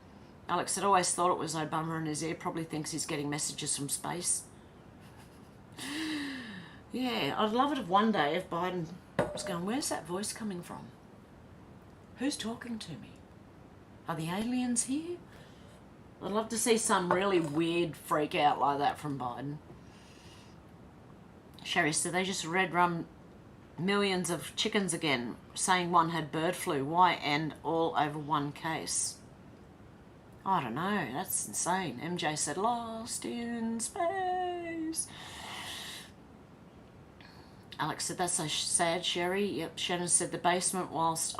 Alex had always thought it was Obama in his ear. Probably thinks he's getting messages from space. Yeah, I'd love it if one day if Biden was going, where's that voice coming from? Who's talking to me? Are the aliens here? I'd love to see some really weird freak out like that from Biden. Sherry said they just red run millions of chickens again, saying one had bird flu. Why? And all over one case. I don't know. That's insane. MJ said, lost in space. Alex said, that's so sad, Sherry. Yep. Shannon said, the basement whilst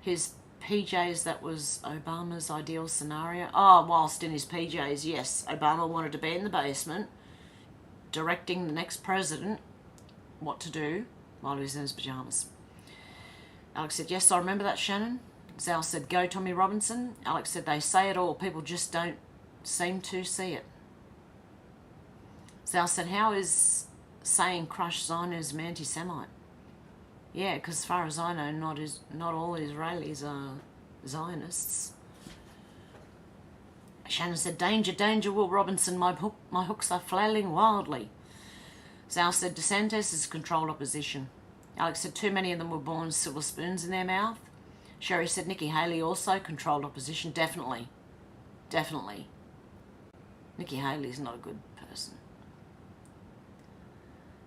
his PJs, that was Obama's ideal scenario. Oh, whilst in his PJs, yes. Obama wanted to be in the basement, directing the next president what to do while he was in his pajamas. Alex said, yes, I remember that, Shannon. Zal said, go Tommy Robinson. Alex said, they say it all. People just don't seem to see it. Zal said, how is saying crush Zionism anti-Semite? Yeah, because as far as I know, not all Israelis are Zionists. Shannon said, danger, danger, Will Robinson, my hooks are flailing wildly. Zal said, DeSantis is controlled opposition. Alex said, too many of them were born with silver spoons in their mouth. Sherry said, Nikki Haley also controlled opposition. Definitely. Definitely. Nikki Haley's not a good person.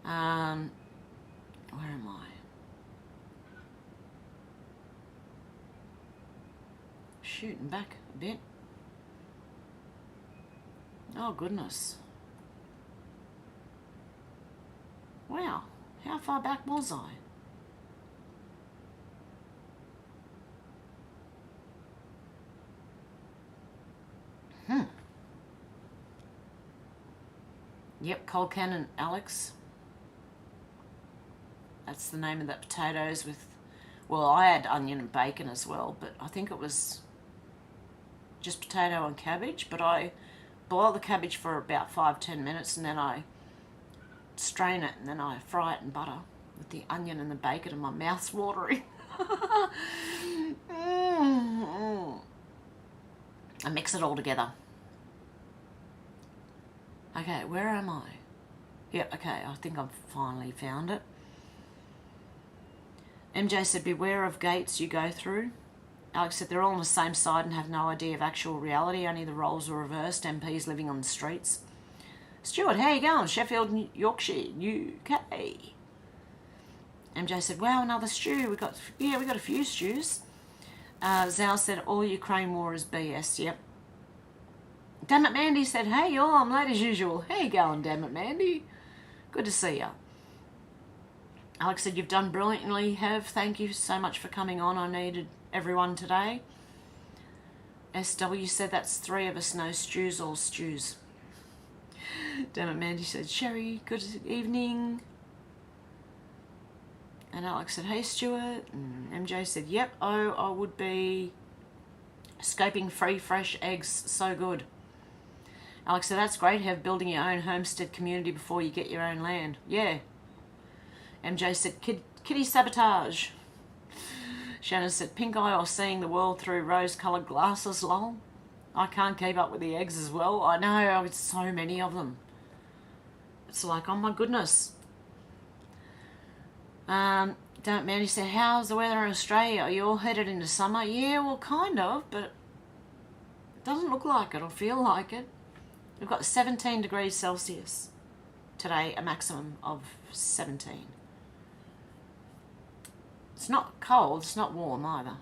Where am I? Shooting back a bit. Oh, goodness. Wow. How far back was I? Yep, cold cannon Alex. That's the name of that potatoes with, well, I had onion and bacon as well, but I think it was just potato and cabbage, but I boil the cabbage for about 5-10 minutes and then I strain it and then I fry it in butter with the onion and the bacon and my mouth's watering. I mix it all together. Okay, where am I? Yep, okay, I think I've finally found it. MJ said, beware of gates you go through. Alex said, they're all on the same side and have no idea of actual reality, only the roles are reversed, MPs living on the streets. Stuart, how you going? Sheffield, Yorkshire, UK. MJ said, wow, another stew. We got a few stews. Zal said, all Ukraine war is BS. Yep. Damn it, Mandy said, hey, y'all, I'm late as usual. How you going, damn it, Mandy? Good to see ya. Alex said, you've done brilliantly, Hev. Thank you so much for coming on. I needed everyone today. SW said, that's 3 of us, no stews, all stews. Damn it, Mandy said, Sherry, good evening. And Alex said, hey, Stuart. And MJ said, yep, oh, I would be scoping free fresh eggs, so good. Alex said, that's great, Hev, building your own homestead community before you get your own land. Yeah. MJ said, kitty sabotage. Shannon said, pink eye or seeing the world through rose-coloured glasses, lol. I can't keep up with the eggs as well. I know, it's so many of them. It's like, oh my goodness. Don't Mandy said, how's the weather in Australia? Are you all headed into summer? Yeah, well, kind of, but it doesn't look like it or feel like it. We've got 17 degrees Celsius today, a maximum of 17. It's not cold, it's not warm either.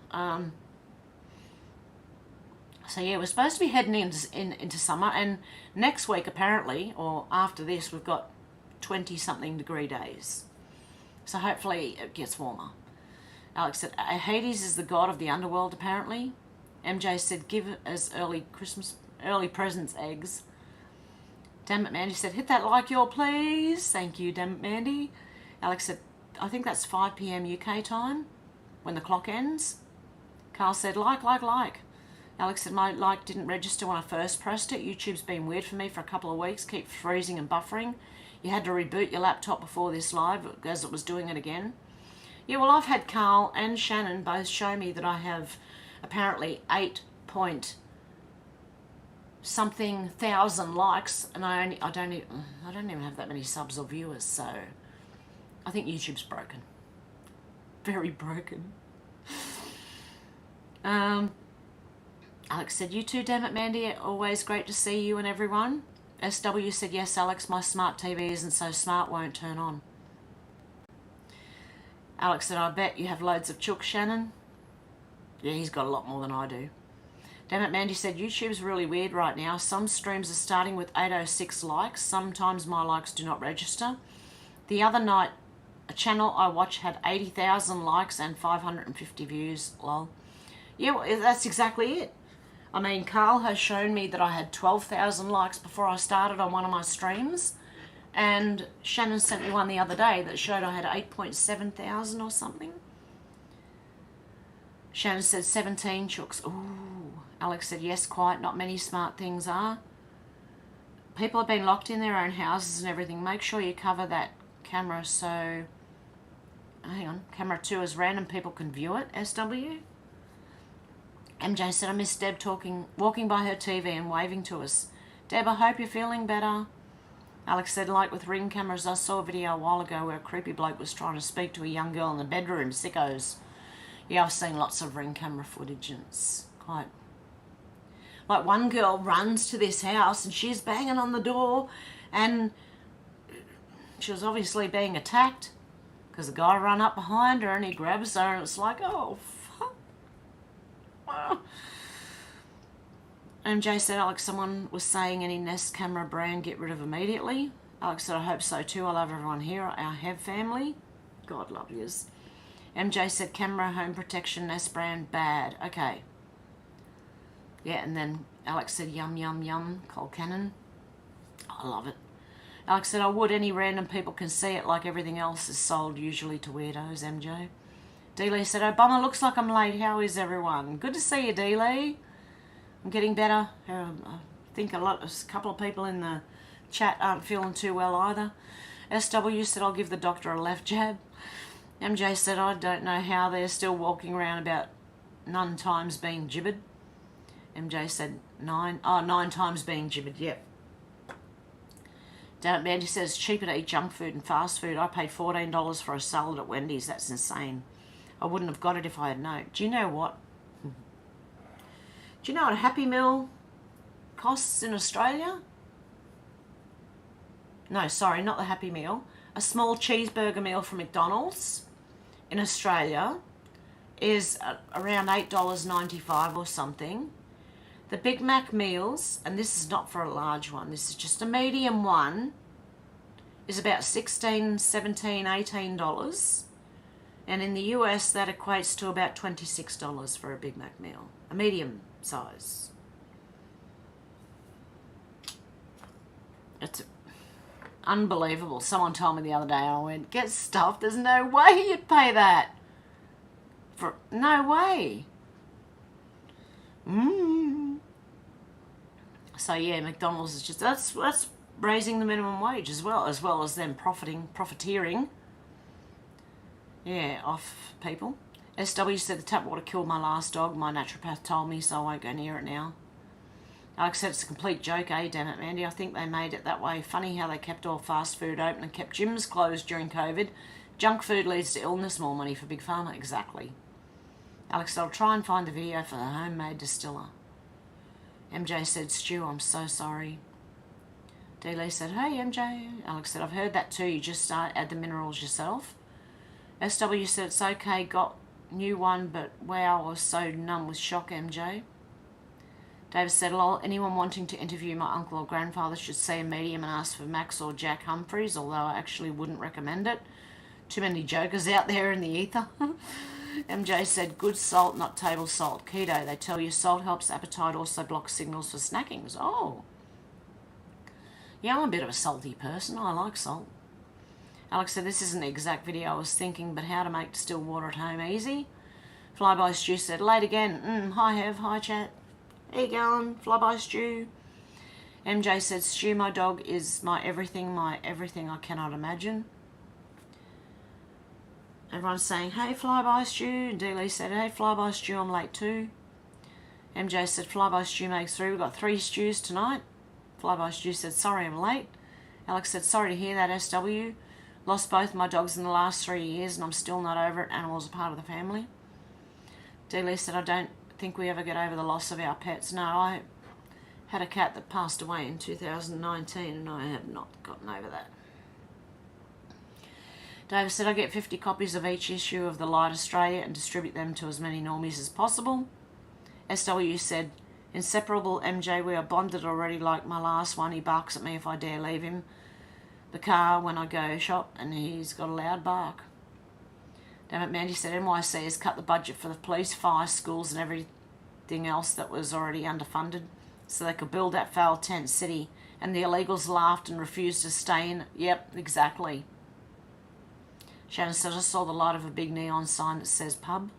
So yeah, we're supposed to be heading into summer, and next week apparently, or after this, we've got 20-something degree days. So hopefully it gets warmer. Alex said, Hades is the god of the underworld apparently. MJ said, give it as early presents eggs. Damn it, Mandy said, hit that like y'all please. Thank you, damn it, Mandy. Alex said, I think that's 5 p.m. UK time when the clock ends. Carl said, like. Alex said, my like didn't register when I first pressed it. YouTube's been weird for me for a couple of weeks. Keep freezing and buffering. You had to reboot your laptop before this live as it was doing it again. Yeah, well, I've had Carl and Shannon both show me that I have apparently 8-point-something thousand likes, and I don't even have that many subs or viewers, so I think YouTube's broken. Very broken. Alex said, you too, damn it, Mandy. Always great to see you and everyone. SW said, yes, Alex, my smart TV isn't so smart, won't turn on. Alex said, I bet you have loads of chook, Shannon. Yeah, he's got a lot more than I do. Damn it, Mandy said, YouTube's really weird right now. Some streams are starting with 806 likes. Sometimes my likes do not register. The other night, a channel I watch had 80,000 likes and 550 views, lol. Yeah, well, that's exactly it. I mean, Carl has shown me that I had 12,000 likes before I started on one of my streams, and Shannon sent me one the other day that showed I had 8.7 thousand or something. Shannon said 17 chooks. Ooh. Alex said, yes, quite. Not many smart things are. People have been locked in their own houses and everything. Make sure you cover that camera so... Hang on. Camera 2 as random people can view it, SW. MJ said, I miss Deb walking by her TV and waving to us. Deb, I hope you're feeling better. Alex said, like with Ring cameras, I saw a video a while ago where a creepy bloke was trying to speak to a young girl in the bedroom. Sickos. Yeah, I've seen lots of Ring camera footage and it's quite... Like one girl runs to this house and she's banging on the door and she was obviously being attacked because the guy ran up behind her and he grabs her and it's like, oh, fuck. MJ said, Alex, someone was saying any Nest camera brand get rid of immediately. Alex said, I hope so too. I love everyone here, our Hev family. God love yous. MJ said, camera home protection Nest brand bad. Okay. Yeah, and then Alex said, yum, yum, yum, Cole Cannon. I love it. Alex said, I would. Any random people can see it like everything else is sold usually to weirdos, MJ. D-Lee said, Obama, looks like I'm late. How is everyone? Good to see you, D-Lee. I'm getting better. I think a couple of people in the chat aren't feeling too well either. SW said, I'll give the doctor a left jab. MJ said, I don't know how they're still walking around about 9 times being gibbered. MJ said 9 times being gibbered, yep. Damn it, Mandy says, cheaper to eat junk food and fast food. I paid $14 for a salad at Wendy's. That's insane. I wouldn't have got it if I had known. Do you know what? Do you know what a Happy Meal costs in Australia? No, sorry, not the Happy Meal. A small cheeseburger meal from McDonald's in Australia is around $8.95 or something. The Big Mac meals, and this is not for a large one, this is just a medium one, is about $16, $17, $18. And in the US, that equates to about $26 for a Big Mac meal, a medium size. It's unbelievable. Someone told me the other day, I went, get stuffed, there's no way you'd pay that. No way. So yeah, McDonald's is just, that's raising the minimum wage as well as them profiteering. Yeah, off people. SW said the tap water killed my last dog. My naturopath told me, so I won't go near it now. Alex said it's a complete joke, eh? Damn it, Mandy. I think they made it that way. Funny how they kept all fast food open and kept gyms closed during COVID. Junk food leads to illness, more money for Big Pharma. Exactly. Alex said, I'll try and find the video for the homemade distiller. MJ said, Stu, I'm so sorry. D. Lee said, hey, MJ. Alex said, I've heard that too. You just add the minerals yourself. SW said, it's okay, got new one, but wow, I was so numb with shock, MJ. David said, lol, anyone wanting to interview my uncle or grandfather should see a medium and ask for Max or Jack Humphreys, although I actually wouldn't recommend it. Too many jokers out there in the ether. MJ said, good salt, not table salt. Keto, they tell you salt helps appetite, also blocks signals for snackings. Oh. Yeah, I'm a bit of a salty person. I like salt. Alex said, this isn't the exact video I was thinking, but how to make distilled water at home easy. Flyby Stew said, late again. Hi, Hev. Hi, chat. How you going? Flyby Stew. MJ said, Stew, my dog is my everything I cannot imagine. Everyone's saying, hey, Flyby Stew. And D-Lee said, hey, Flyby Stew, I'm late too. MJ said, Flyby Stew makes 3. We've got 3 stews tonight. Flyby Stew said, sorry, I'm late. Alex said, sorry to hear that, SW. Lost both my dogs in the last 3 years and I'm still not over it. Animals are part of the family. D-Lee said, I don't think we ever get over the loss of our pets. No, I had a cat that passed away in 2019 and I have not gotten over that. David said, I get 50 copies of each issue of The Light Australia and distribute them to as many normies as possible. SW said, inseparable MJ, we are bonded already like my last one. He barks at me if I dare leave him the car when I go shop and he's got a loud bark. Damn it, Mandy said, NYC has cut the budget for the police, fire, schools and everything else that was already underfunded so they could build that foul tent city, and the illegals laughed and refused to stay in. Yep, exactly. Shannon said, I saw the light of a big neon sign that says pub.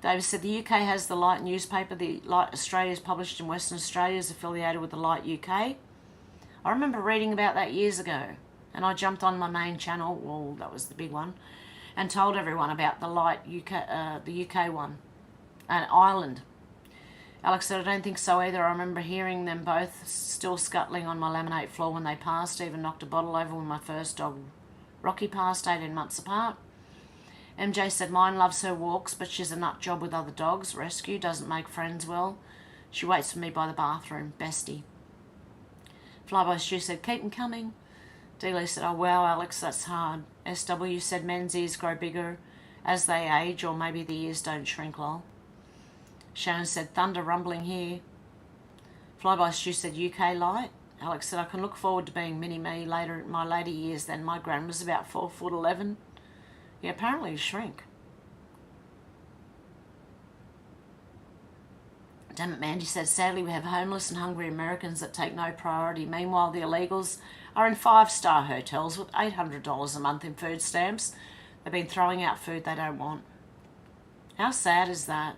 David said, the UK has the Light newspaper. The Light Australia is published in Western Australia, is affiliated with the Light UK. I remember reading about that years ago, and I jumped on my main channel, well, that was the big one, and told everyone about the Light UK, the UK one, and Ireland. Alex said, I don't think so either. I remember hearing them both still scuttling on my laminate floor when they passed. Even knocked a bottle over when my first dog, Rocky, passed 18 months apart. MJ said, mine loves her walks, but she's a nut job with other dogs. Rescue, doesn't make friends well. She waits for me by the bathroom. Bestie. Flyby Stew said, keep them coming. D-Lee said, oh wow, Alex, that's hard. SW said, men's ears grow bigger as they age, or maybe the ears don't shrink, lol. Shannon said, thunder rumbling here. Flyby Stew said, UK Light. Alex said, I can look forward to being mini-me later in my later years than my grandma's about 4'11". Yeah, apparently you shrink. Damn it, Mandy said, sadly we have homeless and hungry Americans that take no priority. Meanwhile, the illegals are in 5-star hotels with $800 a month in food stamps. They've been throwing out food they don't want. How sad is that?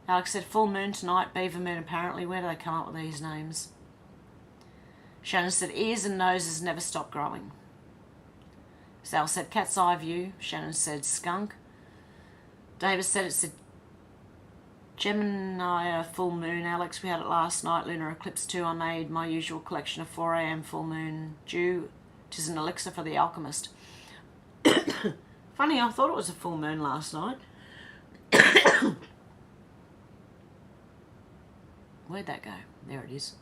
Alex said, full moon tonight, beaver moon apparently. Where do they come up with these names? Shannon said, ears and noses never stop growing. Sal said, cat's eye view. Shannon said, skunk. David said, it's a Gemini full moon. Alex, we had it last night. Lunar eclipse too. I made my usual collection of 4 a.m. full moon dew. It is an elixir for the alchemist. Funny, I thought it was a full moon last night. Where'd that go? There it is.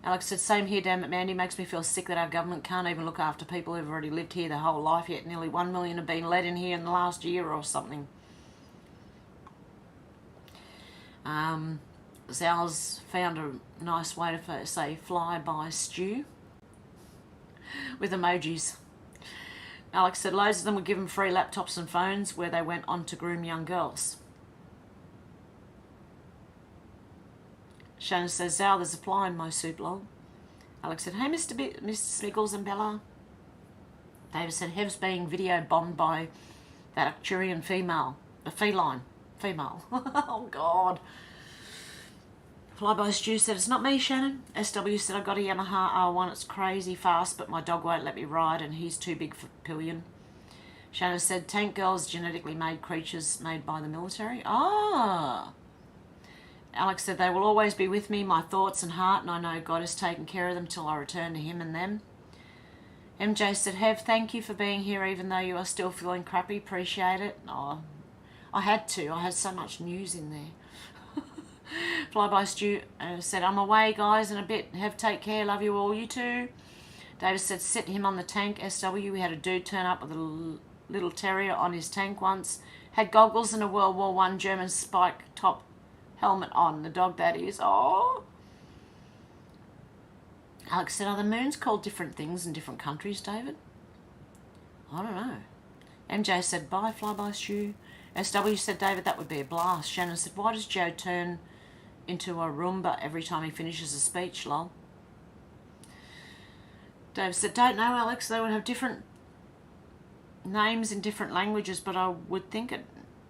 Alex said, same here, damn it, Mandy. Makes me feel sick that our government can't even look after people who've already lived here their whole life, yet nearly 1 million have been let in here in the last year or something. Zal's found a nice way to say fly by stew. with emojis. Alex said loads of them were given free laptops and phones where they went on to groom young girls. Shannon says, Zal, there's a fly in my soup, lol. Alex said, hey, Mr. Smiggles and Bella. David said, Hev's being video bombed by that Arcturian female. A feline. Female. Oh, God. Flyby Stew said, it's not me, Shannon. SW said, I got a Yamaha R1. It's crazy fast, but my dog won't let me ride, and he's too big for pillion. Shannon said, tank girls, genetically made creatures made by the military. Ah. Alex said, they will always be with me, my thoughts and heart, and I know God has taken care of them till I return to him and them. MJ said, Hev, thank you for being here even though you are still feeling crappy. Appreciate it. Oh, I had to. I had so much news in there. Flyby Stew said, I'm away, guys, in a bit. Hev, take care. Love you all. You too. David said, sit him on the tank. SW, we had a dude turn up with a little terrier on his tank once. Had goggles and a World War I German spike top helmet on. The dog, that is. Oh. Alex said, are the moons called different things in different countries, David? I don't know. MJ said, bye, Flyby Stew. SW said, David, that would be a blast. Shannon said, why does Joe turn into a Roomba every time he finishes a speech, lol? David said, don't know, Alex. They would have different names in different languages, but I would think in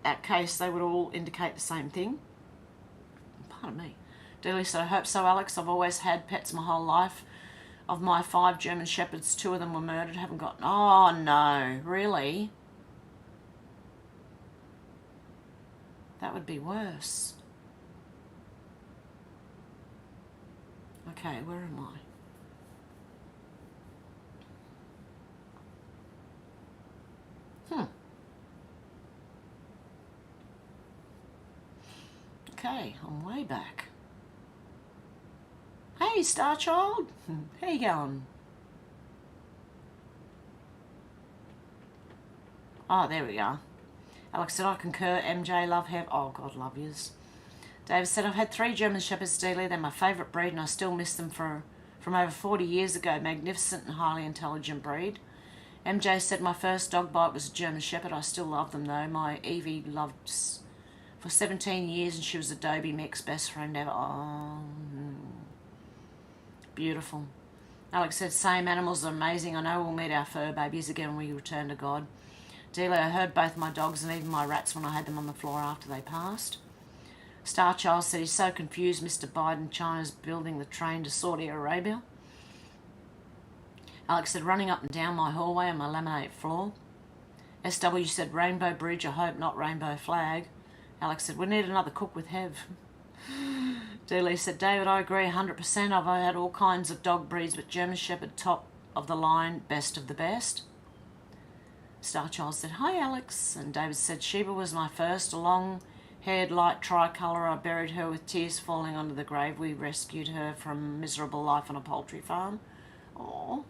that case they would all indicate the same thing. Pardon me. Dealey said, I hope so, Alex. I've always had pets my whole life. Of my 5 German Shepherds, 2 of them were murdered. Haven't got... Oh, no. Really? That would be worse. Okay, where am I? Okay, I'm way back. Hey, Star Child. How you going? Oh, there we are. Alex said, I concur. MJ, love, Hev. Oh, God, love yous. David said, I've had 3 German Shepherds daily. They're my favourite breed, and I still miss them from over 40 years ago. Magnificent and highly intelligent breed. MJ said, my first dog bite was a German Shepherd. I still love them, though. My Evie loved for 17 years, and she was a Dobie mix, best friend ever. Oh, beautiful. Alex said, same animals are amazing. I know we'll meet our fur babies again when we return to God. Dealer, I heard both my dogs and even my rats when I had them on the floor after they passed. Starchild said he's so confused. Mr. Biden, China's building the train to Saudi Arabia. Alex said, running up and down my hallway on my laminate floor. SW said, Rainbow Bridge, I hope not Rainbow Flag. Alex said, we need another cook with Hev. Dealey said, David, I agree 100%. I've had all kinds of dog breeds, but German Shepherd, top of the line, best of the best. Starchild said, hi, Alex. And David said, Sheba was my first, a long-haired light tricolour. I buried her with tears falling onto the grave. We rescued her from a miserable life on a poultry farm. Aww.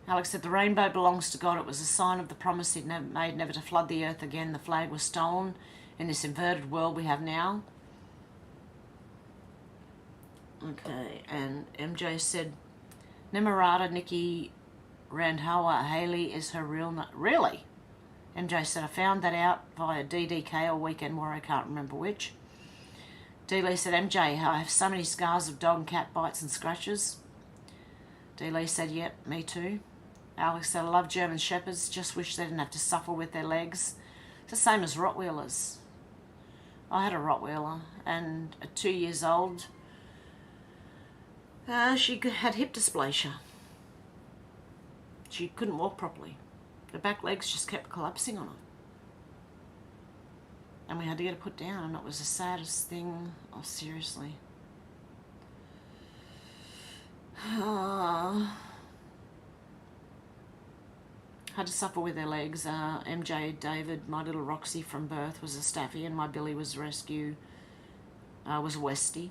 Alex said, the rainbow belongs to God. It was a sign of the promise he'd made never to flood the earth again. The flag was stolen in this inverted world we have now. Okay, and MJ said, Nimarata Nikki Randhawa Haley is her real name. Really? MJ said, I found that out via DDK or Weekend Warrior, I can't remember which. D. Lee said, MJ, I have so many scars of dog and cat bites and scratches. D. Lee said, yep, me too. Alex said, I love German Shepherds, just wish they didn't have to suffer with their legs. It's the same as Rottweilers. I had a Rottweiler, and at 2 years old, she had hip dysplasia. She couldn't walk properly. Her back legs just kept collapsing on her. And we had to get her put down, and it was the saddest thing. Oh, seriously. Had to suffer with their legs. MJ David, my little Roxy from birth, was a staffy, and my Billy was rescue, was a Westie.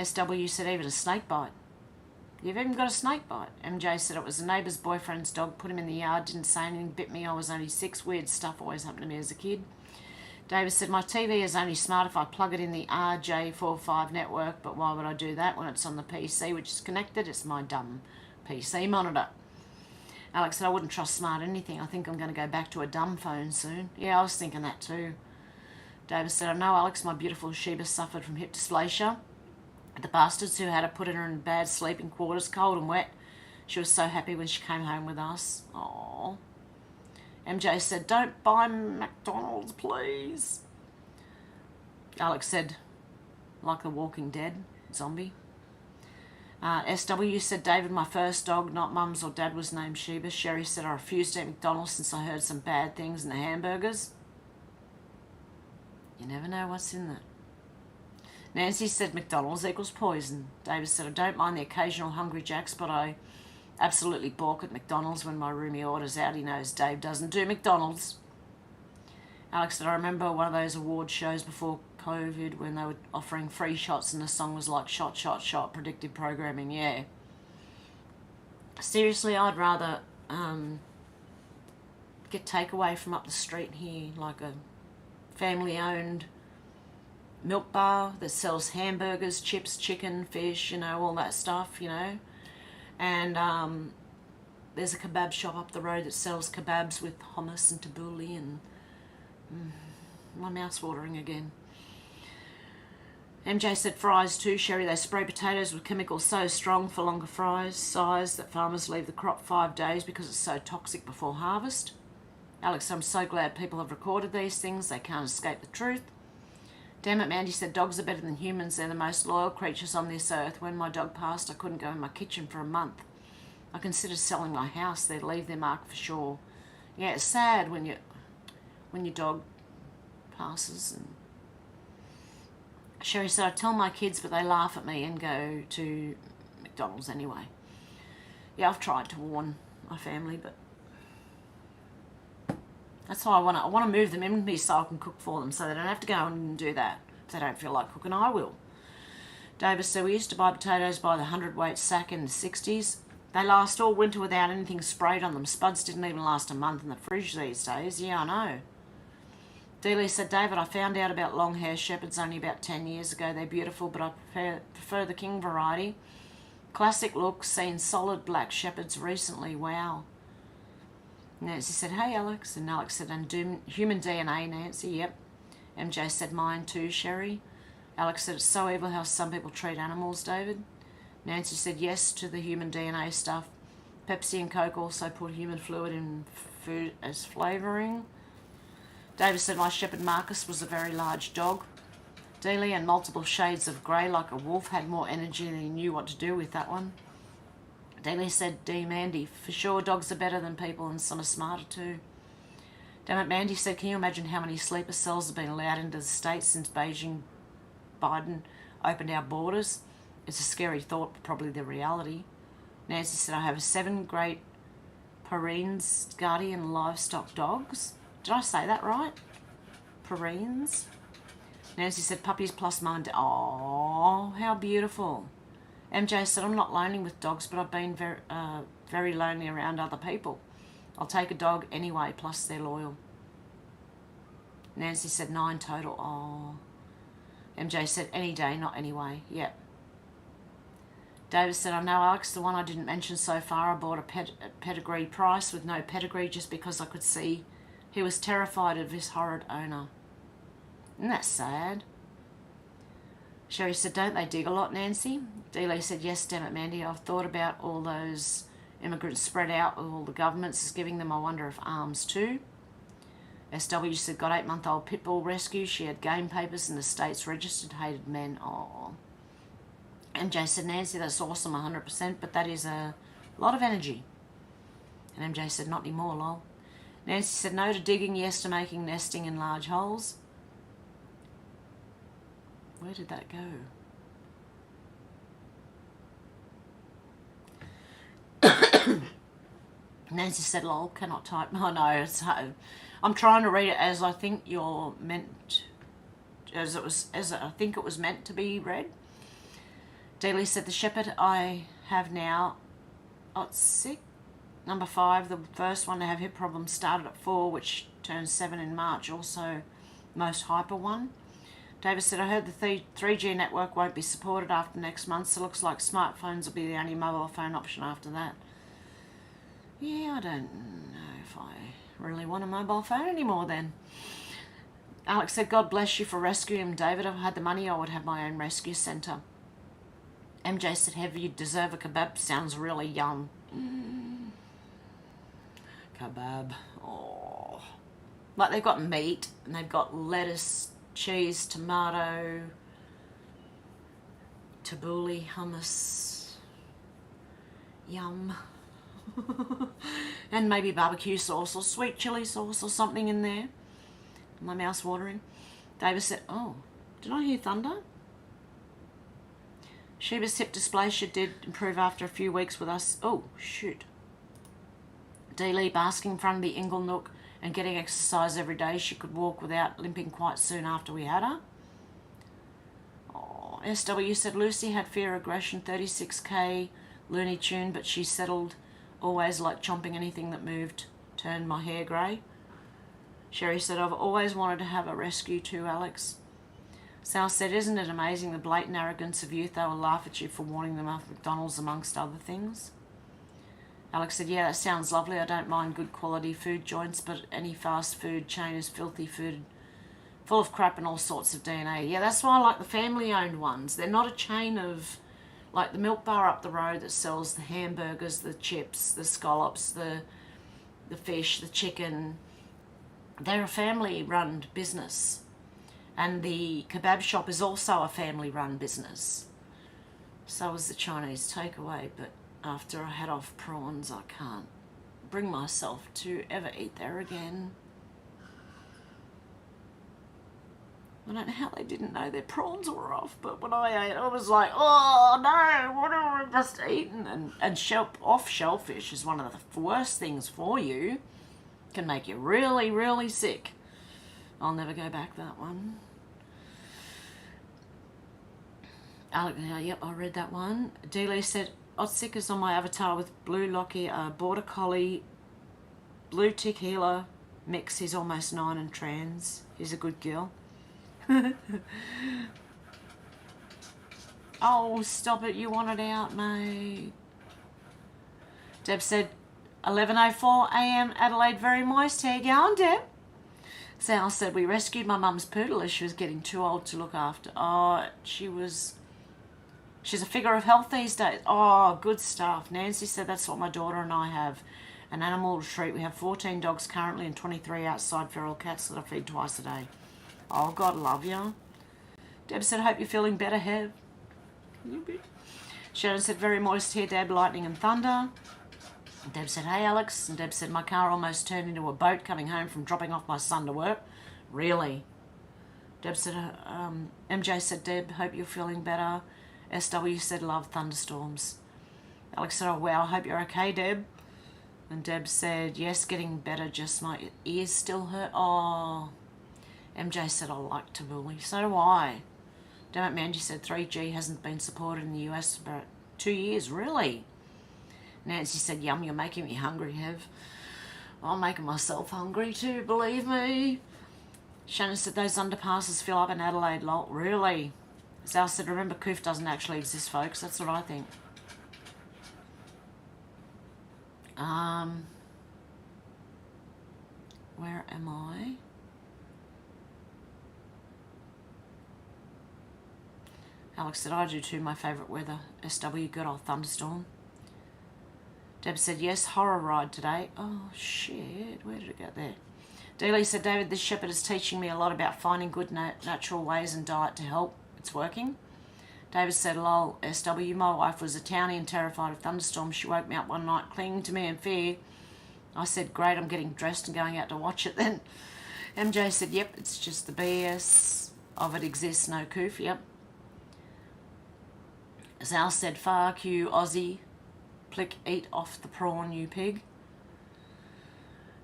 SW said even a snake bite. You've even got a snake bite. MJ said it was a neighbour's boyfriend's dog, put him in the yard, didn't say anything, bit me, I was only 6. Weird stuff always happened to me as a kid. David said, my TV is only smart if I plug it in the RJ45 network, but why would I do that when it's on the PC, which is connected? It's my dumb PC monitor. Alex said, I wouldn't trust smart anything. I think I'm going to go back to a dumb phone soon. Yeah, I was thinking that too. David said, I know, Alex, my beautiful Sheba suffered from hip dysplasia. The bastards who had to put her in bad sleeping quarters, cold and wet. She was so happy when she came home with us. Aww. MJ said, don't buy McDonald's, please. Alex said, like The Walking Dead, zombie. SW said, David, my first dog, not mum's or dad, was named Sheba. Sherry said, I refused to eat McDonald's since I heard some bad things in the hamburgers. You never know what's in that. Nancy said, McDonald's equals poison. David said, I don't mind the occasional Hungry Jacks, but I absolutely balk at McDonald's when my roomie orders out. He knows Dave doesn't do McDonald's. Alex said, I remember one of those award shows before COVID when they were offering free shots and the song was like shot, shot, shot, predictive programming. Yeah. Seriously, I'd rather get takeaway from up the street here, like a family-owned milk bar that sells hamburgers, chips, chicken, fish, you know, all that stuff, you know. And there's a kebab shop up the road that sells kebabs with hummus and tabbouleh, and my mouth's watering again. MJ said fries too, Sherry. They spray potatoes with chemicals so strong for longer fries size that farmers leave the crop 5 days because it's so toxic before harvest. Alex, I'm so glad people have recorded these things. They can't escape the truth. Damn it, Mandy said, dogs are better than humans. They're the most loyal creatures on this earth. When my dog passed, I couldn't go in my kitchen for a month. I considered selling my house. They'd leave their mark for sure. Yeah, it's sad when your dog passes. And Sherry said, I tell my kids, but they laugh at me and go to McDonald's anyway. Yeah, I've tried to warn my family, but that's why I want to move them in with me so I can cook for them, so they don't have to go and do that. If they don't feel like cooking, I will. Davis said, we used to buy potatoes by the 100-weight sack in the 60s. They last all winter without anything sprayed on them. Spuds didn't even last a month in the fridge these days. Yeah, I know. Dealey said, David, I found out about long-haired shepherds only about 10 years ago. They're beautiful, but I prefer the king variety. Classic look, seen solid black shepherds recently. Wow. Nancy said, hey, Alex. And Alex said, and human DNA, Nancy. Yep. MJ said, mine too, Sherry. Alex said, it's so evil how some people treat animals, David. Nancy said, yes to the human DNA stuff. Pepsi and Coke also put human fluid in food as flavouring. David said, my shepherd Marcus was a very large dog. Dealey and multiple shades of grey like a wolf, had more energy than he knew what to do with that one. Dealey said, D. Mandy, for sure dogs are better than people and some are smarter too. Damn it, Mandy said, can you imagine how many sleeper cells have been allowed into the States since Biden opened our borders? It's a scary thought, but probably the reality. Nancy said, I have 7 great Pyrenees guardian livestock dogs. Did I say that right? Pyrenees? Nancy said, puppies plus mine. Oh, how beautiful. MJ said, I'm not lonely with dogs, but I've been very lonely around other people. I'll take a dog anyway, plus they're loyal. Nancy said, 9 total. Oh. MJ said, any day, not anyway. Yep. David said, I know, Alex, the one I didn't mention so far, I bought a pedigree price with no pedigree just because I could see he was terrified of his horrid owner. Isn't that sad? Sherry said, don't they dig a lot, Nancy? Dealey said, yes, damn it, Mandy. I've thought about all those immigrants spread out with all the governments is giving them. I wonder if arms too. SW said, got 8-month-old pit bull rescue. She had game papers in the States registered, hated men. Oh. MJ said, Nancy, that's awesome, 100%, but that is a lot of energy. And MJ said, not anymore, lol. Nancy said, no to digging, yes to making nesting in large holes. Where did that go? Nancy said, lol, cannot type. Oh no, it's I'm trying to read it as I think you're meant, as I think it was meant to be read. Dealey said, the shepherd I have now, sick. Number 5, the first one to have hip problems started at 4, which turns 7 in March. Also, most hyper one. David said, I heard the 3G network won't be supported after next month, so it looks like smartphones will be the only mobile phone option after that. Yeah, I don't know if I really want a mobile phone anymore then. Alex said, God bless you for rescuing him, David. If I had the money, I would have my own rescue centre. MJ said, Hev, you deserve a kebab. Sounds really yum. Kebab. Oh. Like they've got meat, and they've got lettuce, cheese, tomato, tabbouleh, hummus. Yum. And maybe barbecue sauce or sweet chili sauce or something in there. My mouth's watering. David said, oh, did I hear thunder? Sheba's hip dysplasia did improve after a few weeks with us. Oh, shoot. D-Lee basking in front of the Ingle Nook and getting exercise every day. She could walk without limping quite soon after we had her. Oh, SW said Lucy had fear aggression, 36k, Looney Tune, but she settled, always like chomping anything that moved, turned my hair grey. Sherry said, I've always wanted to have a rescue too, Alex. Sal said, isn't it amazing the blatant arrogance of youth? They will laugh at you for warning them off McDonald's amongst other things. Alex said, yeah, that sounds lovely. I don't mind good quality food joints, but any fast food chain is filthy food, full of crap and all sorts of DNA. Yeah, that's why I like the family-owned ones. They're not a chain of, like the milk bar up the road that sells the hamburgers, the chips, the scallops, the fish, the chicken. They're a family-run business. And the kebab shop is also a family-run business. So is the Chinese takeaway, but after I had off prawns, I can't bring myself to ever eat there again. I don't know how they didn't know their prawns were off, but when I ate, I was like, oh no, what have I just eaten? And shellfish is one of the worst things for you. Can make you really, really sick. I'll never go back that one. Yep, I read that one. Dealey said, Odysee is on my avatar with blue Lockyer, border collie, blue tick healer mix. He's almost 9 and trans. He's a good girl. Oh, stop it. You want it out, mate. Deb said, 11:04 a.m. Adelaide, very moist. How you going, Deb? Sal said, we rescued my mum's poodle as she was getting too old to look after. Oh, she's a figure of health these days. Oh, good stuff. Nancy said, that's what my daughter and I have. An animal retreat. We have 14 dogs currently and 23 outside feral cats that I feed twice a day. Oh, God love you. Deb said, hope you're feeling better, Hev. You bit. Sharon said, very moist here, Deb, lightning and thunder. Deb said, hey, Alex. And Deb said, my car almost turned into a boat coming home from dropping off my son to work. Really? Deb said, MJ said, Deb, hope you're feeling better. SW said, love thunderstorms. Alex said, oh, wow, I hope you're okay, Deb. And Deb said, yes, getting better, just my ears still hurt. Oh. MJ said, I like to bully. So do I. Damn it, Mandy said, 3G hasn't been supported in the US for about 2 years. Really? Nancy said, yum, you're making me hungry, Hev. I'm making myself hungry too, believe me. Shannon said, those underpasses fill up in Adelaide, lol. Really? Sal said, remember, Coof doesn't actually exist, folks. That's what I think. Where am I? Alex said, I do too, my favourite weather. SW, good old thunderstorm. Deb said, yes, horror ride today. Oh, shit, where did it go there? Dealey said, David, this shepherd is teaching me a lot about finding good natural ways and diet to help. It's working. David said, lol, SW, my wife was a townie and terrified of thunderstorms. She woke me up one night clinging to me in fear. I said, great, I'm getting dressed and going out to watch it then. MJ said, yep, it's just the BS of it exists, no Coof, yep. Sal said, fuck you, Aussie. Plick, eat off the prawn, you pig.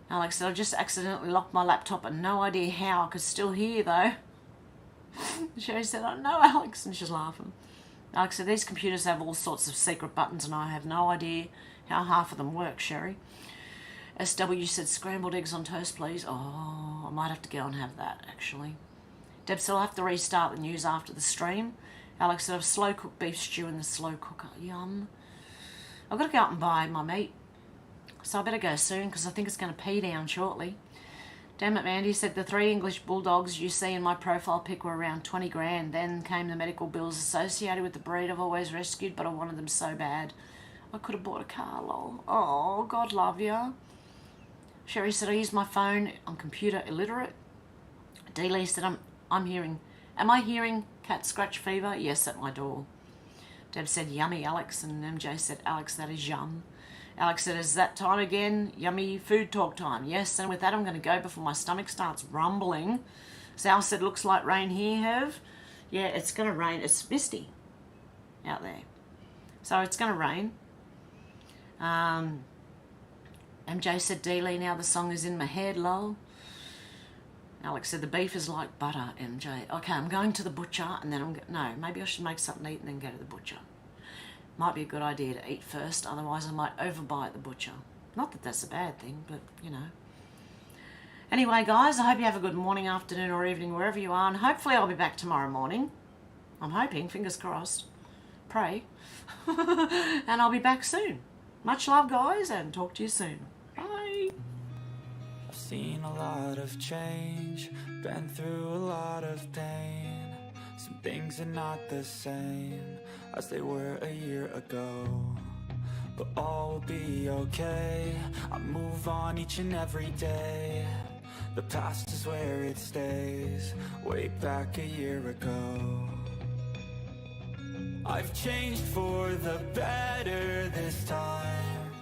Alex said, I just accidentally locked my laptop and no idea how. I could still hear, though. Sherry said, I know, Alex, and she's laughing. Alex said, these computers have all sorts of secret buttons and I have no idea how half of them work, Sherry. SW said, scrambled eggs on toast, please. Oh, I might have to go and have that, actually. Deb said, I'll have to restart the news after the stream. Alex said, I've slow-cooked beef stew in the slow cooker. Yum. I've got to go out and buy my meat. So I better go soon because I think it's going to pee down shortly. Damn it, Mandy said, the 3 English bulldogs you see in my profile pic were around 20 grand. Then came the medical bills associated with the breed I've always rescued, but I wanted them so bad. I could have bought a car, lol. Oh, God love ya. Sherry said, I use my phone. I'm computer illiterate. D. Lee said, am I hearing cat scratch fever? Yes, at my door. Deb said, yummy, Alex. And MJ said, Alex, that is yum. Alex said, is that time again? Yummy food talk time. Yes, and with that I'm going to go before my stomach starts rumbling. Sal said, looks like rain here, Hev. Yeah, it's going to rain. It's misty out there. So it's going to rain. MJ said, D-Lee, now the song is in my head, lol. Alex said, the beef is like butter, MJ. Okay, I'm going to the butcher and then maybe I should make something to eat and then go to the butcher. Might be a good idea to eat first, otherwise I might overbuy at the butcher. Not that that's a bad thing, but, you know. Anyway, guys, I hope you have a good morning, afternoon, or evening, wherever you are, and hopefully I'll be back tomorrow morning. I'm hoping, fingers crossed. Pray. And I'll be back soon. Much love, guys, and talk to you soon. Bye. I've seen a lot of change, been through a lot of pain. Some things are not the same as they were a year ago, but all will be okay. I move on each and every day. The past is where it stays, way back a year ago. I've changed for the better this time.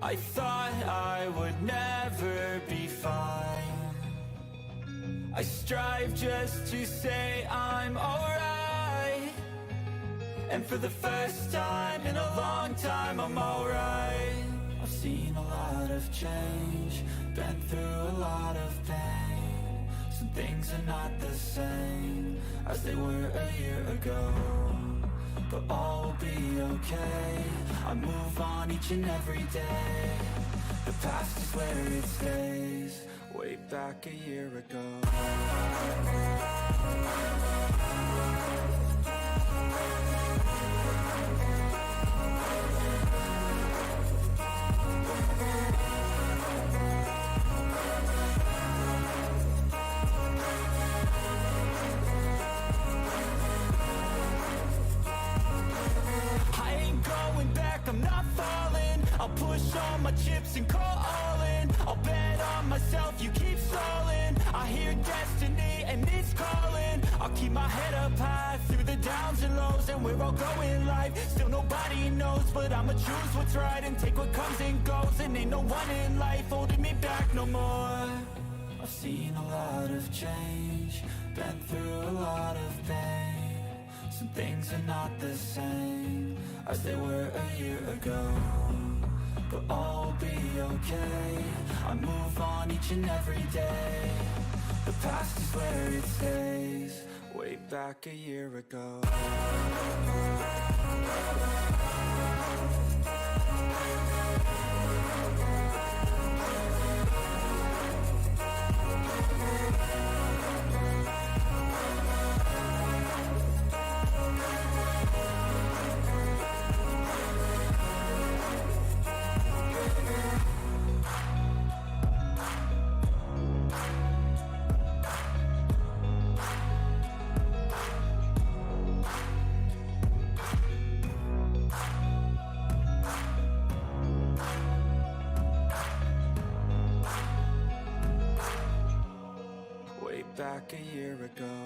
I thought I would never be fine. I strive just to say I'm alright, and for the first time in a long time I'm alright. I've seen a lot of change, been through a lot of pain. Some things are not the same as they were a year ago, but all will be okay. I move on each and every day. The past is where it stays, way back a year ago. I'm not falling. I'll push all my chips and call all in. I'll bet on myself, you keep stalling. I hear destiny and it's calling. I'll keep my head up high through the downs and lows, and we're all going in life. Still nobody knows, but I'ma choose what's right and take what comes and goes. And ain't no one in life holding me back no more. I've seen a lot of change, been through a lot of pain. Some things are not the same as they were a year ago, but all will be okay. I move on each and every day. The past is where it stays, way back a year ago. Back a year ago.